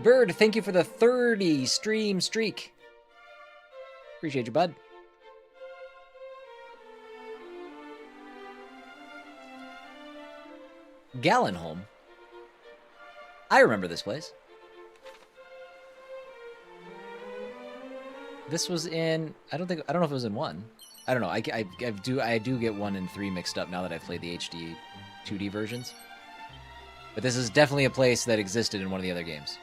Bird, thank you for the 30 stream streak. Appreciate you, bud. Gallenholm. I remember this place. This was in, I don't know if it was in 1. I don't know. I do get 1 and 3 mixed up now that I've played the HD 2D versions. But this is definitely a place that existed in one of the other games.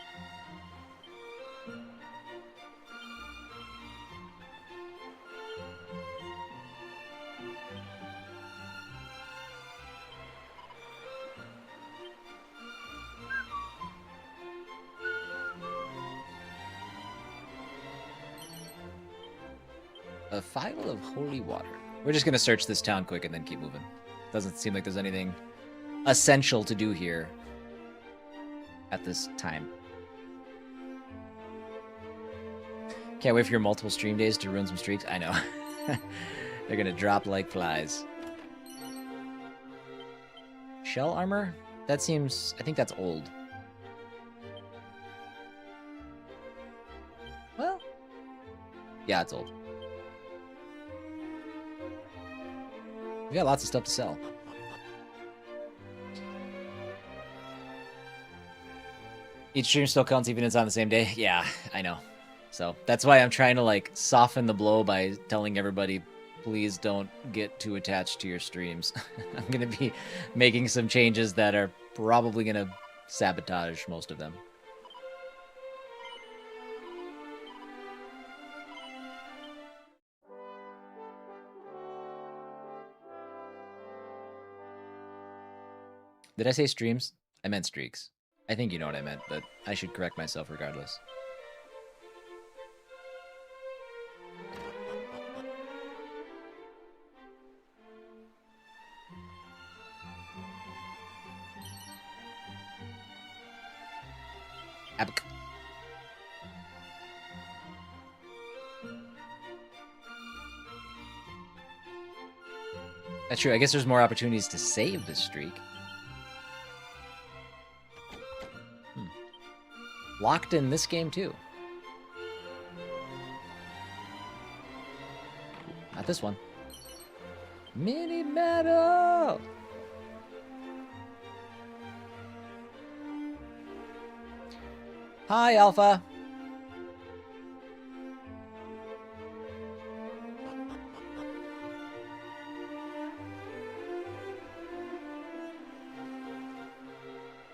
A phial of holy water. We're just going to search this town quick and then keep moving. Doesn't seem like there's anything essential to do here at this time. Can't wait for your multiple stream days to ruin some streaks. I know. They're going to drop like flies. Shell armor? That seems... I think that's old. Well... yeah, it's old. We got lots of stuff to sell. Each stream still counts even if it's on the same day? Yeah, I know. So that's why I'm trying to like soften the blow by telling everybody, please don't get too attached to your streams. I'm going to be making some changes that are probably going to sabotage most of them. Did I say streams? I meant streaks. I think you know what I meant, but I should correct myself regardless. Abk. That's true. I guess there's more opportunities to save this streak. Locked in this game too. Not this one. Mini medal. Hi, Alpha.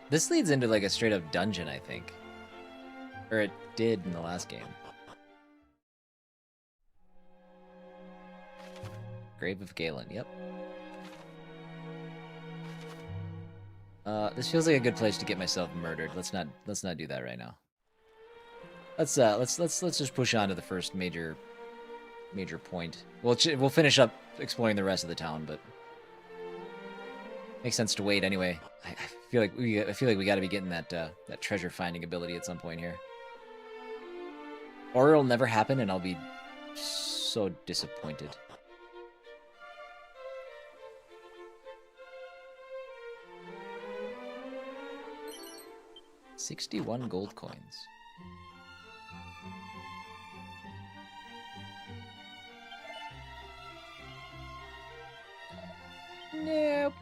This leads into like a straight up dungeon, I think. Or it did in the last game. Grave of Galen, yep. This feels like a good place to get myself murdered. Let's not do that right now. Let's just push on to the first major point. We'll finish up exploring the rest of the town, but makes sense to wait anyway. I feel like we got to be getting that that treasure finding ability at some point here. Or it'll never happen, and I'll be so disappointed. $61 gold coins. Nope.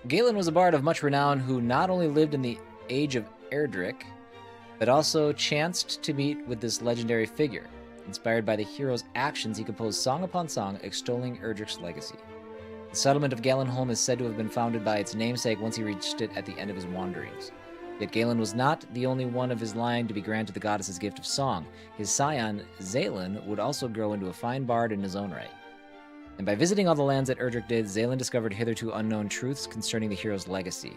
Galen was a bard of much renown who not only lived in the age of Erdrick, but also chanced to meet with this legendary figure. Inspired by the hero's actions, he composed song upon song extolling Erdrick's legacy. The settlement of Galenholm is said to have been founded by its namesake once he reached it at the end of his wanderings. Yet Galen was not the only one of his line to be granted the goddess's gift of song. His scion, Zalen, would also grow into a fine bard in his own right. And by visiting all the lands that Erdrick did, Zalen discovered hitherto unknown truths concerning the hero's legacy.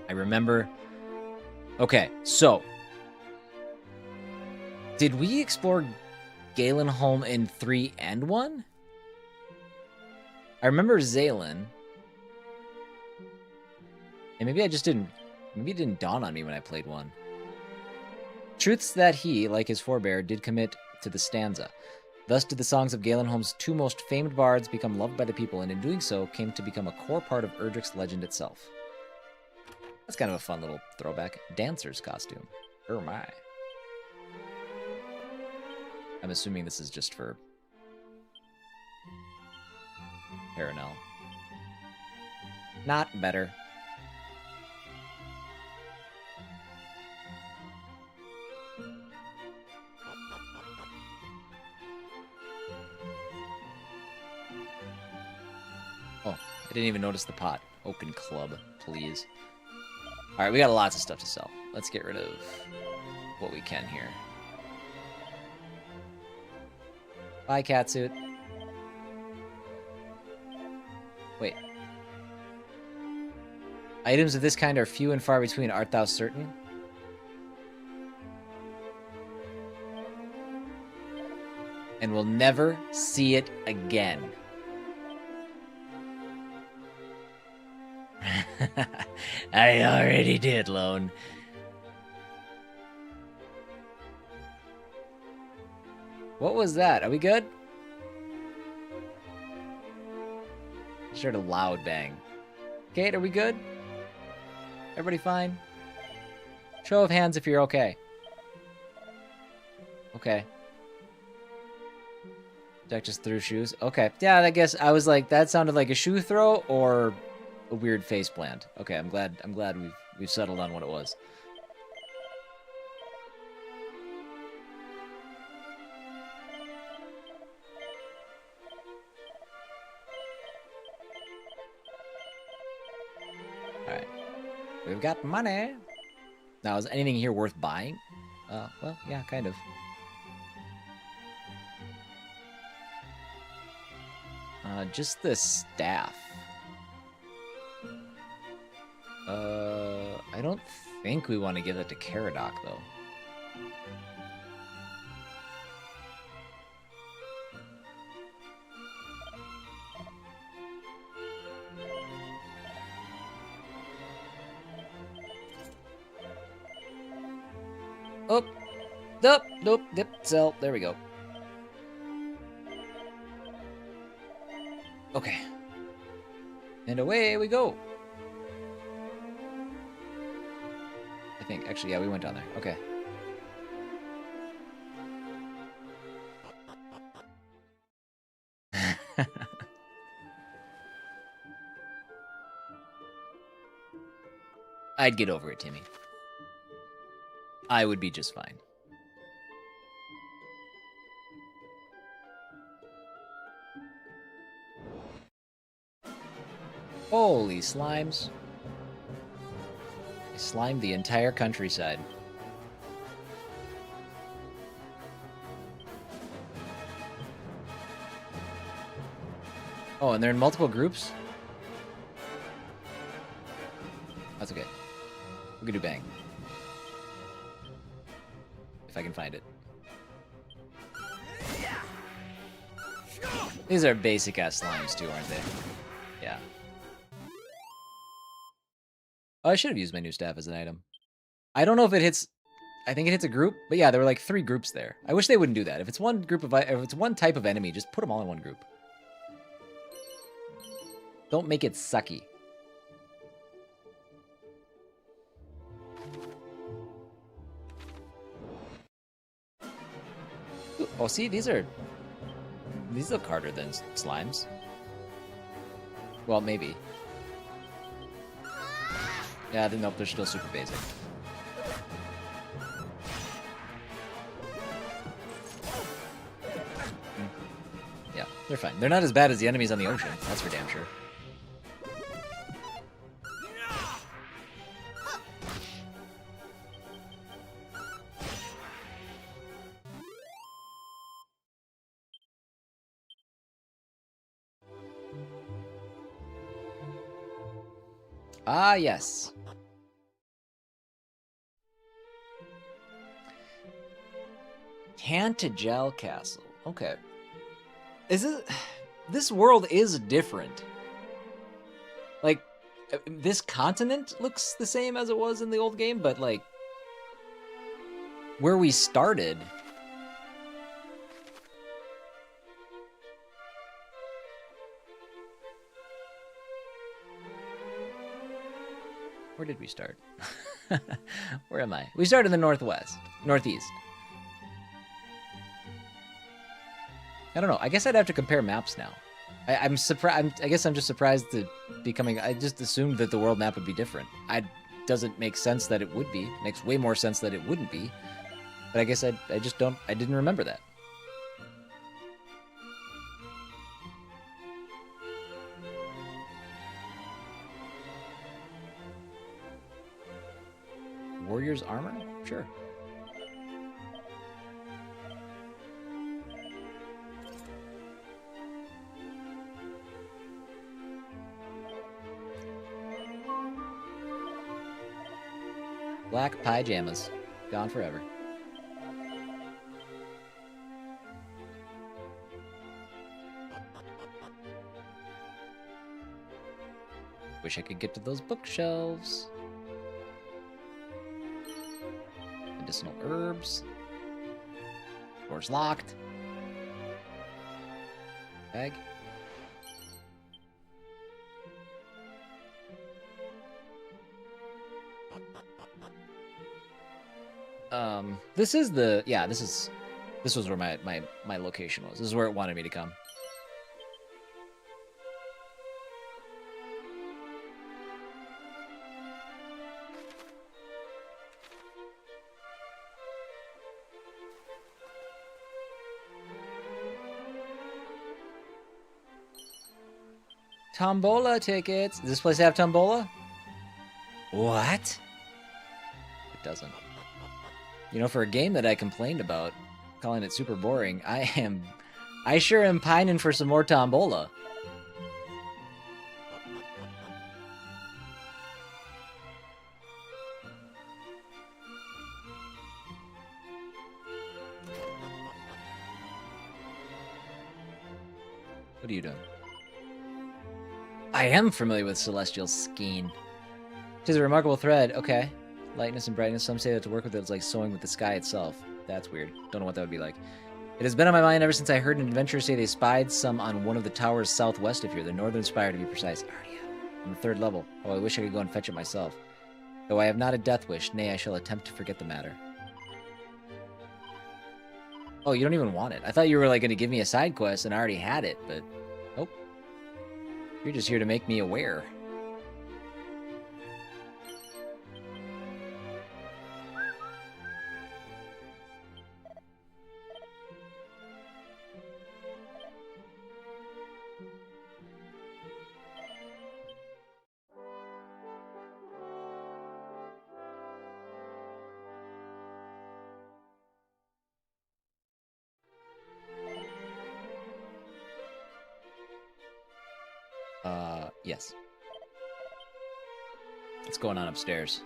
I remember... Okay, so... Did we explore Galenholm in 3 and 1? I remember Zalen. And maybe I just didn't... Maybe it didn't dawn on me when I played 1. Truths that he, like his forebear, did commit to the stanza. Thus did the songs of Galenholm's 2 most famed bards become loved by the people, and in doing so came to become a core part of Erdrick's legend itself. That's kind of a fun little throwback. Dancer's costume. Oh my. I'm assuming this is just for Paranel. Not better. Oh, I didn't even notice the pot. Open club, please. Alright, we got lots of stuff to sell. Let's get rid of what we can here. Bye, catsuit. Wait. Items of this kind are few and far between, art thou certain? And we'll never see it again. I already did, Lone. What was that? Are we good? Just heard a loud bang. Kate, are we good? Everybody fine? Show of hands if you're okay. Okay. Jack just threw shoes. Okay. Yeah, I guess I was like, that sounded like a shoe throw or a weird face plant. Okay, I'm glad we've settled on what it was. Alright. We've got money. Now, is anything here worth buying? Well, yeah, kind of. Just the staff. I don't think we want to give that to Caradoc, though. Oh, nope, nope, dip, sell. There we go. Okay. And away we go. I think, actually, yeah, we went down there. Okay. I'd get over it, Timmy. I would be just fine. Holy slimes. They slimed the entire countryside. Oh, and they're in multiple groups? That's okay. We can do bang. If I can find it. These are basic-ass slimes, too, aren't they? Yeah. Oh, I should have used my new staff as an item. I don't know if it hits... I think it hits a group, but yeah, there were like 3 groups there. I wish they wouldn't do that. If it's one group of... If it's one type of enemy, just put them all in one group. Don't make it sucky. Ooh, oh, see, these look harder than slimes. Well, maybe. Yeah, nope, they're still super basic. Yeah, they're fine. They're not as bad as the enemies on the ocean, that's for damn sure. Ah, yes. Tantagel Castle. Okay. Is it... This world is different. Like, This continent looks the same as it was in the old game, but like where we started. Where did we start? Where am I? We started in the northeast. I don't know. I guess I'd have to compare maps now. I'm surprised. I guess I'm just surprised that becoming. I just assumed that the world map would be different. Doesn't make sense that it would be. It makes way more sense that it wouldn't be. But I guess I just don't. I didn't remember that. Warrior's armor? Sure. Black pajamas. Gone forever. Wish I could get to those bookshelves. Medicinal herbs. Door's locked. Bag. This is the, yeah, this was where my location was. This is where it wanted me to come. Tombola tickets. Does this place have tombola? What? It doesn't. You know, for a game that I complained about, calling it super boring, I sure am pining for some more tombola. What are you doing? I am familiar with Celestial Skein. It is a remarkable thread. Okay. Lightness and brightness. Some say that to work with it is like sewing with the sky itself. That's weird. Don't know what that would be like. It has been on my mind ever since I heard an adventurer say they spied some on one of the towers southwest of here. The northern spire, to be precise. Ardia. On the 3rd level. Oh, I wish I could go and fetch it myself. Though I have not a death wish, nay, I shall attempt to forget the matter. Oh, you don't even want it. I thought you were like going to give me a side quest and I already had it, but nope. You're just here to make me aware. Yes. What's going on upstairs?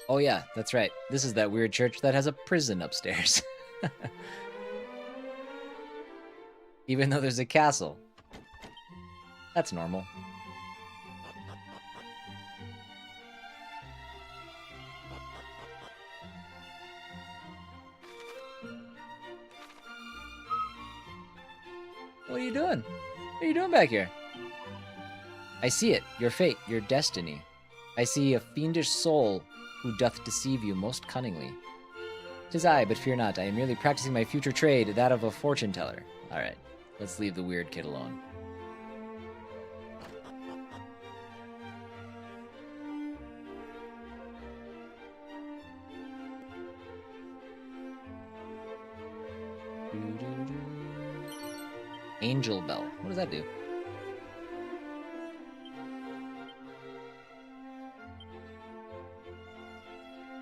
Oh yeah, that's right. This is that weird church that has a prison upstairs. Even though there's a castle. That's normal. What are you doing? What are you doing back here? I see it, your fate, your destiny. I see a fiendish soul who doth deceive you most cunningly. 'Tis I, but fear not, I am merely practicing my future trade, that of a fortune teller. Alright, let's leave the weird kid alone. Angel Bell. What does that do?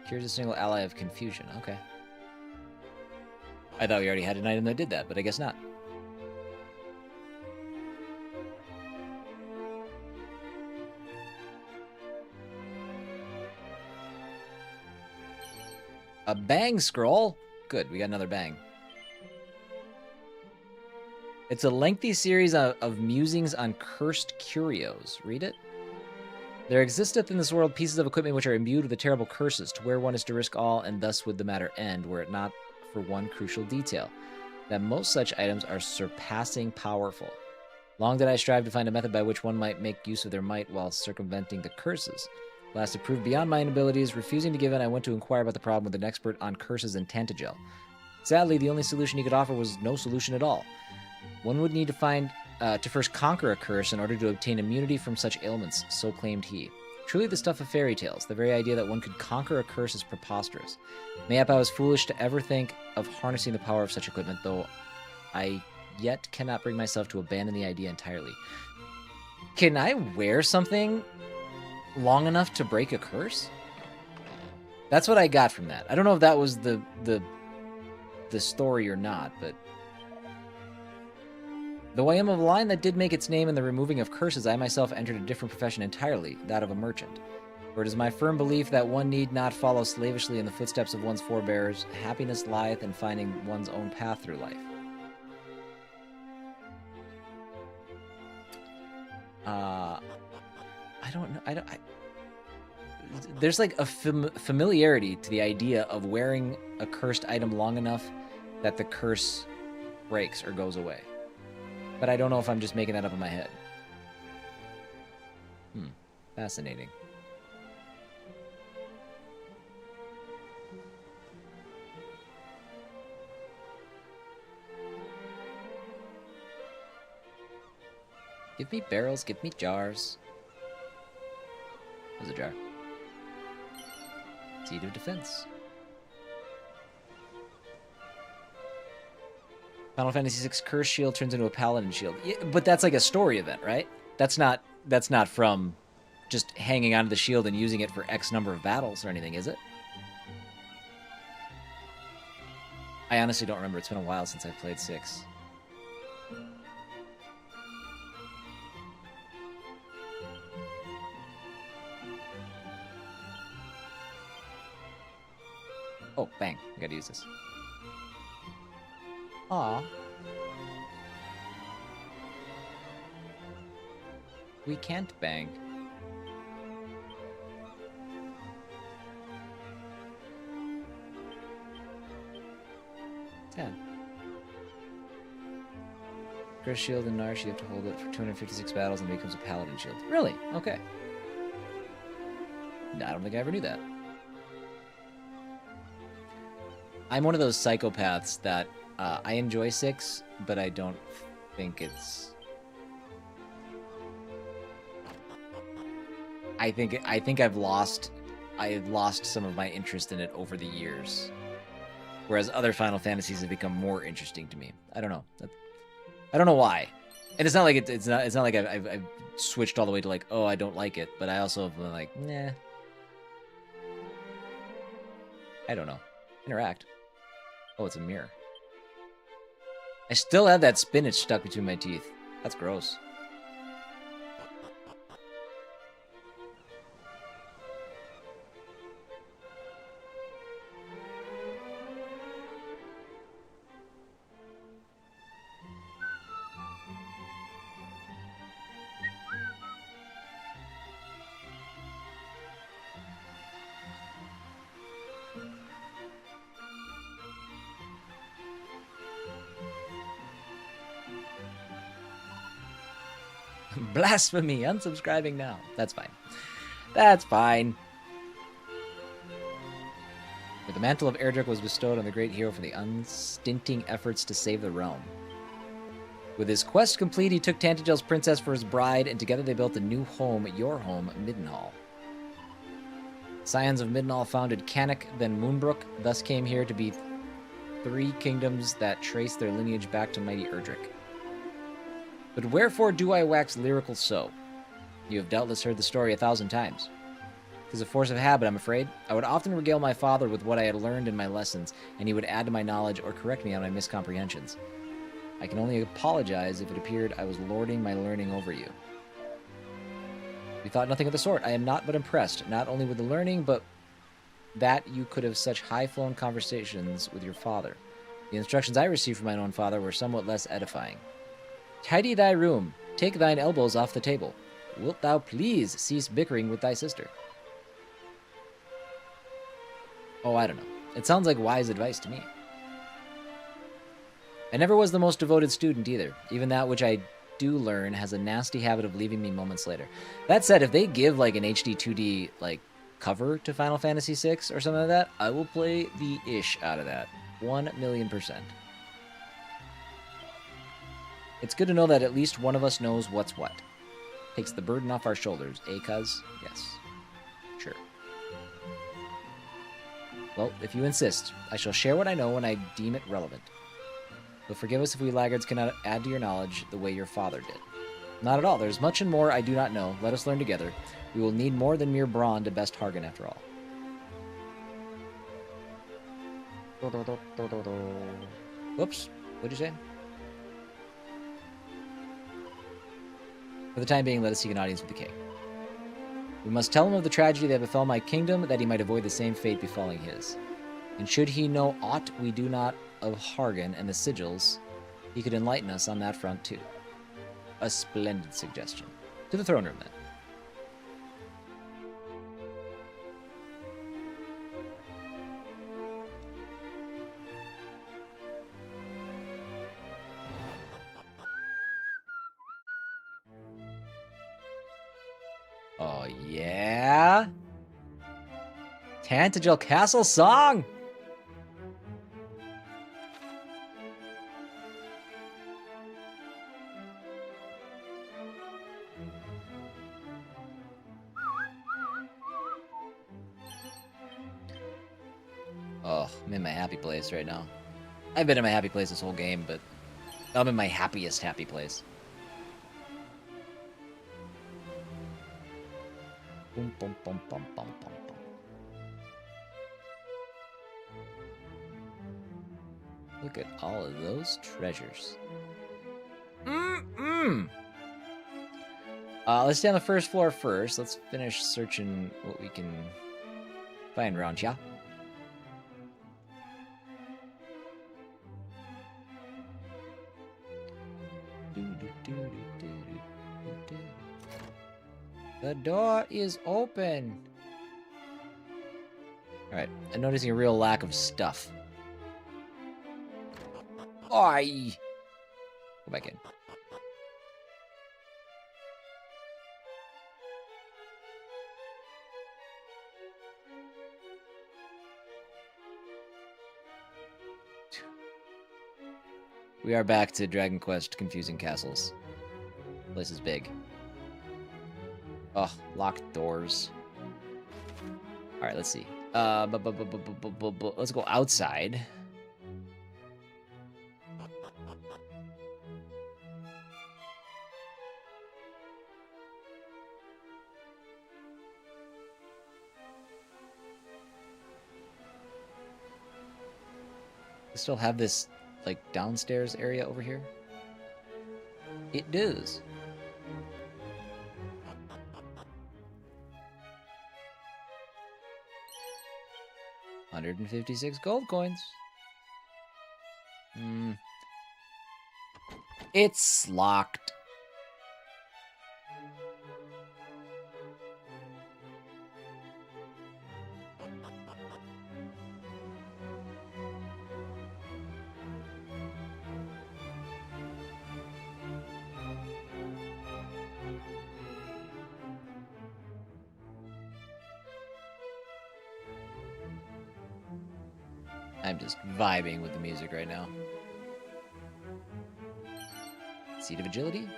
Cures a single ally of confusion. Okay. I thought we already had an item that did that, but I guess not. A bang scroll? Good, we got another bang. It's a lengthy series of musings on cursed curios. Read it. There existeth in this world pieces of equipment which are imbued with the terrible curses, to where one is to risk all, and thus would the matter end, were it not for one crucial detail, that most such items are surpassing powerful. Long did I strive to find a method by which one might make use of their might while circumventing the curses. Last, it proved beyond my abilities. Refusing to give in, I went to inquire about the problem with an expert on curses in Tantagel. Sadly, the only solution he could offer was no solution at all. One would need to first conquer a curse in order to obtain immunity from such ailments, so claimed he. Truly the stuff of fairy tales. The very idea that one could conquer a curse is preposterous. Mayhap I was foolish to ever think of harnessing the power of such equipment, though I yet cannot bring myself to abandon the idea entirely. Can I wear something long enough to break a curse? That's what I got from that. I don't know if that was the story or not, but though I am of a line that did make its name in the removing of curses, I myself entered a different profession entirely, that of a merchant. For it is my firm belief that one need not follow slavishly in the footsteps of one's forebears. Happiness lieth in finding one's own path through life. I don't know. There's like a familiarity to the idea of wearing a cursed item long enough that the curse breaks or goes away. But I don't know if I'm just making that up in my head. Fascinating. Give me barrels, give me jars. There's a jar. Seed of Defense. Final Fantasy VI Curse Shield turns into a Paladin Shield. Yeah, but that's like a story event, right? That's not from just hanging onto the shield and using it for X number of battles or anything, is it? I honestly don't remember. It's been a while since I've played 6. Oh, bang. I gotta use this. Aw. We can't bang. Sad. Curse Shield and Narsh, you have to hold it for 256 battles and it becomes a Paladin Shield. Really? Okay. No, I don't think I ever knew that. I'm one of those psychopaths that I enjoy 6, but I don't think it's... I think I've lost some of my interest in it over the years. Whereas other Final Fantasies have become more interesting to me. I don't know. I don't know why. And it's not like it's not like I've switched all the way to like, oh, I don't like it, but I also have been like, nah. I don't know. Interact. Oh, it's a mirror. I still have that spinach stuck between my teeth. That's gross. Blasphemy! Unsubscribing now. That's fine. That's fine. For the mantle of Erdrick was bestowed on the great hero for the unstinting efforts to save the realm. With his quest complete, he took Tantagel's princess for his bride, and together they built a new home, your home, Middenhall. Scions of Middenhall founded Cannock, then Moonbrooke, thus came here to be 3 kingdoms that trace their lineage back to mighty Erdrick. But wherefore do I wax lyrical so? You have doubtless heard the story 1,000 times. 'Tis a force of habit, I'm afraid. I would often regale my father with what I had learned in my lessons, and he would add to my knowledge or correct me on my miscomprehensions. I can only apologize if it appeared I was lording my learning over you. You thought nothing of the sort. I am not but impressed, not only with the learning, but that you could have such high-flown conversations with your father. The instructions I received from my own father were somewhat less edifying. Tidy thy room. Take thine elbows off the table. Wilt thou please cease bickering with thy sister? Oh, I don't know. It sounds like wise advice to me. I never was the most devoted student either. Even that which I do learn has a nasty habit of leaving me moments later. That said, if they give like an HD-2D like cover to Final Fantasy VI or something like that, I will play the ish out of that. 1,000,000%. It's good to know that at least one of us knows what's what. Takes the burden off our shoulders, eh, cuz? Yes. Sure. Well, if you insist, I shall share what I know when I deem it relevant. But forgive us if we laggards cannot add to your knowledge the way your father did. Not at all. There's much and more I do not know. Let us learn together. We will need more than mere brawn to best Hargan after all. Whoops. What'd you say? For the time being, let us seek an audience with the king. We must tell him of the tragedy that befell my kingdom, that he might avoid the same fate befalling his. And should he know aught we do not of Hargan and the sigils, he could enlighten us on that front too. A splendid suggestion. To the throne room, then. Oh, yeah? Tantagel Castle song! Oh, I'm in my happy place right now. I've been in my happy place this whole game, but I'm in my happiest happy place. Boom, boom, boom, boom, boom, boom, boom. Look at all of those treasures. Let's stay on the first floor first. Let's finish searching what we can find around here. The door is open. Alright, I'm noticing a real lack of stuff. Oi! Go back in. We are back to Dragon Quest Confusing Castles. Place is big. Oh, locked doors. Alright, let's see. Let's go outside. We still have this, like, downstairs area over here? It does. $156 gold coins. It's locked. I'm just vibing with the music right now. Seat of Agility?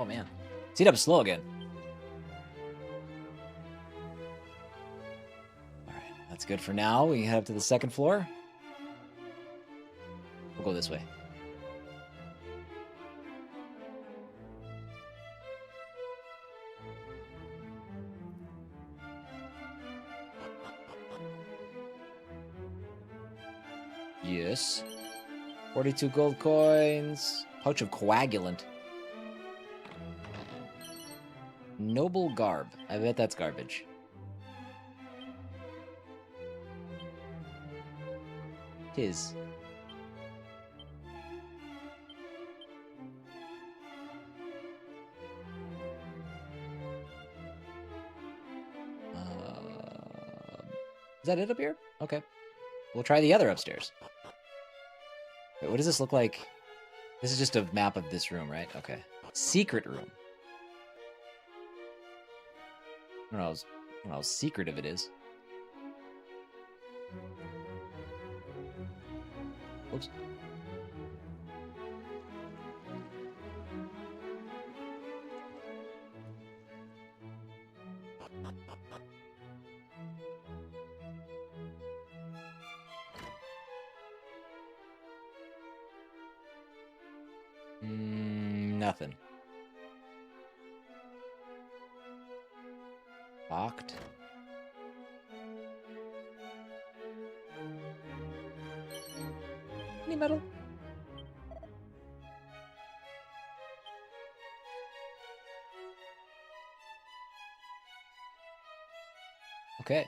Oh man. Seat up slow again. Alright, that's good for now. We can head up to the second floor. We'll go this way. Yes. 42 gold coins. Pouch of coagulant. Noble garb. I bet that's garbage. Tis. Is that it up here? Okay. We'll try the other upstairs. Wait, what does this look like? This is just a map of this room, right? Okay. Secret room. I don't know how secretive it is. Oops. Nothing. Locked. Any metal? Okay.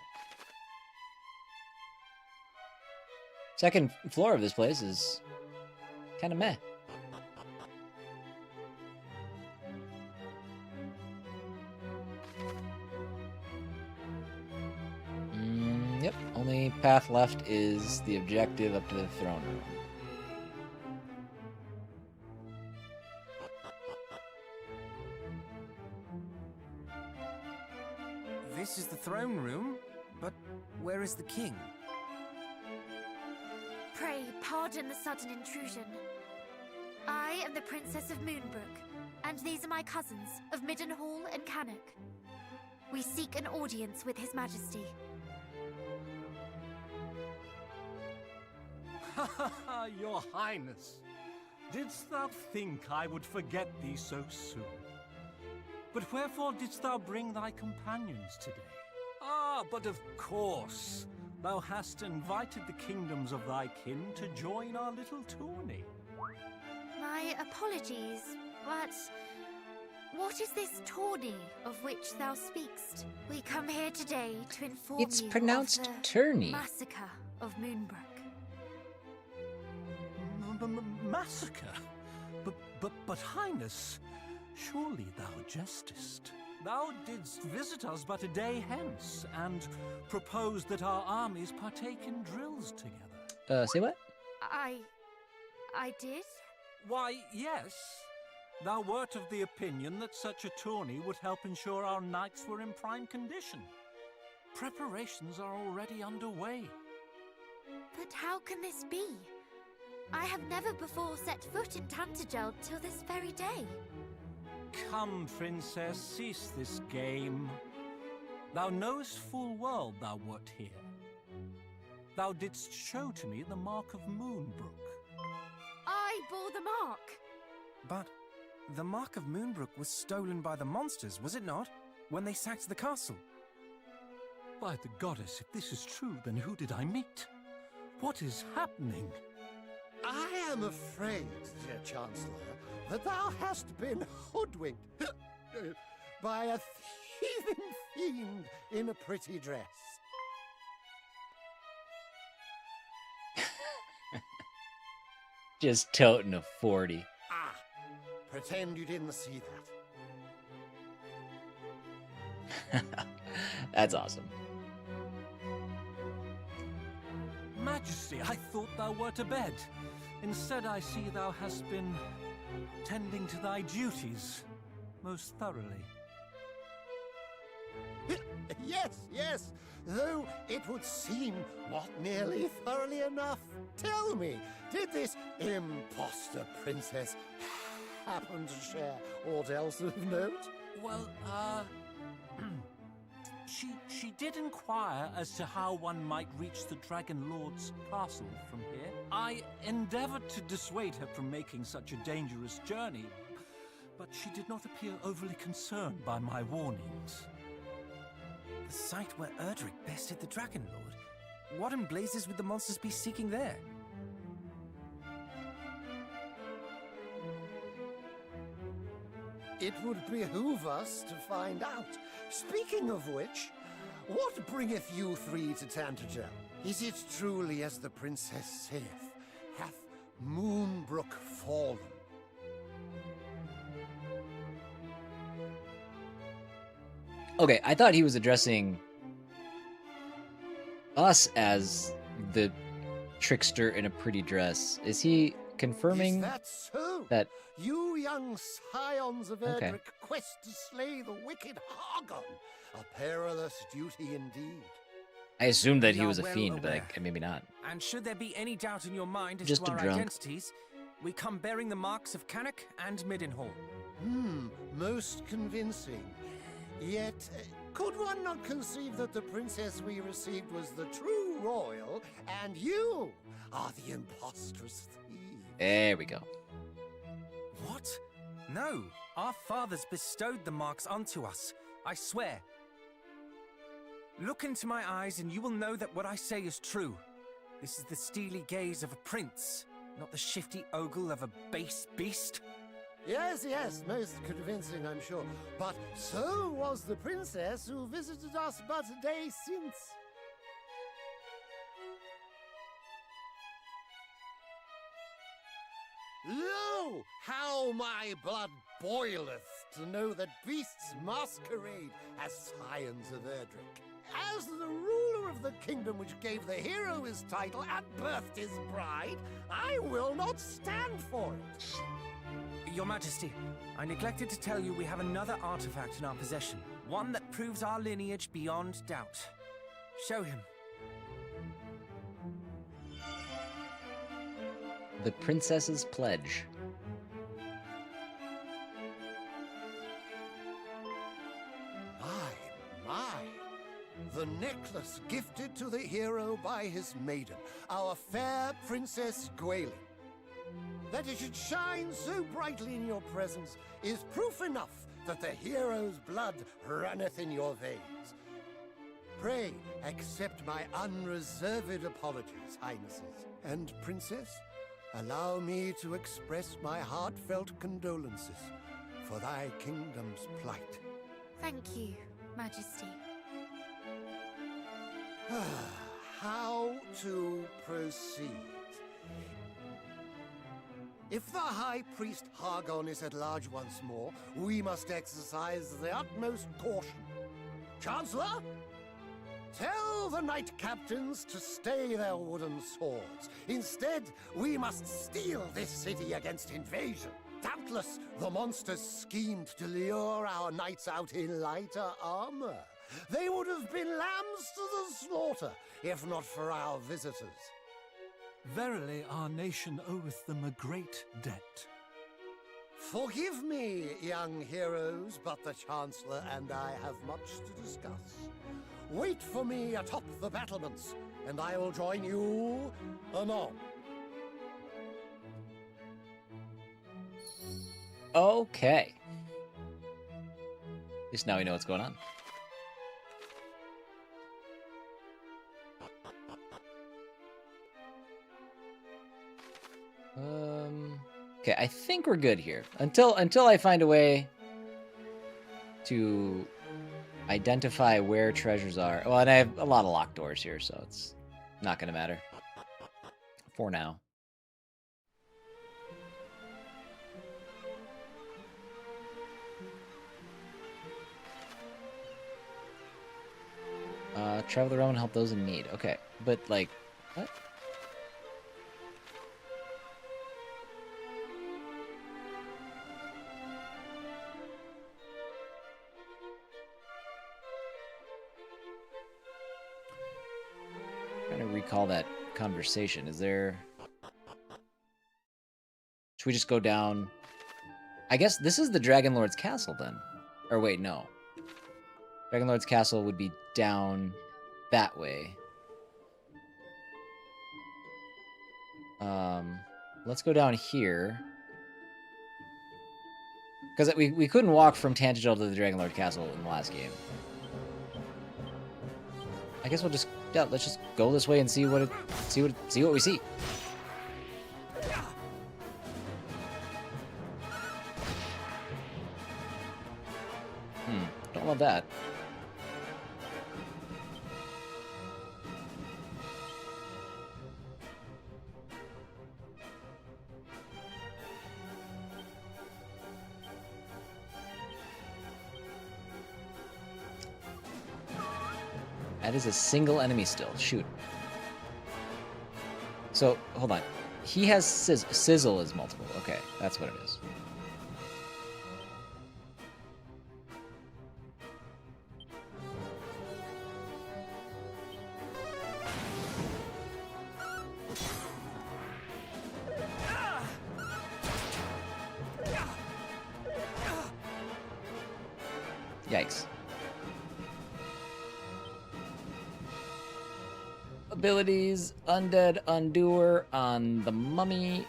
Second floor of this place is kind of meh. Yep, only path left is the objective up to the throne room. This is the throne room, but where is the king? Pray pardon the sudden intrusion. I am the Princess of Moonbrooke, and these are my cousins of Middenhall and Cannock. We seek an audience with His Majesty. Your Highness, didst thou think I would forget thee so soon? But wherefore didst thou bring thy companions today? Ah, but of course, thou hast invited the kingdoms of thy kin to join our little tourney. My apologies, but what is this tourney of which thou speakst? We come here today to inform It's you pronounced of the tourney. massacre of Moonbrooke. Massacre? But Highness, surely thou jestest. Thou didst visit us but a day hence, and proposed that our armies partake in drills together. Say what? I did? Why, yes. Thou wert of the opinion that such a tourney would help ensure our knights were in prime condition. Preparations are already underway. But how can this be? I have never before set foot in Tantagel till this very day. Come, Princess, cease this game. Thou knowest full well thou wert here. Thou didst show to me the mark of Moonbrooke. I bore the mark. But the Mark of Moonbrooke was stolen by the monsters, was it not? When they sacked the castle. By the goddess, if this is true, then who did I meet? What is happening? I am afraid, dear Chancellor, that thou hast been hoodwinked by a thieving fiend in a pretty dress. Just toting a 40. Ah, pretend you didn't see that. That's awesome. Majesty, I thought thou wert abed. Instead, I see thou hast been tending to thy duties most thoroughly. Yes, though it would seem not nearly thoroughly enough. Tell me, did this imposter princess happen to share aught else of note? Well, She did inquire as to how one might reach the Dragon Lord's castle from here. I endeavored to dissuade her from making such a dangerous journey, but she did not appear overly concerned by my warnings. The site where Erdrick bested the Dragon Lord. What in blazes would the monsters be seeking there? It would behoove us to find out. Speaking of which, what bringeth you three to Tantagel? Is it truly as the princess saith? Hath Moonbrooke fallen? Okay, I thought he was addressing us as the trickster in a pretty dress. Is he confirming Is that so? that? You young scions of Okay. Erdrick quest to slay the wicked Hargon. A perilous duty indeed. I assumed that We he are was a well fiend, but aware. maybe not. And should there be any doubt in your mind as Just to a our drunk. identities, we come bearing the marks of Cannock and Middenhall. Most convincing. Yet, could one not conceive that the princess we received was the true royal, and you are the impostress thief? There we go. What? No, our fathers bestowed the marks onto us. I swear. Look into my eyes and you will know that what I say is true. This is the steely gaze of a prince, not the shifty ogle of a base beast. Yes, most convincing, I'm sure. But so was the princess who visited us but a day since. Lo, how my blood boileth to know that beasts masquerade as scions of Erdrick. As the ruler of the kingdom which gave the hero his title and birthed his bride, I will not stand for it. Your Majesty, I neglected to tell you we have another artifact in our possession. One that proves our lineage beyond doubt. Show him. The Princess's Pledge. My. The necklace gifted to the hero by his maiden, our fair Princess Gwaelin. That it should shine so brightly in your presence is proof enough that the hero's blood runneth in your veins. Pray accept my unreserved apologies, Highnesses. And Princess, allow me to express my heartfelt condolences for thy kingdom's plight. Thank you, Majesty. How to proceed? If the High Priest Hargon is at large once more, we must exercise the utmost caution. Chancellor, tell the knight captains to stay their wooden swords. Instead, we must steal this city against invasion. Doubtless, the monsters schemed to lure our knights out in lighter armor. They would have been lambs to the slaughter, if not for our visitors. Verily, our nation oweth them a great debt. Forgive me, young heroes, but the Chancellor and I have much to discuss. Wait for me atop the battlements, and I will join you anon. Okay. At least now we know what's going on. Okay, I think we're good here. Until I find a way to identify where treasures are. Well, and I have a lot of locked doors here, so it's not going to matter. For now. Travel the realm and help those in need. Okay, but like, what? Trying to recall that conversation. Is there? Should we just go down? I guess this is the Dragon Lord's castle then. Or wait, no. Dragon Lord's castle would be down that way. Let's go down here. Because we couldn't walk from Tangential to the Dragon Lord castle in the last game. I guess we'll just let's just go this way and see what we see. Don't love that. That is a single enemy still. Shoot. So, hold on. He has Sizzle is multiple. Okay, that's what it is. Yikes. Abilities, Undead Undoer on the Mummy.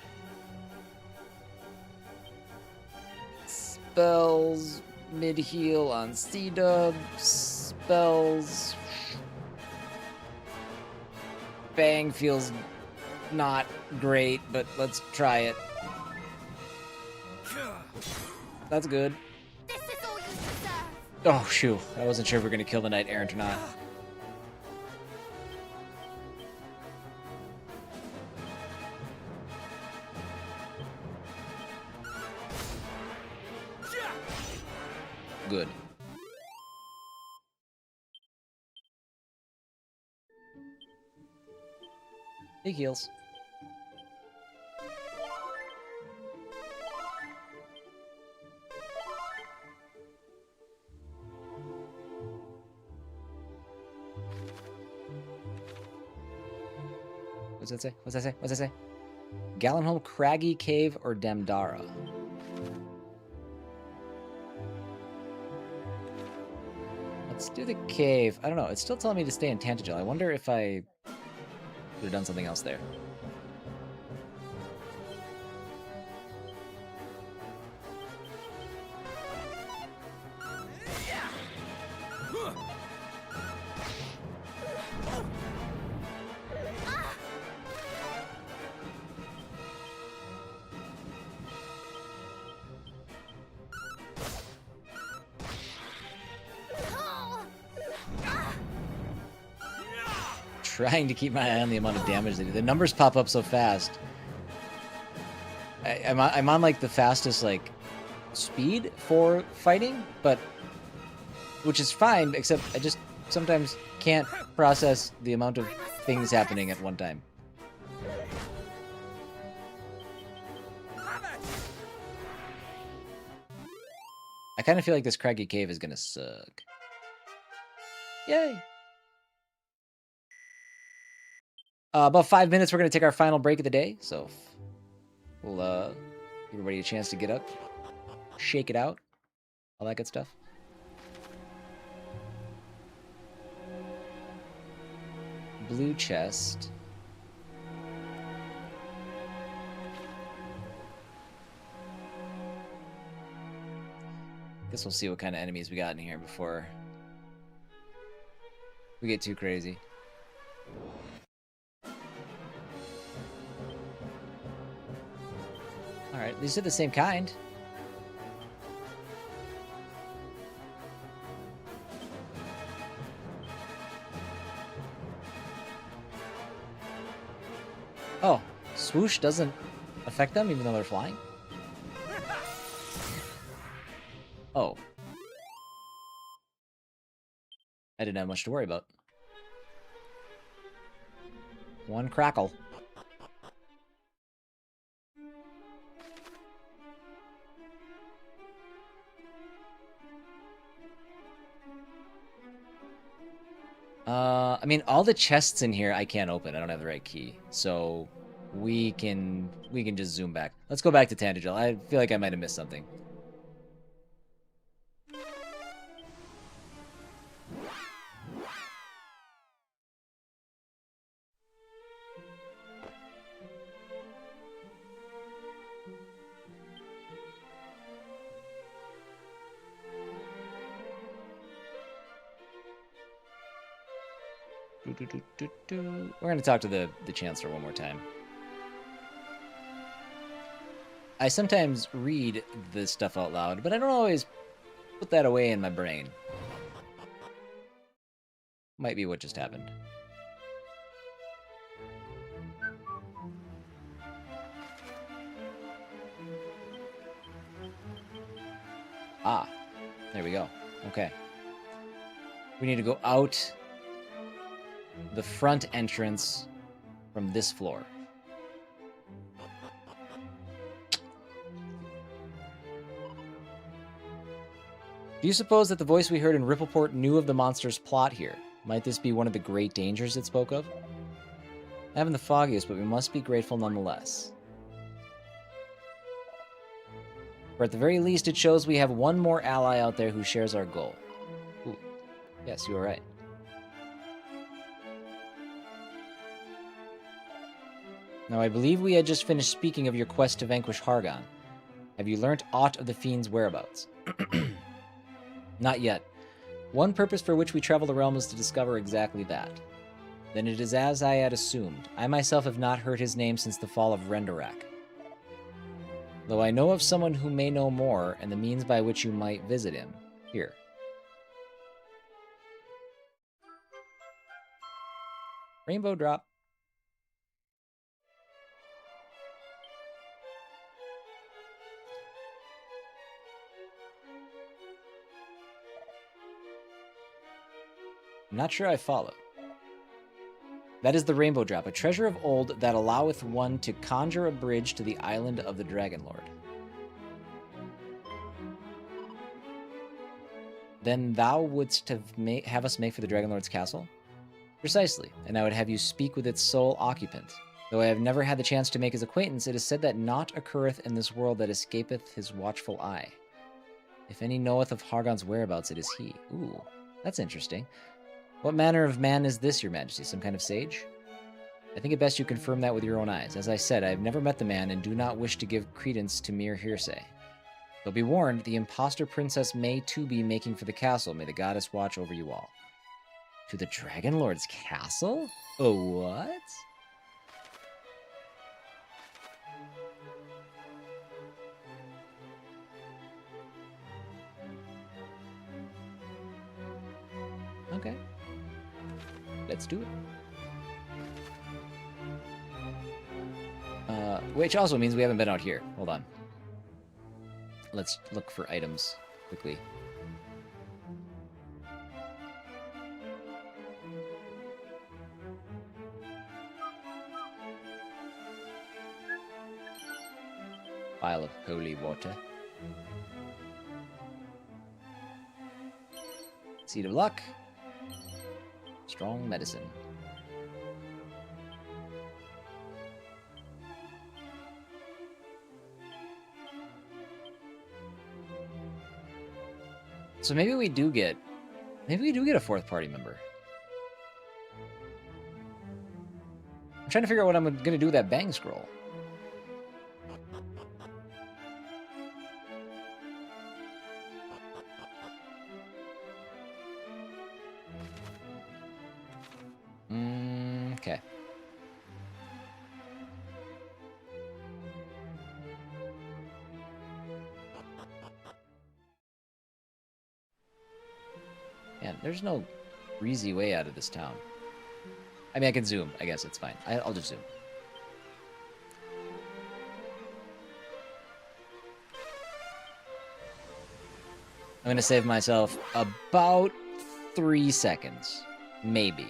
Spells, mid-heal on C-Dub. Spells. Bang feels not great, but let's try it. That's good. This is all you deserve. Oh, shoot. I wasn't sure if we were going to kill the Knight Errant or not. Good. Big heals. What's that say? What's that say? What's that say? Gallenholm, Craggy Cave, or Demdara? Let's do the cave. I don't know. It's still telling me to stay in Tantagel. I wonder if I could have done something else there. Trying to keep my eye on the amount of damage they do. The numbers pop up so fast. I'm on like the fastest like speed for fighting, but which is fine, except I just sometimes can't process the amount of things happening at one time. I kind of feel like this craggy cave is gonna suck. Yay! About 5 minutes, we're going to take our final break of the day, so we'll give everybody a chance to get up, shake it out, all that good stuff. Blue chest. Guess we'll see what kind of enemies we got in here before we get too crazy. Alright, these are the same kind. Oh, swoosh doesn't affect them even though they're flying? Oh. I didn't have much to worry about. One crackle. I mean, all the chests in here I can't open. I don't have the right key. So we can just zoom back. Let's go back to Tantagel. I feel like I might have missed something. We're going to talk to the Chancellor one more time. I sometimes read this stuff out loud, but I don't always put that away in my brain. Might be what just happened. Ah, there we go. Okay. We need to go out the front entrance from this floor. Do you suppose that the voice we heard in Rippleport knew of the monster's plot here? Might this be one of the great dangers it spoke of? I haven't the foggiest, but we must be grateful nonetheless. For at the very least, it shows we have one more ally out there who shares our goal. Ooh. Yes, you are right. Now, I believe we had just finished speaking of your quest to vanquish Hargon. Have you learnt aught of the fiend's whereabouts? Not yet. One purpose for which we travel the realm is to discover exactly that. Then it is as I had assumed. I myself have not heard his name since the fall of Rendorak. Though I know of someone who may know more, and the means by which you might visit him. Here. Rainbow drop. I'm not sure I follow. That is the Rainbow Drop, a treasure of old that alloweth one to conjure a bridge to the island of the Dragon Lord. Then thou wouldst have us make for the Dragon Lord's castle? Precisely, and I would have you speak with its sole occupant. Though I have never had the chance to make his acquaintance, it is said that naught occurreth in this world that escapeth his watchful eye. If any knoweth of Hargon's whereabouts, it is he. Ooh, that's interesting. What manner of man is this, your majesty? Some kind of sage? I think it best you confirm that with your own eyes. As I said, I have never met the man and do not wish to give credence to mere hearsay. But be warned, the impostor princess may too be making for the castle. May the goddess watch over you all. To the Dragon Lord's castle? Oh, what? Okay. Let's do it. Which also means we haven't been out here. Hold on. Let's look for items quickly. Vial of holy water. Seed of luck. Strong medicine. So maybe we do get a fourth party member. I'm trying to figure out what I'm gonna do with that bang scroll. Okay. Man, there's no breezy way out of this town. I mean, I can zoom. I guess it's fine. I'll just zoom. I'm gonna save myself about 3 seconds. Maybe.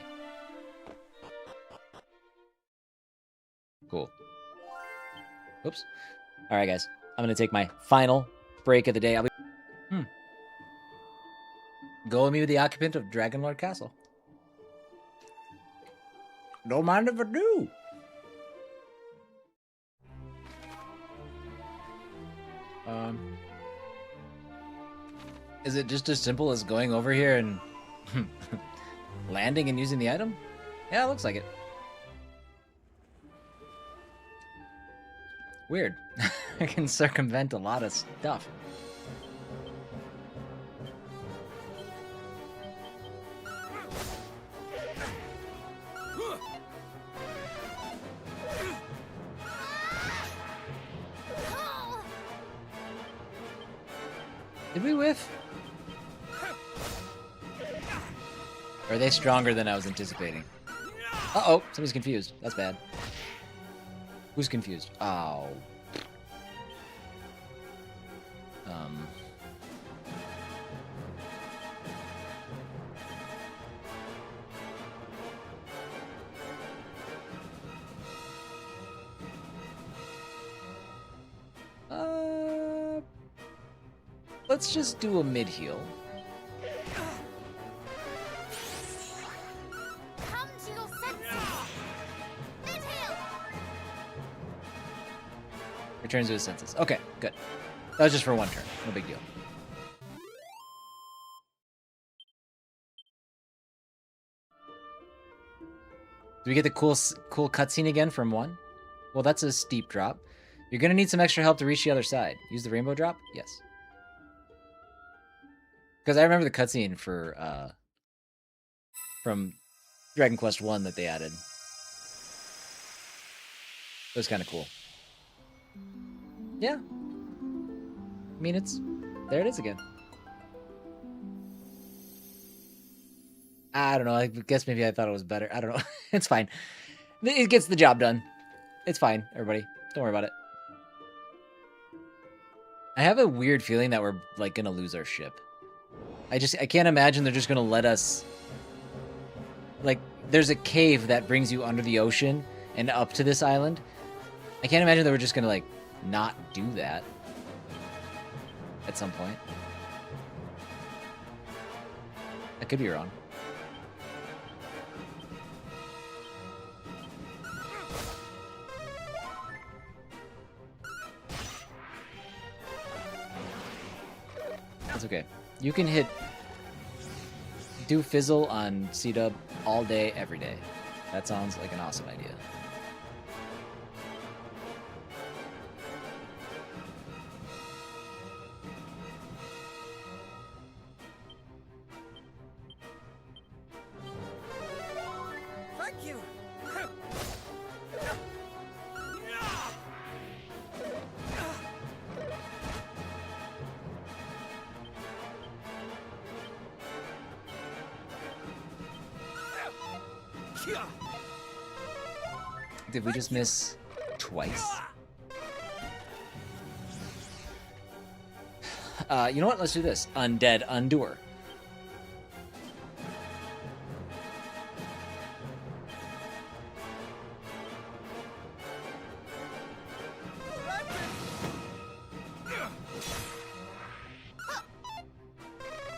Cool. Oops. Alright, guys. I'm gonna take my final break of the day. I'll be... Go with me with the occupant of Dragonlord Castle. Don't mind if I do. Is it just as simple as going over here and landing and using the item? Yeah, it looks like it. Weird. I can circumvent a lot of stuff. Did we whiff? Or are they stronger than I was anticipating? Uh-oh, somebody's confused. That's bad. Who's confused? Oh. let's just do a mid heal. Come to your senses. Mid heal. Returns to his senses. Okay, good. That was just for one turn. No big deal. Do we get the cool cutscene again from 1? Well, that's a steep drop. You're gonna need some extra help to reach the other side. Use the rainbow drop? Yes. Because I remember the cutscene for from Dragon Quest 1 that they added. It was kind of cool. Yeah. I mean, there it is again. I don't know. I guess maybe I thought it was better. I don't know. It's fine. It gets the job done. It's fine, everybody. Don't worry about it. I have a weird feeling that we're like gonna lose our ship. I can't imagine they're just gonna let us. Like, there's a cave that brings you under the ocean and up to this island. I can't imagine they were just gonna like not do that at some point. I could be wrong. That's okay. You can do fizzle on C-Dub all day, every day. That sounds like an awesome idea. Thank you. Did we just miss twice? You know what? Let's do this. Undead Undoer.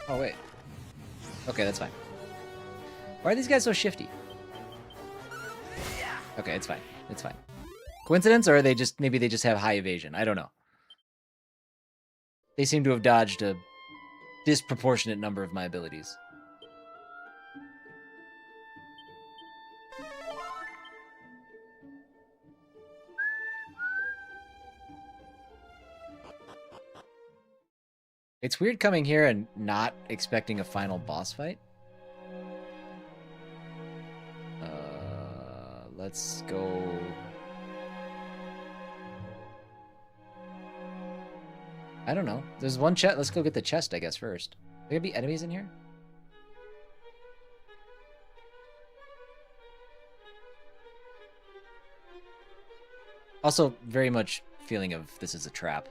Oh, wait. Okay, that's fine. Why are these guys so shifty? Okay, it's fine. It's fine. Coincidence, or are they just maybe they just have high evasion? I don't know. They seem to have dodged a disproportionate number of my abilities. It's weird coming here and not expecting a final boss fight. Let's go. I don't know. There's one chest. Let's go get the chest, I guess, first. There gonna be enemies in here? Also, very much feeling of this is a trap.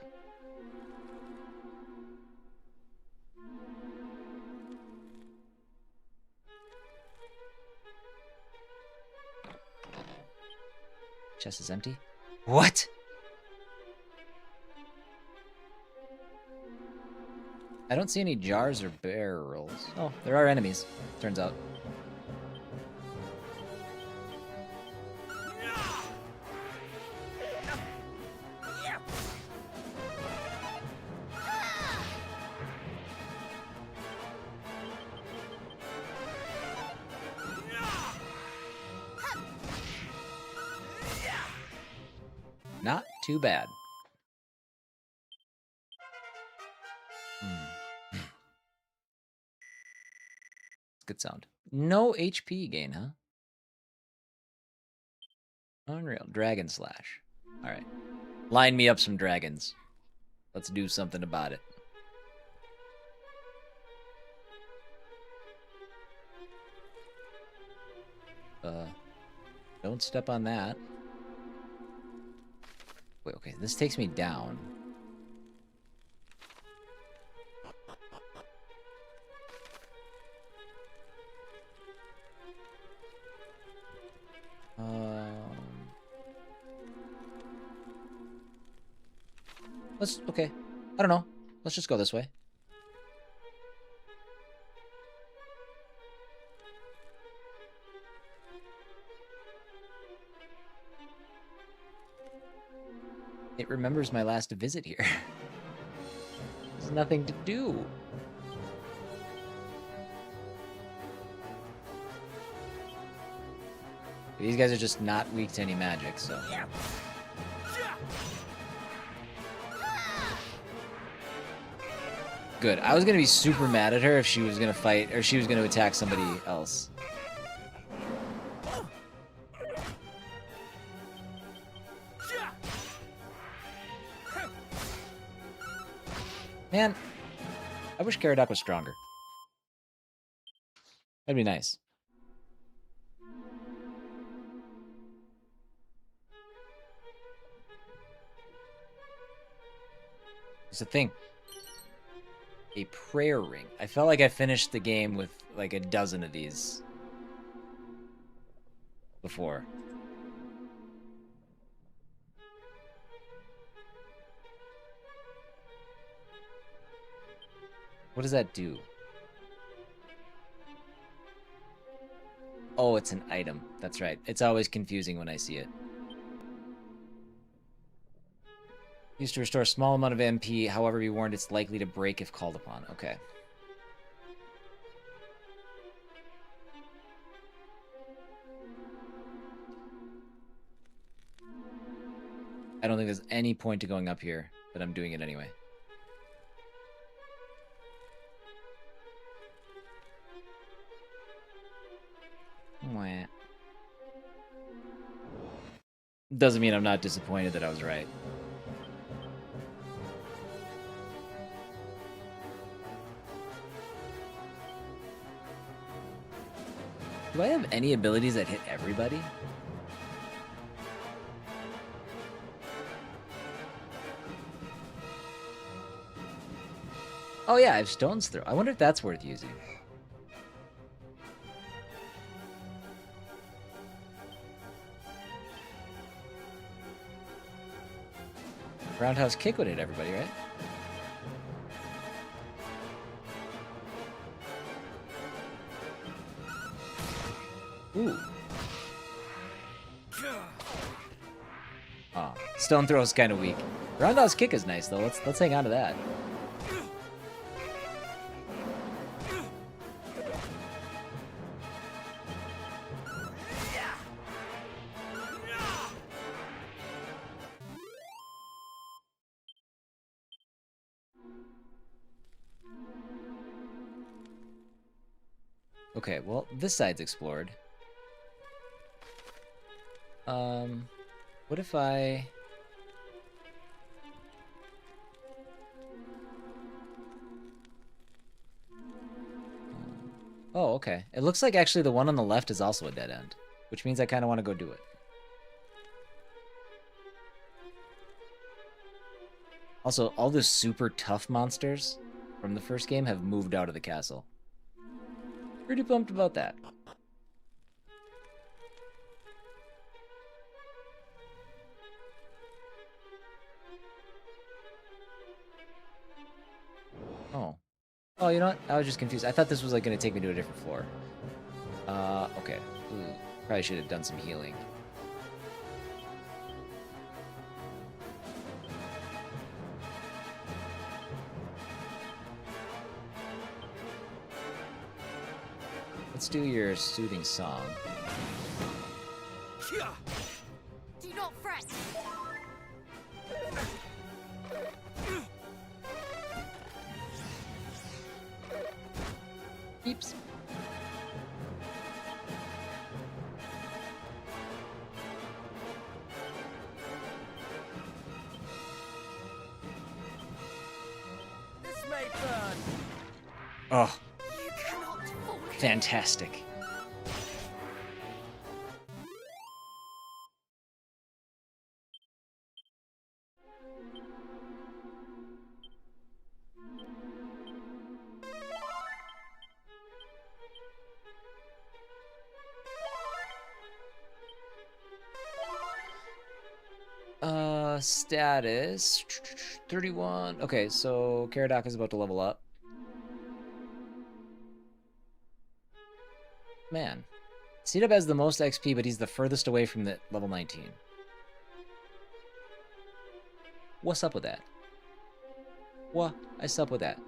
Chest is empty. What? I don't see any jars or barrels. Oh, there are enemies, turns out. Not too bad. Good sound. No HP gain, huh? Unreal. Dragon Slash. Alright. Line me up some dragons. Let's do something about it. Don't step on that. Wait, okay, this takes me down. Okay. I don't know. Let's just go this way. It remembers my last visit here. There's nothing to do. These guys are just not weak to any magic, so. Good. I was gonna be super mad at her if she was gonna fight, or she was gonna attack somebody else. Man, I wish Caradoc was stronger. That'd be nice. It's a thing. A prayer ring. I felt like I finished the game with like a dozen of these before. What does that do? Oh, it's an item. That's right. It's always confusing when I see it. Used to restore a small amount of MP, however, be warned it's likely to break if called upon. Okay. I don't think there's any point to going up here, but I'm doing it anyway. Wah. Doesn't mean I'm not disappointed that I was right. Do I have any abilities that hit everybody? Oh yeah, I have Stone's Throw. I wonder if that's worth using. Roundhouse Kick would hit everybody, right? Ooh. Oh, Stone Throw is kind of weak. Roundhouse Kick is nice though. Let's hang on to that. Okay, well, this side's explored. What if I... Oh, okay. It looks like actually the one on the left is also a dead end, which means I kind of want to go do it. Also, all the super tough monsters from the first game have moved out of the castle. Pretty pumped about that. Oh. Oh, you know what? I was just confused. I thought this was like going to take me to a different floor. Okay. Ooh, probably should have done some healing. Let's do your soothing song. Do not fret. Beeps. This may burn. Oh, You cannot fall. fantastic. Status 31. Okay, so Caradoc is about to level up. Man, C-Dub has the most XP, but he's the furthest away from the level 19. What's up with that? What is up with that?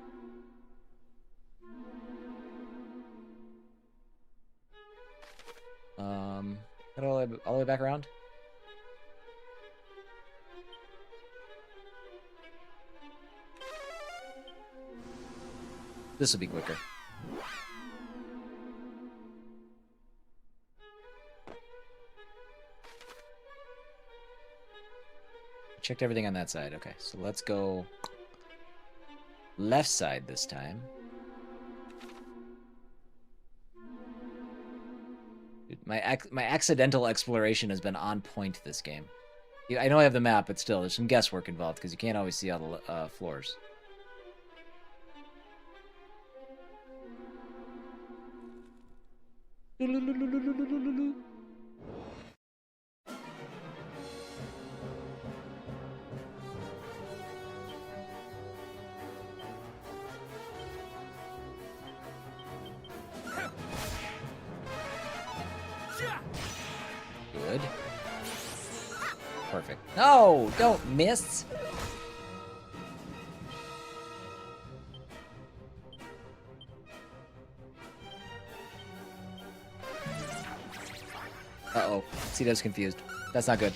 All the way back around? This will be quicker. Checked everything on that side. Okay, so let's go left side this time. Dude, my accidental exploration has been on point this game. I know I have the map, but still, there's some guesswork involved because you can't always see all the floors. Good. Perfect. No, don't miss. Uh-oh. C-Dub's confused. That's not good.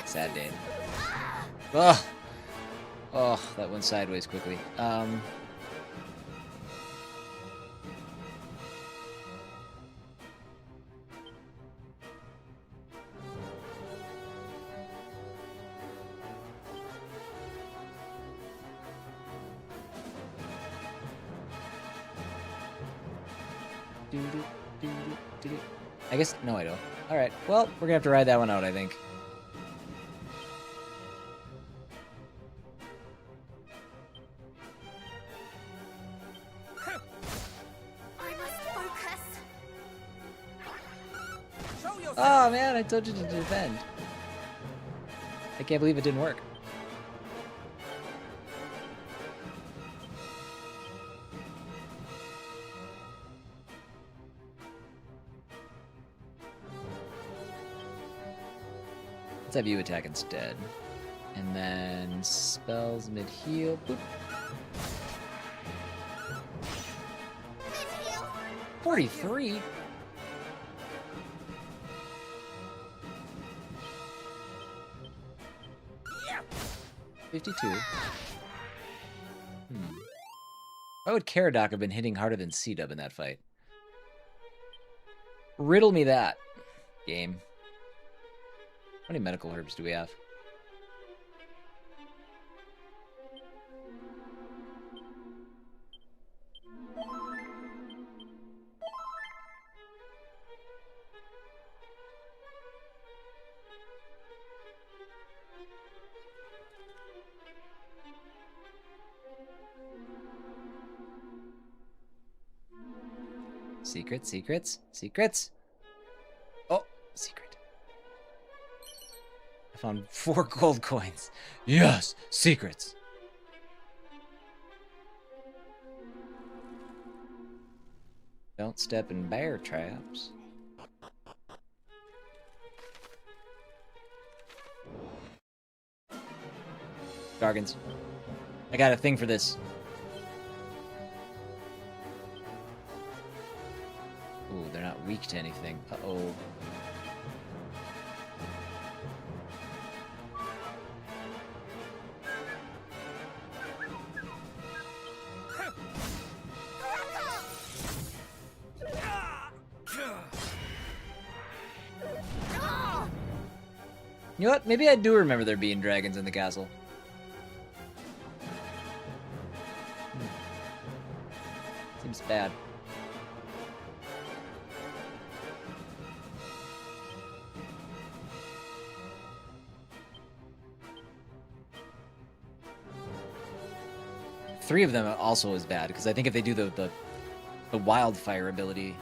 Sad day. Ugh. Oh, that went sideways quickly. I guess, no I don't. Alright, well, we're gonna have to ride that one out, I think. I must focus. Oh man, I told you to defend. I can't believe it didn't work. Let's have you attack instead. And then spells mid-heal. Boop. 43? Yeah. 52. Why would Caradoc have been hitting harder than C-Dub in that fight? Riddle me that, game. How many medical herbs do we have? Secrets, secrets, secrets. Oh, secret. I found 4 gold coins. Yes, secrets. Don't step in bear traps. Gargans. I got a thing for this. Ooh, they're not weak to anything. Uh-oh. You know what? Maybe I do remember there being dragons in the castle. Seems bad. Three of them also is bad, because I think if they do the wildfire ability,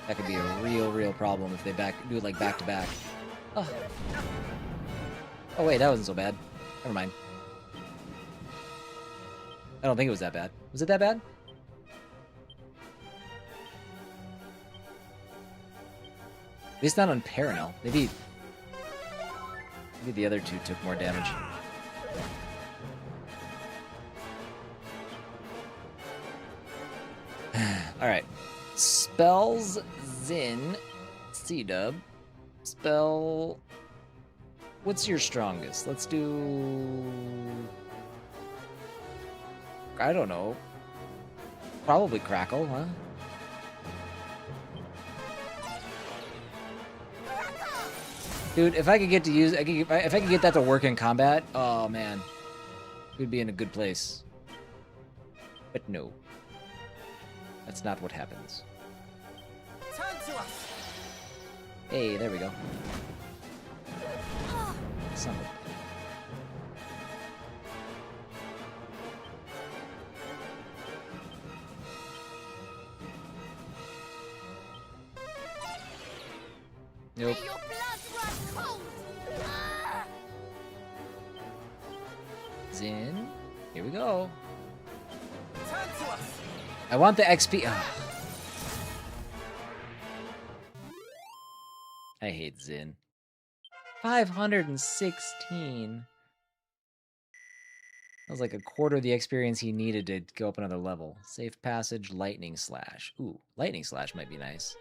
that could be a real problem if they do it like back to back. Oh. Oh wait, that wasn't so bad. Never mind. I don't think it was that bad. Was it that bad? At least not on Paranel. Maybe Maybe the other two took more damage. Alright. Spells Zin. C-dub. Spell... What's your strongest? Let's do... I don't know. Probably Crackle, huh? Dude, if I could get to use... if I could get that to work in combat, oh man. We'd be in a good place. But no. That's not what happens. Turn to us. Hey, there we go. Son of a... Nope. May your blood run cold. Ah! Zin. Here we go. Turn to us. I want the XP. Ah. I hate Zin. 516. That was like a quarter of the experience he needed to go up another level. Safe passage, lightning slash. Ooh, lightning slash might be nice.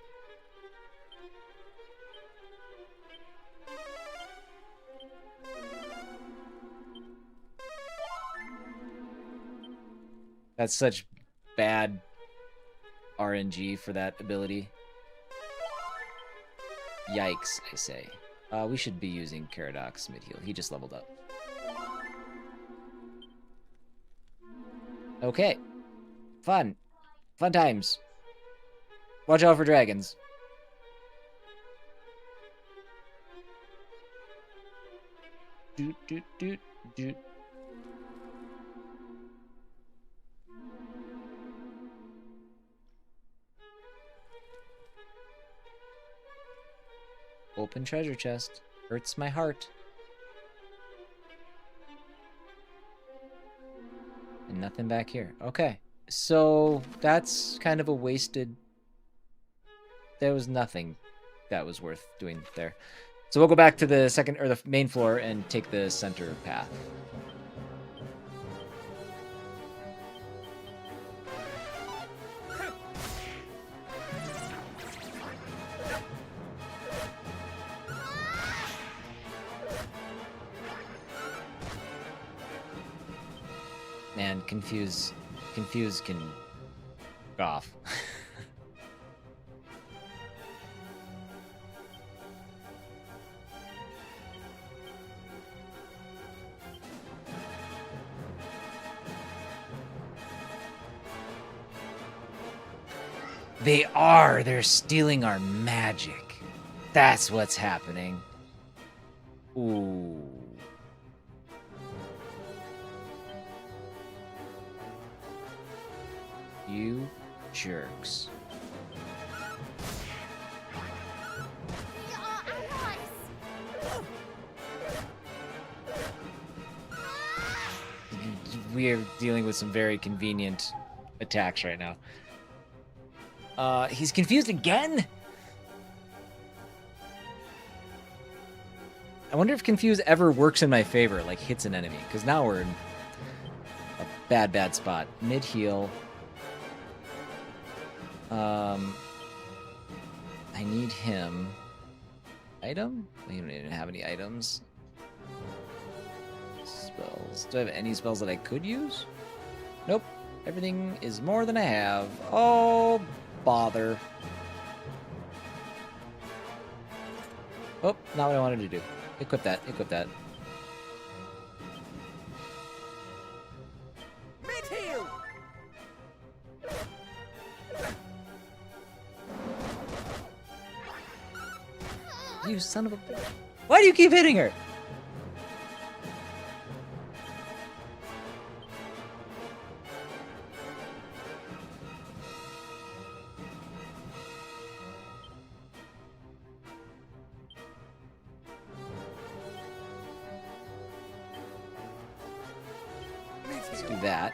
That's such bad RNG for that ability. Yikes, I say. We should be using Caradox mid-heal. He just leveled up. Okay. Fun. Fun times. Watch out for dragons. Doot, doot, doot, doot. Open treasure chest. Hurts my heart. And nothing back here. Okay. So that's kind of a wasted... There was nothing that was worth doing there. So we'll go back to the second or the main floor and take the center path. Man, Confuse can go off. They are! They're stealing our magic. That's what's happening. Ooh. You jerks. We are allies. We are dealing with some very convenient attacks right now. He's confused again? I wonder if Confuse ever works in my favor, like hits an enemy, because now we're in a bad spot. Mid-heal. I need him. Item? We don't even have any items. Spells. Do I have any spells that I could use? Nope. Everything is more than I have. Oh, bother. Oh, not what I wanted to do. Equip that. Equip that. Mid-heal. You son of a bitch. Why do you keep hitting her? Let's do that.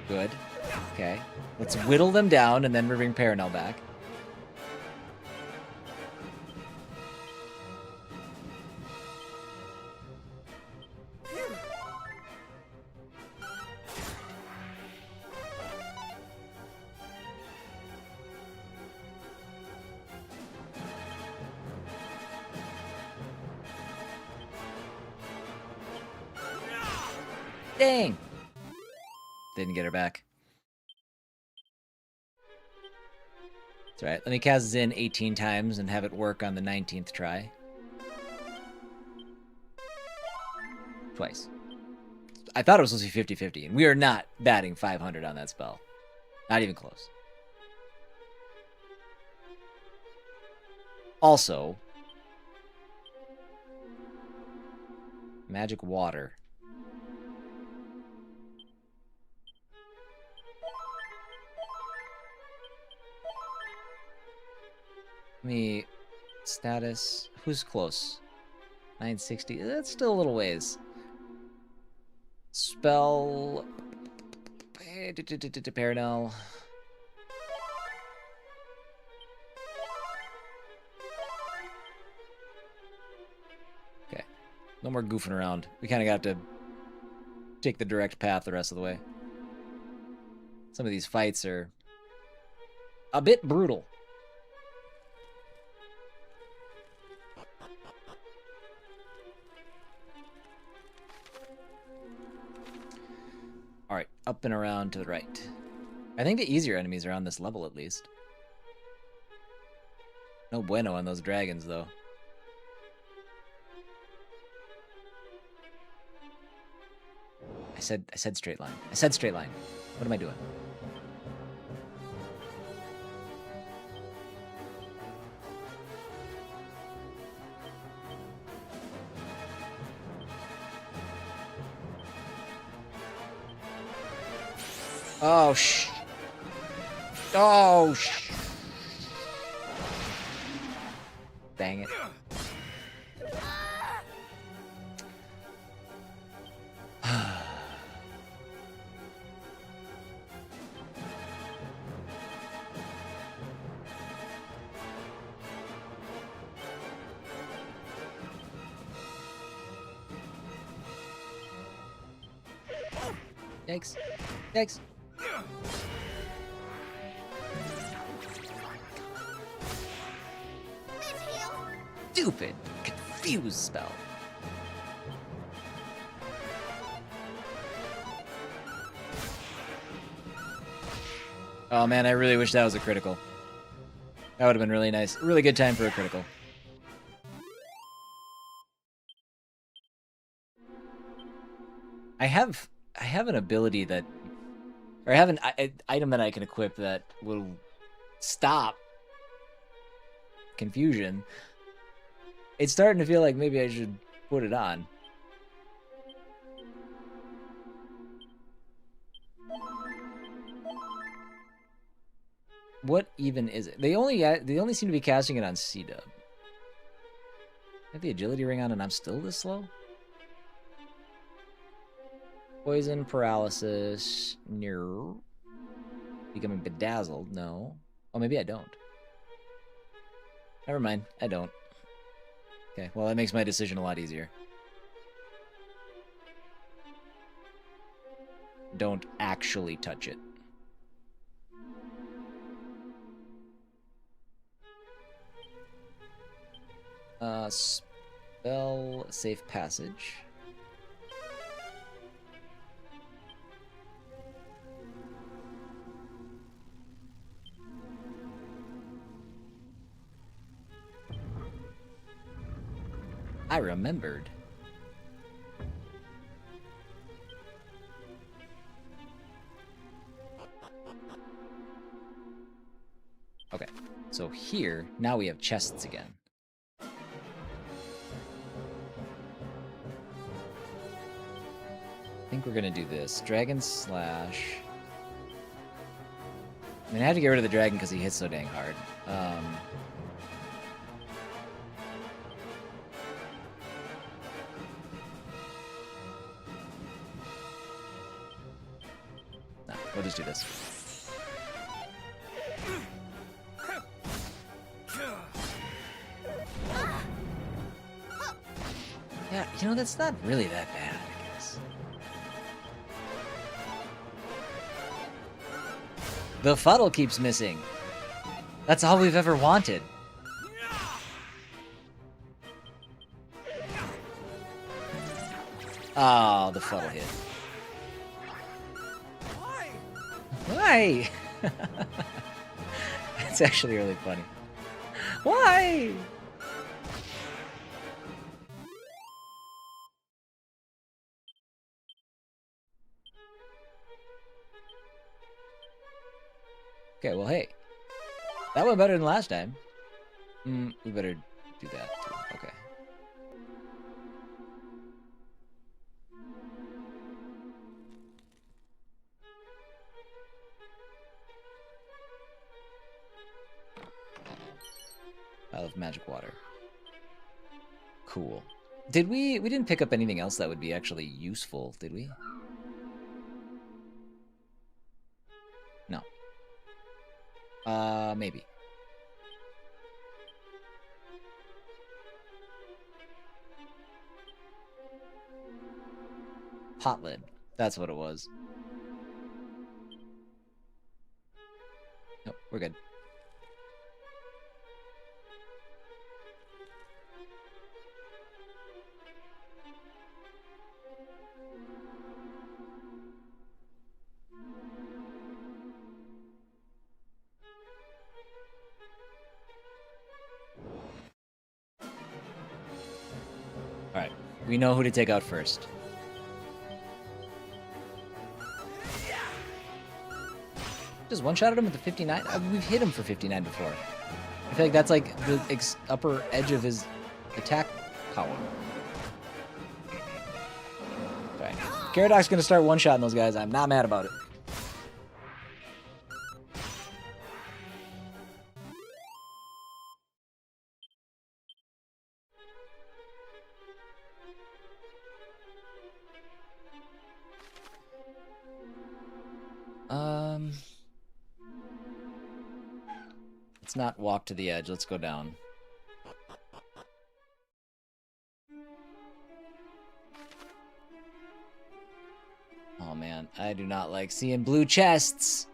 Good. Okay. Let's whittle them down and then we bring Paranel back. Dang! Didn't get her back. That's right. Let me cast Zin 18 times and have it work on the 19th try. Twice. I thought it was supposed to be 50-50, and we are not batting 500 on that spell. Not even close. Also, magic water. Me status. Who's close? 960. That's still a little ways. Spell. Paranel. Okay. No more goofing around. We kind of got to take the direct path the rest of the way. Some of these fights are a bit brutal. Alright, up and around to the right. I think the easier enemies are on this level, at least. No bueno on those dragons, though. I said straight line. I said straight line. What am I doing? Oh, sh... Oh, sh... Dang it. Yikes. Yikes. Stupid, confused spell. Oh man, I really wish that was a critical. That would have been really nice. Really good time for a critical. I have an ability that, or I have an item that I can equip that will stop confusion. It's starting to feel like maybe I should put it on. What even is it? They only seem to be casting it on C-Dub. I have the agility ring on and I'm still this slow? Poison, paralysis, near becoming bedazzled. No. Oh, maybe I don't. Never mind. I don't. Okay, well, that makes my decision a lot easier. Don't actually touch it. Spell safe passage. I remembered. Okay, so here, now we have chests again. I think we're gonna do this. Dragon Slash. I mean, I have to get rid of the dragon because he hits so dang hard. We'll just do this. Yeah, you know, that's not really that bad, I guess. The fuddle keeps missing. That's all we've ever wanted. Oh, the fuddle hit. Why? It's actually really funny. Why? Okay, well, hey. That went better than last time. We better do that, too. Okay. Pile of magic water. Cool. Did we didn't pick up anything else that would be actually useful, did we? No. Maybe. Pot lid. That's what it was. Nope, we're good. Alright, we know who to take out first. Just one-shotted him with the 59? We've hit him for 59 before. I feel like that's like the upper edge of his attack power. Alright, Gyarados gonna start one-shotting those guys. I'm not mad about it. Let's not walk to the edge. Let's go down. Oh man, I do not like seeing blue chests.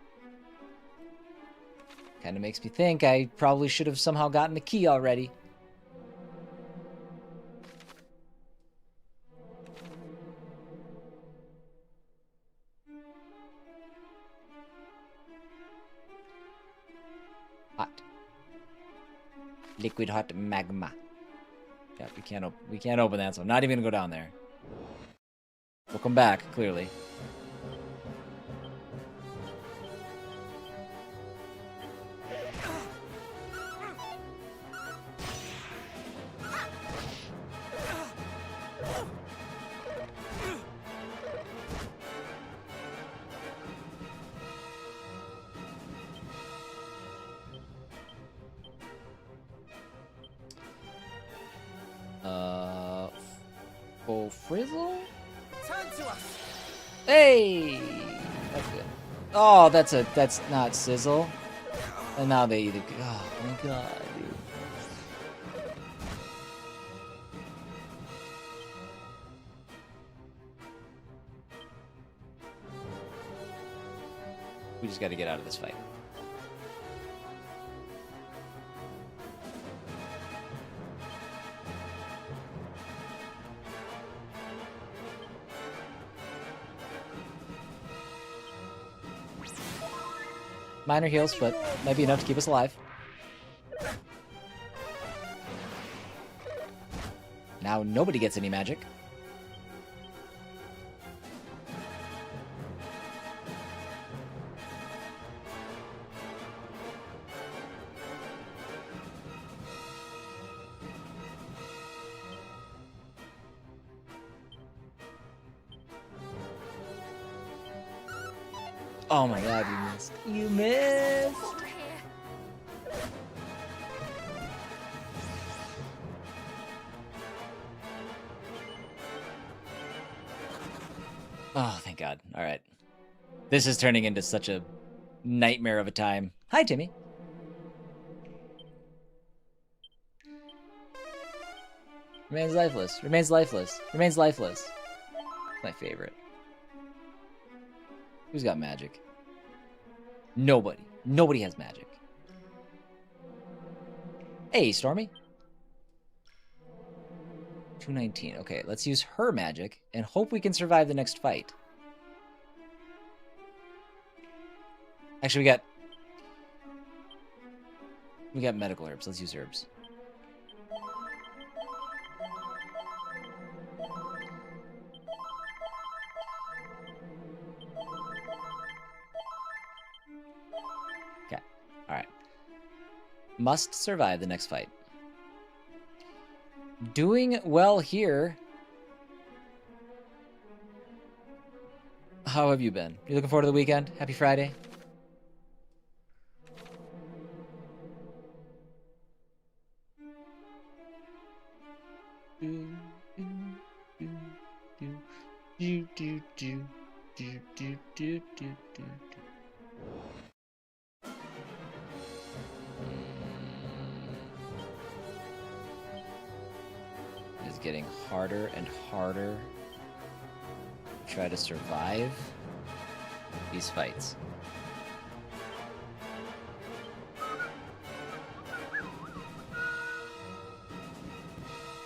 Kind of makes me think I probably should have somehow gotten the key already. Hot. Liquid hot magma. Yeah, we can't open that, so I'm not even gonna go down there. We'll come back, clearly. Oh, Frizzle? Turn to us. Hey! That's good. Oh, that's not Sizzle. And now they either. Oh my god, dude. We just gotta get out of this fight. Minor heals, but might be enough to keep us alive. Now nobody gets any magic. Oh my god, you missed. You missed! Oh, thank god. Alright. This is turning into such a nightmare of a time. Hi, Timmy. Remains lifeless. Remains lifeless. Remains lifeless. My favorite. Who's got magic? Nobody. Nobody has magic. Hey, Stormy. 219. Okay, let's use her magic and hope we can survive the next fight. Actually, we got medical herbs. Let's use herbs. Okay. All right. Must survive the next fight. Doing well here. How have you been? You looking forward to the weekend? Happy Friday. It's getting harder and harder to try to survive these fights.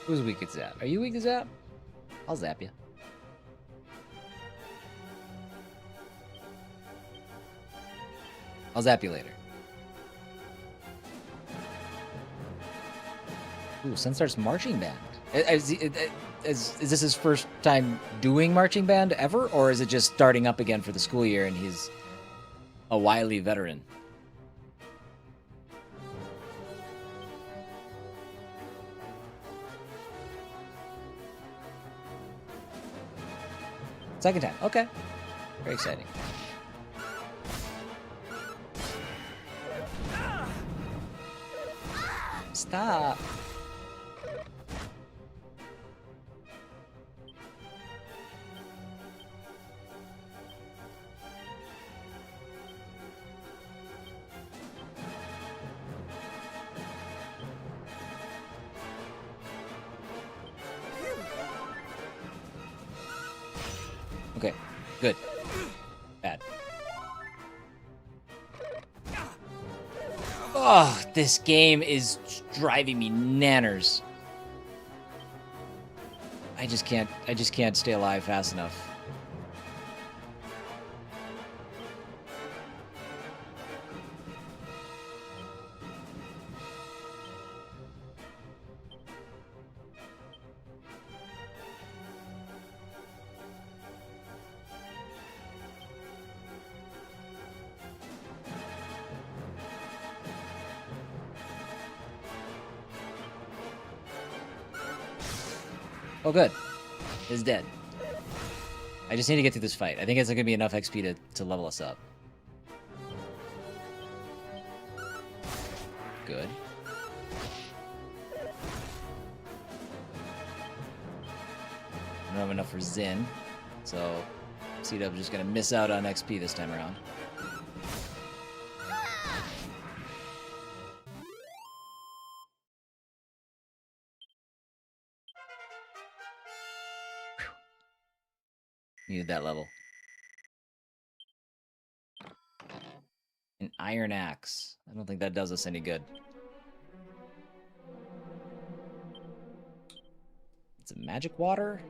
Who's weak to zap? Are you weak to zap? I'll zap you. I'll zap you later. Ooh, Sun starts marching band. Is this his first time doing marching band ever, or is it just starting up again for the school year and he's a wily veteran? Second time. Okay. Very exciting. Stop. Okay, good. Bad. Oh, this game is driving me nanners. I just can't stay alive fast enough. Oh, good. It's dead. I just need to get through this fight. I think it's going to be enough XP to level us up. Good. I don't have enough for Zin, so C-Dub's just going to miss out on XP this time around. Needed that level. An iron axe. I don't think that does us any good. It's a magic water.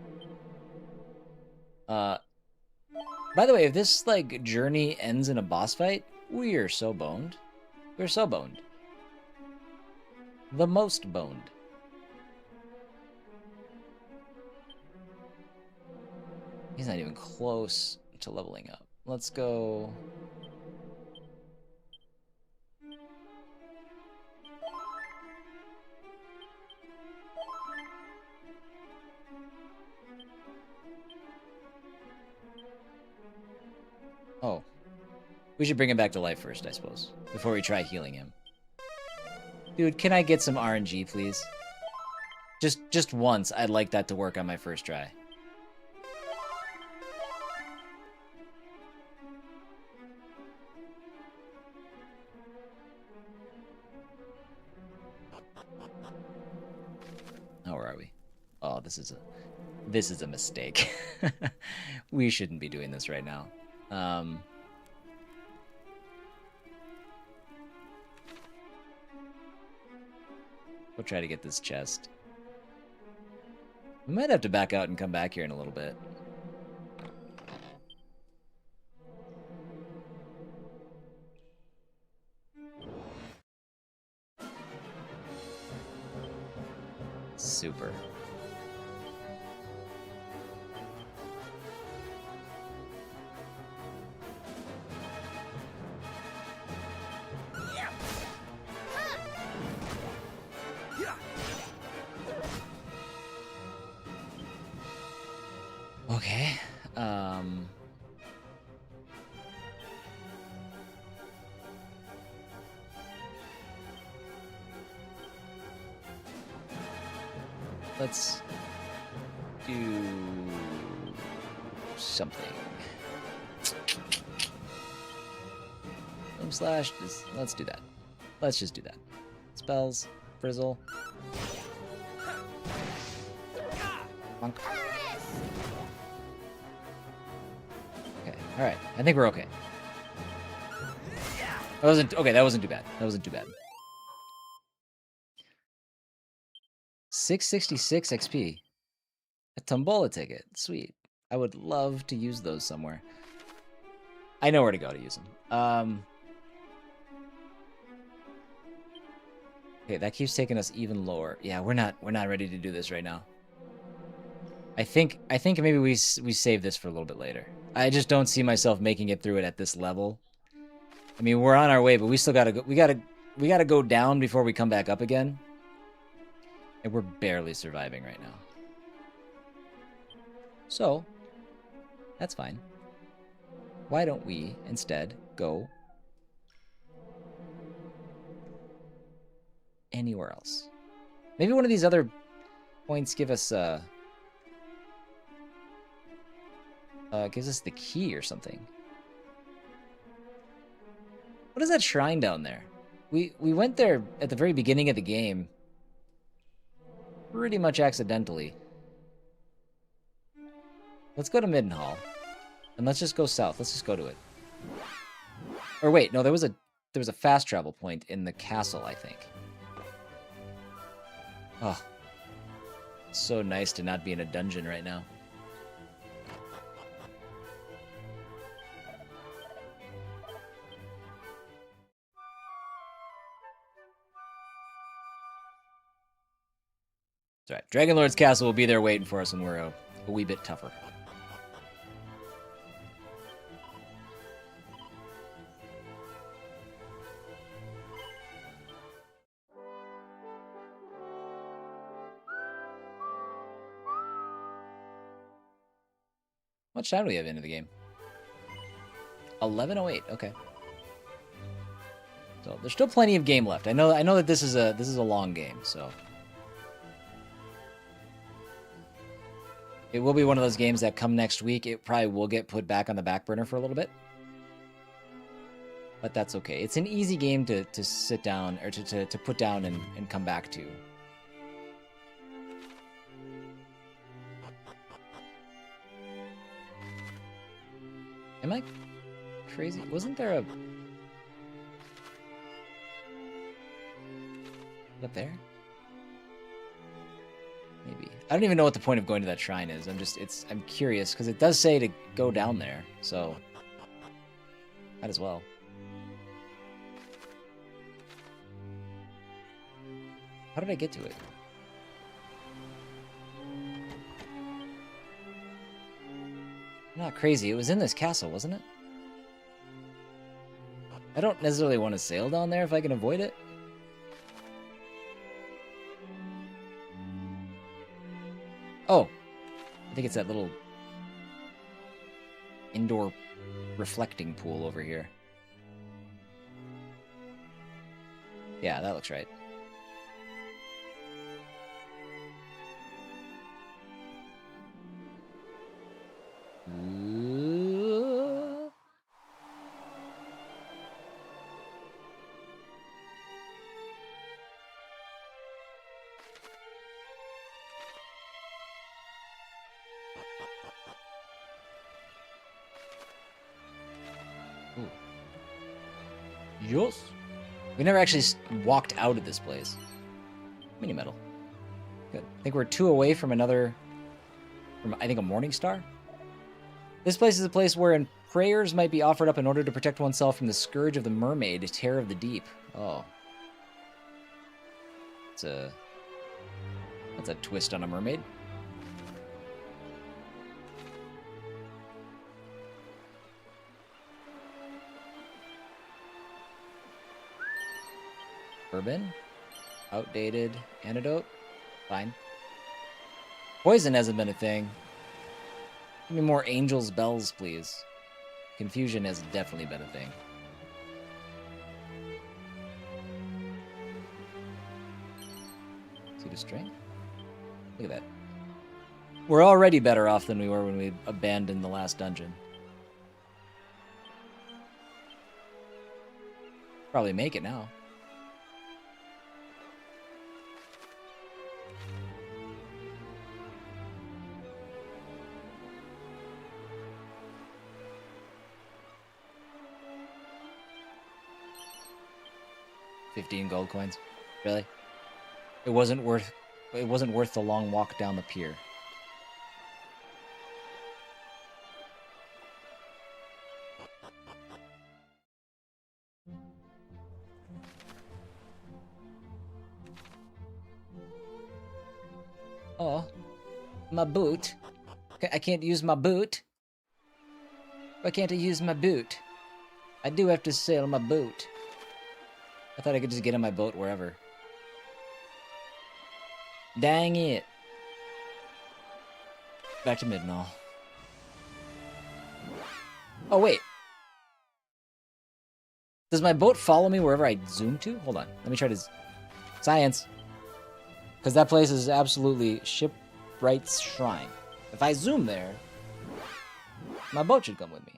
By the way, if this like journey ends in a boss fight, we are so boned. We're so boned. The most boned. He's not even close to leveling up. Let's go. Oh. We should bring him back to life first, I suppose, before we try healing him. Dude, can I get some RNG, please? Just once, I'd like that to work on my first try. Oh, where are we? Oh, this is a mistake. We shouldn't be doing this right now. We'll try to get this chest. We might have to back out and come back here in a little bit. Super. Okay. Let's do something. Slash. Let's do that. Let's just do that. Spells. Frizzle. Monk. Okay. All right. I think we're okay. That wasn't okay. That wasn't too bad. That wasn't too bad. 666 XP. A Tombola ticket. Sweet. I would love to use those somewhere. I know where to go to use them. Okay, that keeps taking us even lower. Yeah, we're not ready to do this right now. I think maybe we save this for a little bit later. I just don't see myself making it through it at this level. I mean, we're on our way, but we still gotta go. We gotta go down before we come back up again. And we're barely surviving right now. So, that's fine. Why don't we instead go anywhere else? Maybe one of these other points gives us the key or something. What is that shrine down there? We went there at the very beginning of the game. Pretty much accidentally. Let's go to Middenhall. And let's just go south. Let's just go to it. Or wait, no, there was a fast travel point in the castle, I think. Oh. It's so nice to not be in a dungeon right now. It's alright. Dragon Lord's castle will be there waiting for us when we're a wee bit tougher. How much time do we have into the game? 11:08. Okay. So there's still plenty of game left. I know that this is a long game, so it will be one of those games that come next week. It probably will get put back on the back burner for a little bit. But that's okay. It's an easy game to sit down or to put down and come back to. Am I crazy? Wasn't there a... up there? Maybe. I don't even know what the point of going to that shrine is. I'm curious, because it does say to go down there, so... might as well. How did I get to it? Not crazy. It was in this castle, wasn't it? I don't necessarily want to sail down there if I can avoid it. Oh. I think it's that little indoor reflecting pool over here. Yeah, that looks right. Yes. We never actually walked out of this place. Mini medal. Good. I think we're 2 away from another... from, I think, a Morning Star? This place is a place wherein prayers might be offered up in order to protect oneself from the scourge of the mermaid, terror of the deep. Oh. It's a That's a twist on a mermaid. Bourbon. Outdated. Antidote. Fine. Poison hasn't been a thing. Give me more Angel's Bells, please. Confusion has definitely been a thing. See the strength? Look at that. We're already better off than we were when we abandoned the last dungeon. Probably make it now. $15 gold coins. Really? It wasn't worth the long walk down the pier. Oh, my boot. I can't use my boot. Why can't I use my boot? I do have to sail my boat. I thought I could just get on my boat wherever. Dang it. Back to Midnall. Oh, wait. Does my boat follow me wherever I zoom to? Hold on. Let me try to... Science. Because that place is absolutely Shipwright's Shrine. If I zoom there, my boat should come with me.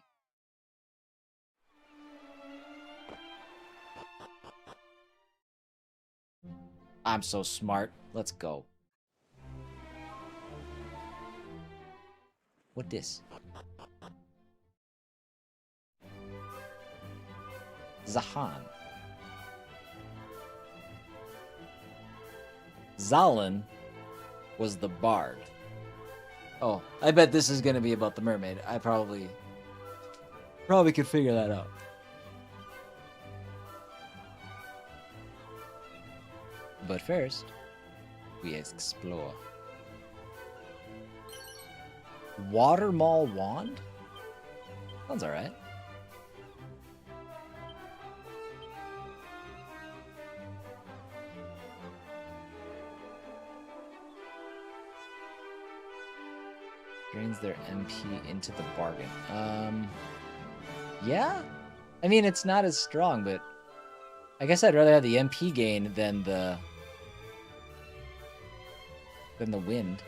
I'm so smart. Let's go. What this? Zahan. Zalin was the bard. Oh, I bet this is gonna be about the mermaid. I probably could figure that out. But first, we explore. Watermawl Wand? Sounds alright. Drains their MP into the bargain. Yeah? I mean, it's not as strong, but I guess I'd rather have the MP gain than the wind.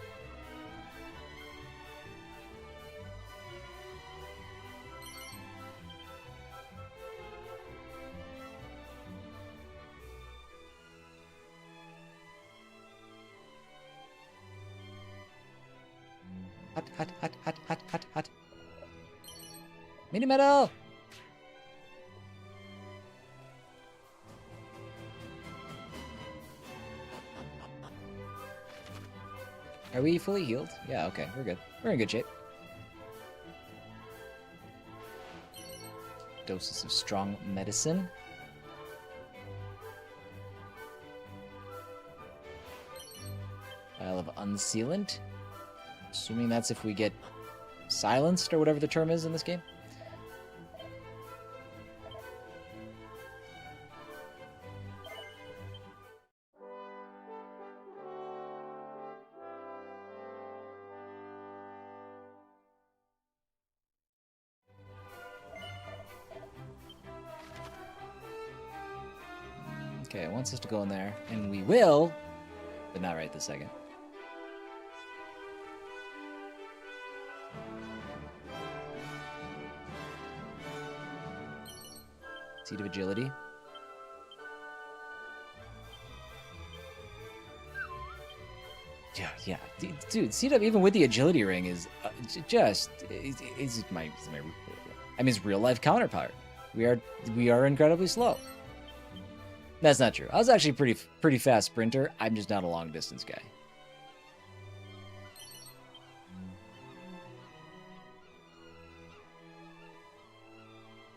Hot. Mini medal! Are we fully healed? Yeah, okay, we're good. We're in good shape. Doses of strong medicine. Vial of unsealant. Assuming that's if we get silenced or whatever the term is in this game. Okay, it wants us to go in there, and we will, but not right this second. Seed of Agility. Yeah. Dude, Seed of, even with the Agility Ring, is is my I mean, his real life counterpart. We are incredibly slow. That's not true. I was actually pretty fast sprinter. I'm just not a long distance guy.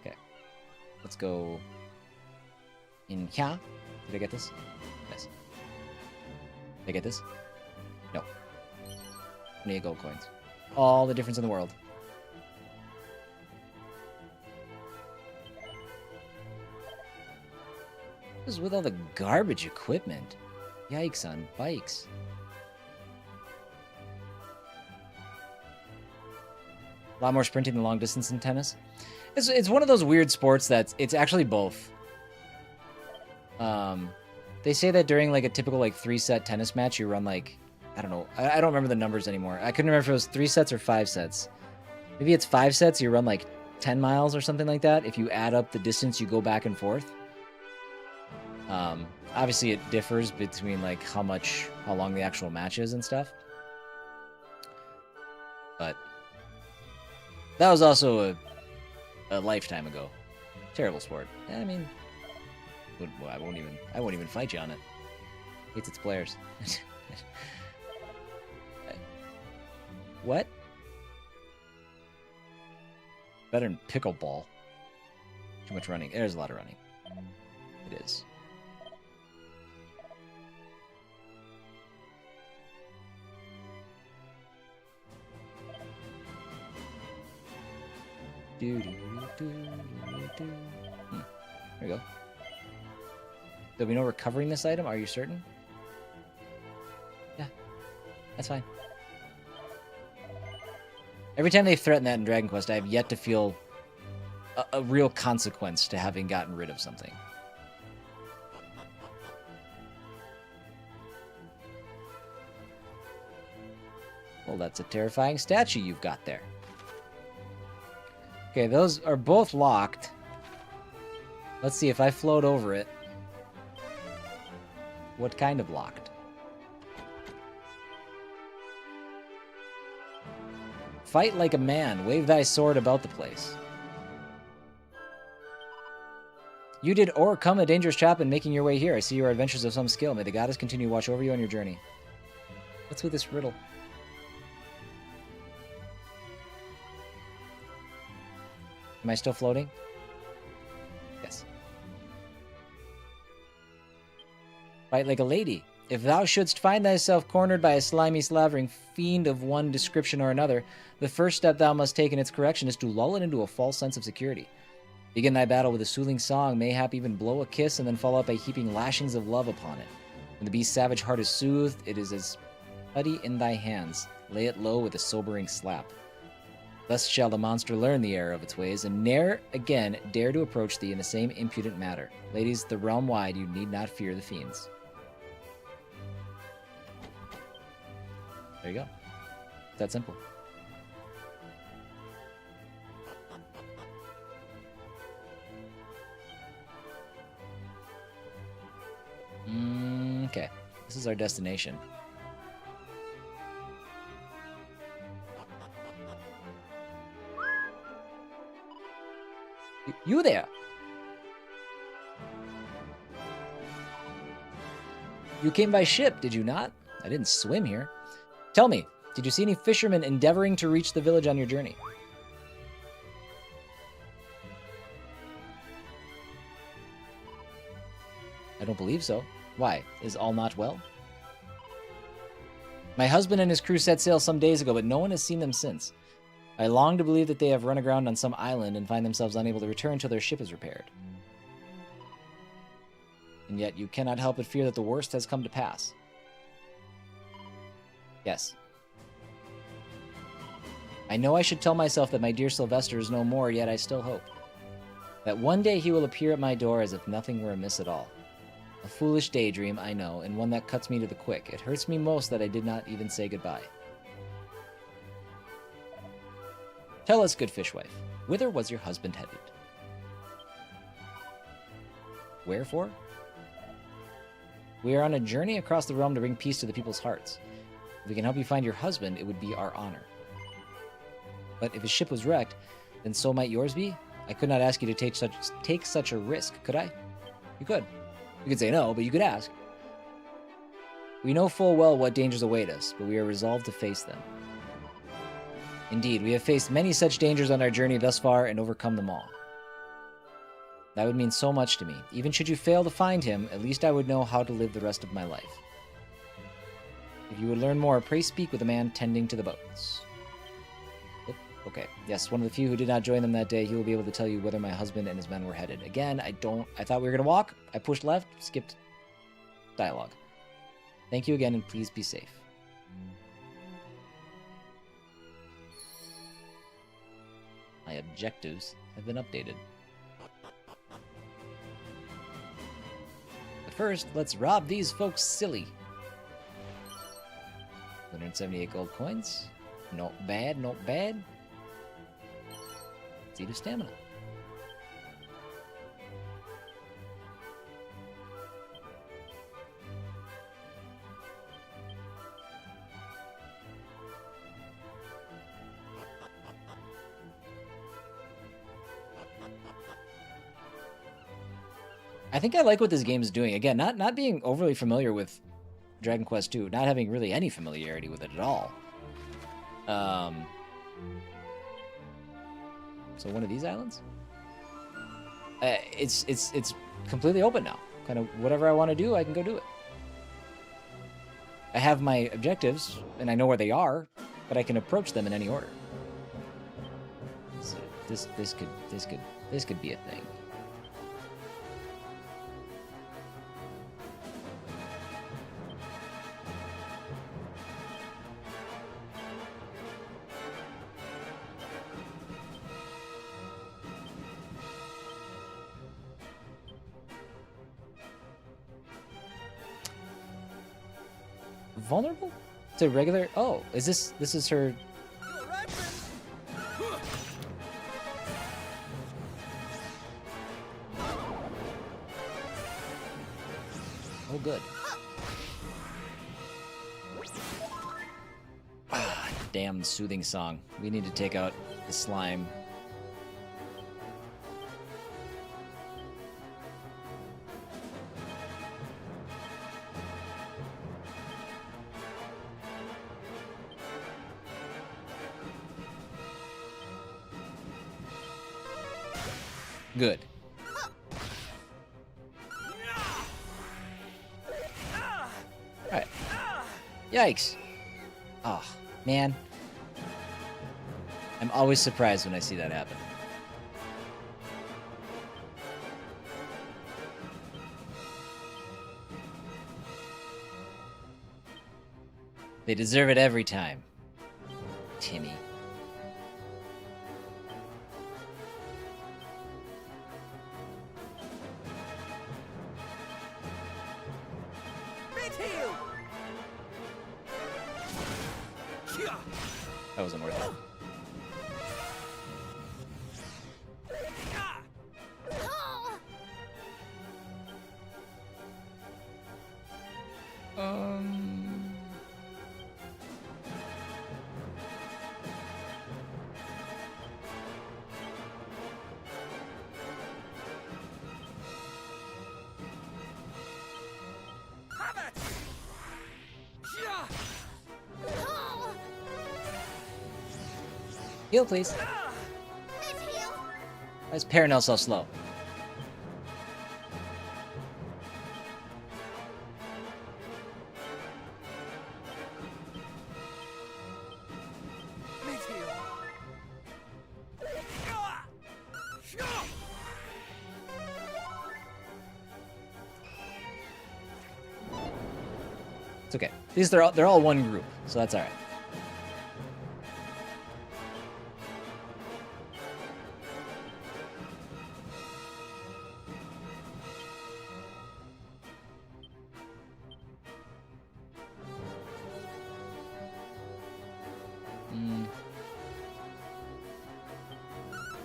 Okay. Let's go in here. Did I get this? Yes. Did I get this? No. 28 gold coins. All the difference in the world. What is with all the garbage equipment? Yikes on bikes. A lot more sprinting than long distance in tennis. It's one of those weird sports that's it's actually both. They say that during like a typical like 3-set tennis match, you run like, I don't know, I don't remember the numbers anymore. I couldn't remember if it was 3 sets or 5 sets. Maybe it's 5 sets, you run like 10 miles or something like that. If you add up the distance you go back and forth. Obviously it differs between like how long the actual match is and stuff. But that was also a lifetime ago. Terrible sport. I mean, I won't even fight you on it. Hates its players. What? Better than pickleball. Too much running. There's a lot of running. It is. There we go. There'll be no recovering this item, are you certain? Yeah, that's fine. Every time they threaten that in Dragon Quest, I have yet to feel a real consequence to having gotten rid of something. Well, that's a terrifying statue you've got there. Okay, those are both locked. Let's see if I float over it. What kind of locked? Fight like a man. Wave thy sword about the place. You did overcome a dangerous trap in making your way here. I see your adventures of some skill. May the goddess continue to watch over you on your journey. What's with this riddle? Am I still floating? Yes. Fight like a lady. If thou shouldst find thyself cornered by a slimy, slavering fiend of one description or another, the first step thou must take in its correction is to lull it into a false sense of security. Begin thy battle with a soothing song, mayhap even blow a kiss, and then follow up by heaping lashings of love upon it. When the beast's savage heart is soothed, it is as putty in thy hands. Lay it low with a sobering slap. Thus shall the monster learn the error of its ways, and ne'er again dare to approach thee in the same impudent matter. Ladies, the realm wide, you need not fear the fiends. There you go. It's that simple. Okay. This is our destination. You there! You came by ship, did you not? I didn't swim here. Tell me, did you see any fishermen endeavoring to reach the village on your journey? I don't believe so. Why? Is all not well? My husband and his crew set sail some days ago, but no one has seen them since. I long to believe that they have run aground on some island and find themselves unable to return until their ship is repaired. And yet you cannot help but fear that the worst has come to pass. Yes. I know I should tell myself that my dear Sylvester is no more, yet I still hope. That one day he will appear at my door as if nothing were amiss at all. A foolish daydream, I know, and one that cuts me to the quick. It hurts me most that I did not even say goodbye. Tell us, good fishwife, whither was your husband headed? Wherefore? We are on a journey across the realm to bring peace to the people's hearts. If we can help you find your husband, it would be our honor. But if his ship was wrecked, then so might yours be? I could not ask you to take such a risk, could I? You could. You could say no, but you could ask. We know full well what dangers await us, but we are resolved to face them. Indeed, we have faced many such dangers on our journey thus far and overcome them all. That would mean so much to me. Even should you fail to find him, at least I would know how to live the rest of my life. If you would learn more, pray speak with the man tending to the boats. Oh, okay. Yes, one of the few who did not join them that day. He will be able to tell you whether my husband and his men were headed. Again, I thought we were going to walk. I pushed left, skipped dialogue. Thank you again, and please be safe. My objectives have been updated. But first, let's rob these folks silly. 178 gold coins. Not bad, not bad. Let's eat a stamina. I think I like what this game is doing. Again, not being overly familiar with Dragon Quest II, not having really any familiarity with it at all. So one of these islands? It's completely open now. Kind of whatever I want to do, I can go do it. I have my objectives, and I know where they are, but I can approach them in any order. So this could be a thing. Vulnerable to regular? Oh, is this is her? Oh, good. Ah, damn soothing song. We need to take out the slime. Good. Alright. Yikes. Oh, man. I'm always surprised when I see that happen. They deserve it every time. Timmy. That wasn't worth it. Heal, please. Why is Paranel so slow? It's okay. They're all one group, so that's all right.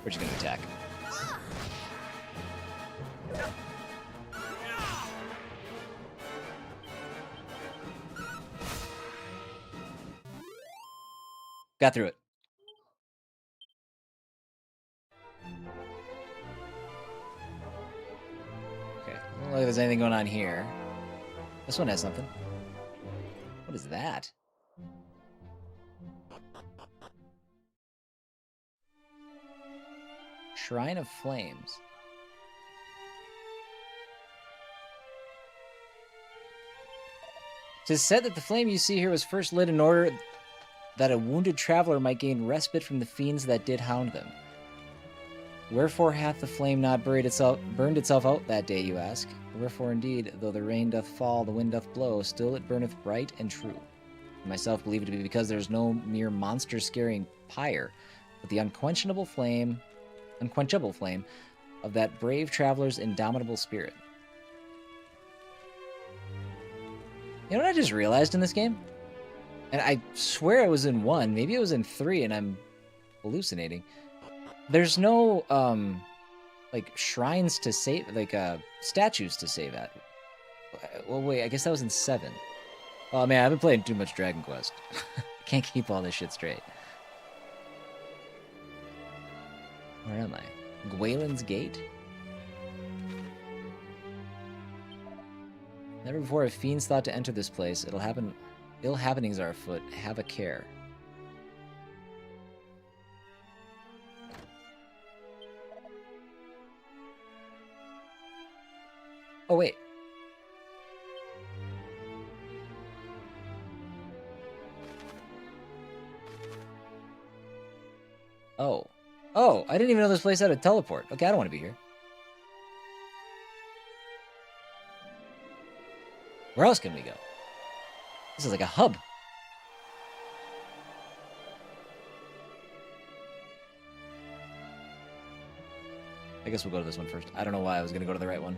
Where's you gonna attack? Got through it. Okay, don't look like there's anything going on here. This one has something. What is that? Shrine of Flames. 'Tis said that the flame you see here was first lit in order that a wounded traveler might gain respite from the fiends that did hound them. Wherefore hath the flame not burned itself out that day, you ask? Wherefore indeed, though the rain doth fall, the wind doth blow, still it burneth bright and true. I myself believe it to be because there is no mere monster-scaring pyre, but the unquenchable flame of that brave traveler's indomitable spirit. You know what I just realized in this game? And I swear it was in 1, maybe it was in 3, and I'm hallucinating. There's no, like, shrines to save, like, statues to save at. Well, wait, I guess that was in 7. Oh, man, I've been playing too much Dragon Quest. I can't keep all this shit straight. Where am I? Gwaelin's Gate? Never before have fiends thought to enter this place. It'll happen. Ill happenings are afoot. Have a care. Oh, wait. Oh. Oh, I didn't even know this place had a teleport. Okay, I don't want to be here. Where else can we go? This is like a hub. I guess we'll go to this one first. I don't know why I was going to go to the right one.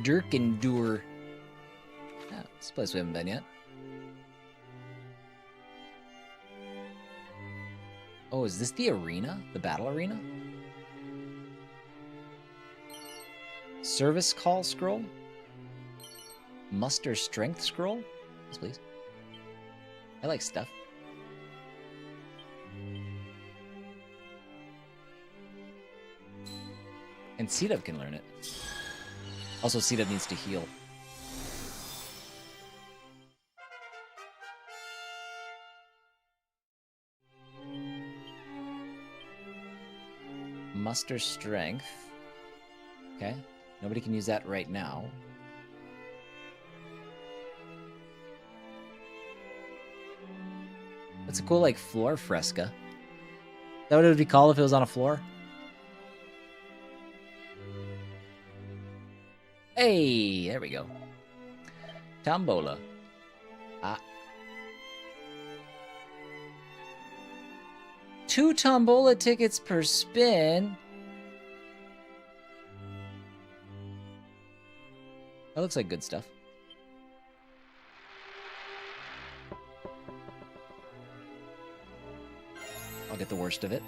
Dirkendur. Yeah, this place we haven't been yet. Oh, is this the arena? The battle arena? Service call scroll? Muster strength scroll? Yes, please. I like stuff. And C-Dub can learn it. Also, C-Dub needs to heal. Muster strength. Okay. Nobody can use that right now. That's a cool, like, floor fresca. Is that what it would be called if it was on a floor? Hey, there we go. Tombola. Ah. 2 tombola tickets per spin. That looks like good stuff. I'll get the worst of it.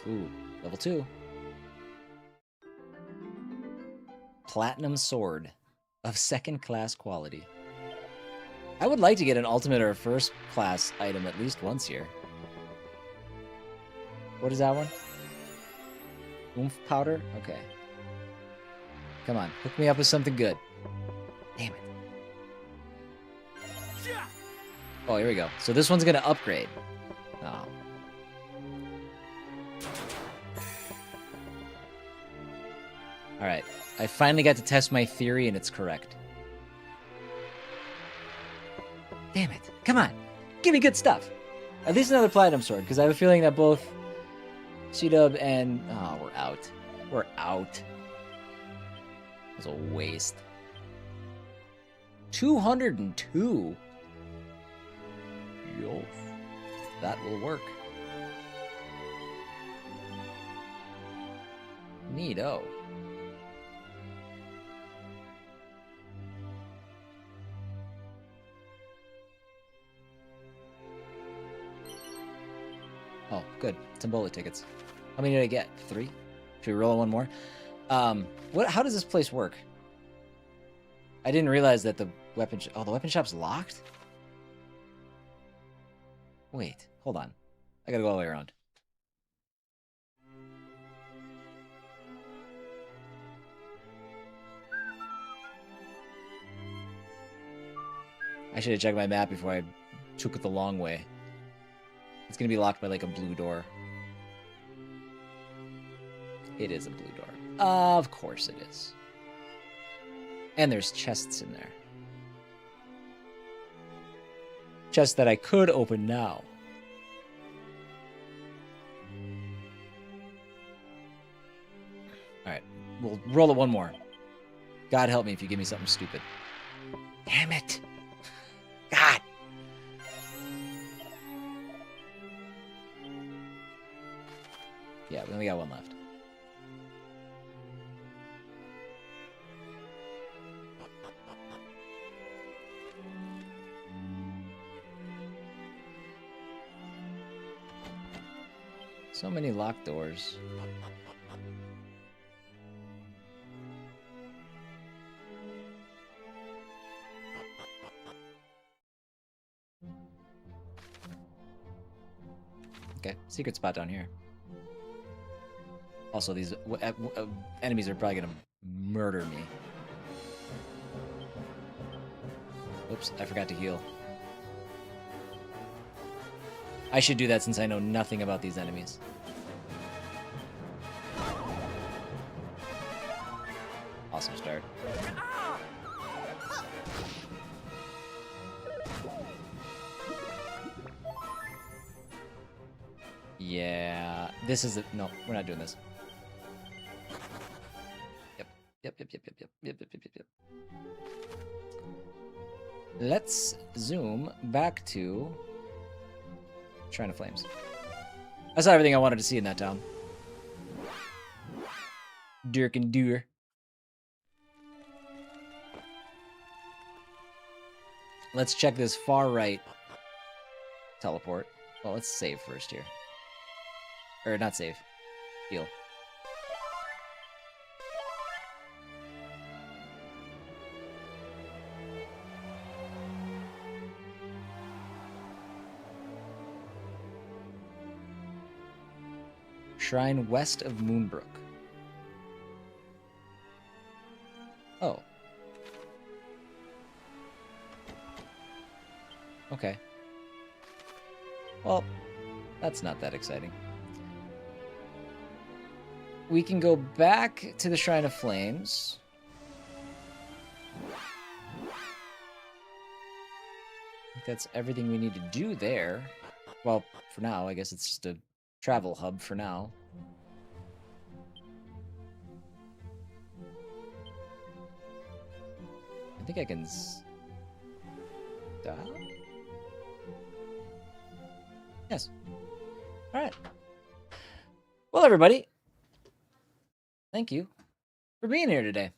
Ooh, level 2. Platinum Sword of 2nd class quality. I would like to get an ultimate or a 1st class item at least once here. What is that one? Oomph powder? Okay. Come on, hook me up with something good. Damn it. Oh, here we go. So this one's gonna upgrade. Oh. Alright. I finally got to test my theory and it's correct. Damn it. Come on. Give me good stuff. At least another platinum sword, because I have a feeling that both C-Dub and... Oh, we're out. We're out. It was a waste. 202? Yo. That will work. Neato. Oh, good. Tombola tickets. How many did I get? 3? Should we roll one more? How does this place work? I didn't realize that the weapon... Oh, the weapon shop's locked? Wait, hold on. I gotta go all the way around. I should have checked my map before I took it the long way. It's gonna be locked by like a blue door. It is a blue door. Of course it is. And there's chests in there. Chests that I could open now. Alright, we'll roll it one more. God help me if you give me something stupid. Damn it! God! Yeah, we only got one left. So many locked doors. Okay, secret spot down here. Also, these enemies are probably gonna murder me. Oops, I forgot to heal. I should do that since I know nothing about these enemies. Awesome start. Yeah, this is no, we're not doing this. Yep. Let's zoom back to Shrine of Flames. I saw everything I wanted to see in that town. Dirk and Dur. Let's check this far right teleport. Well, let's save first here. Or not save. Heal. Shrine west of Moonbrooke. Oh. Okay. Well, that's not that exciting. We can go back to the Shrine of Flames. I think that's everything we need to do there. Well, for now, I guess it's just a travel hub for now. I think I can stop. Yes. All right. Well, everybody, thank you for being here today.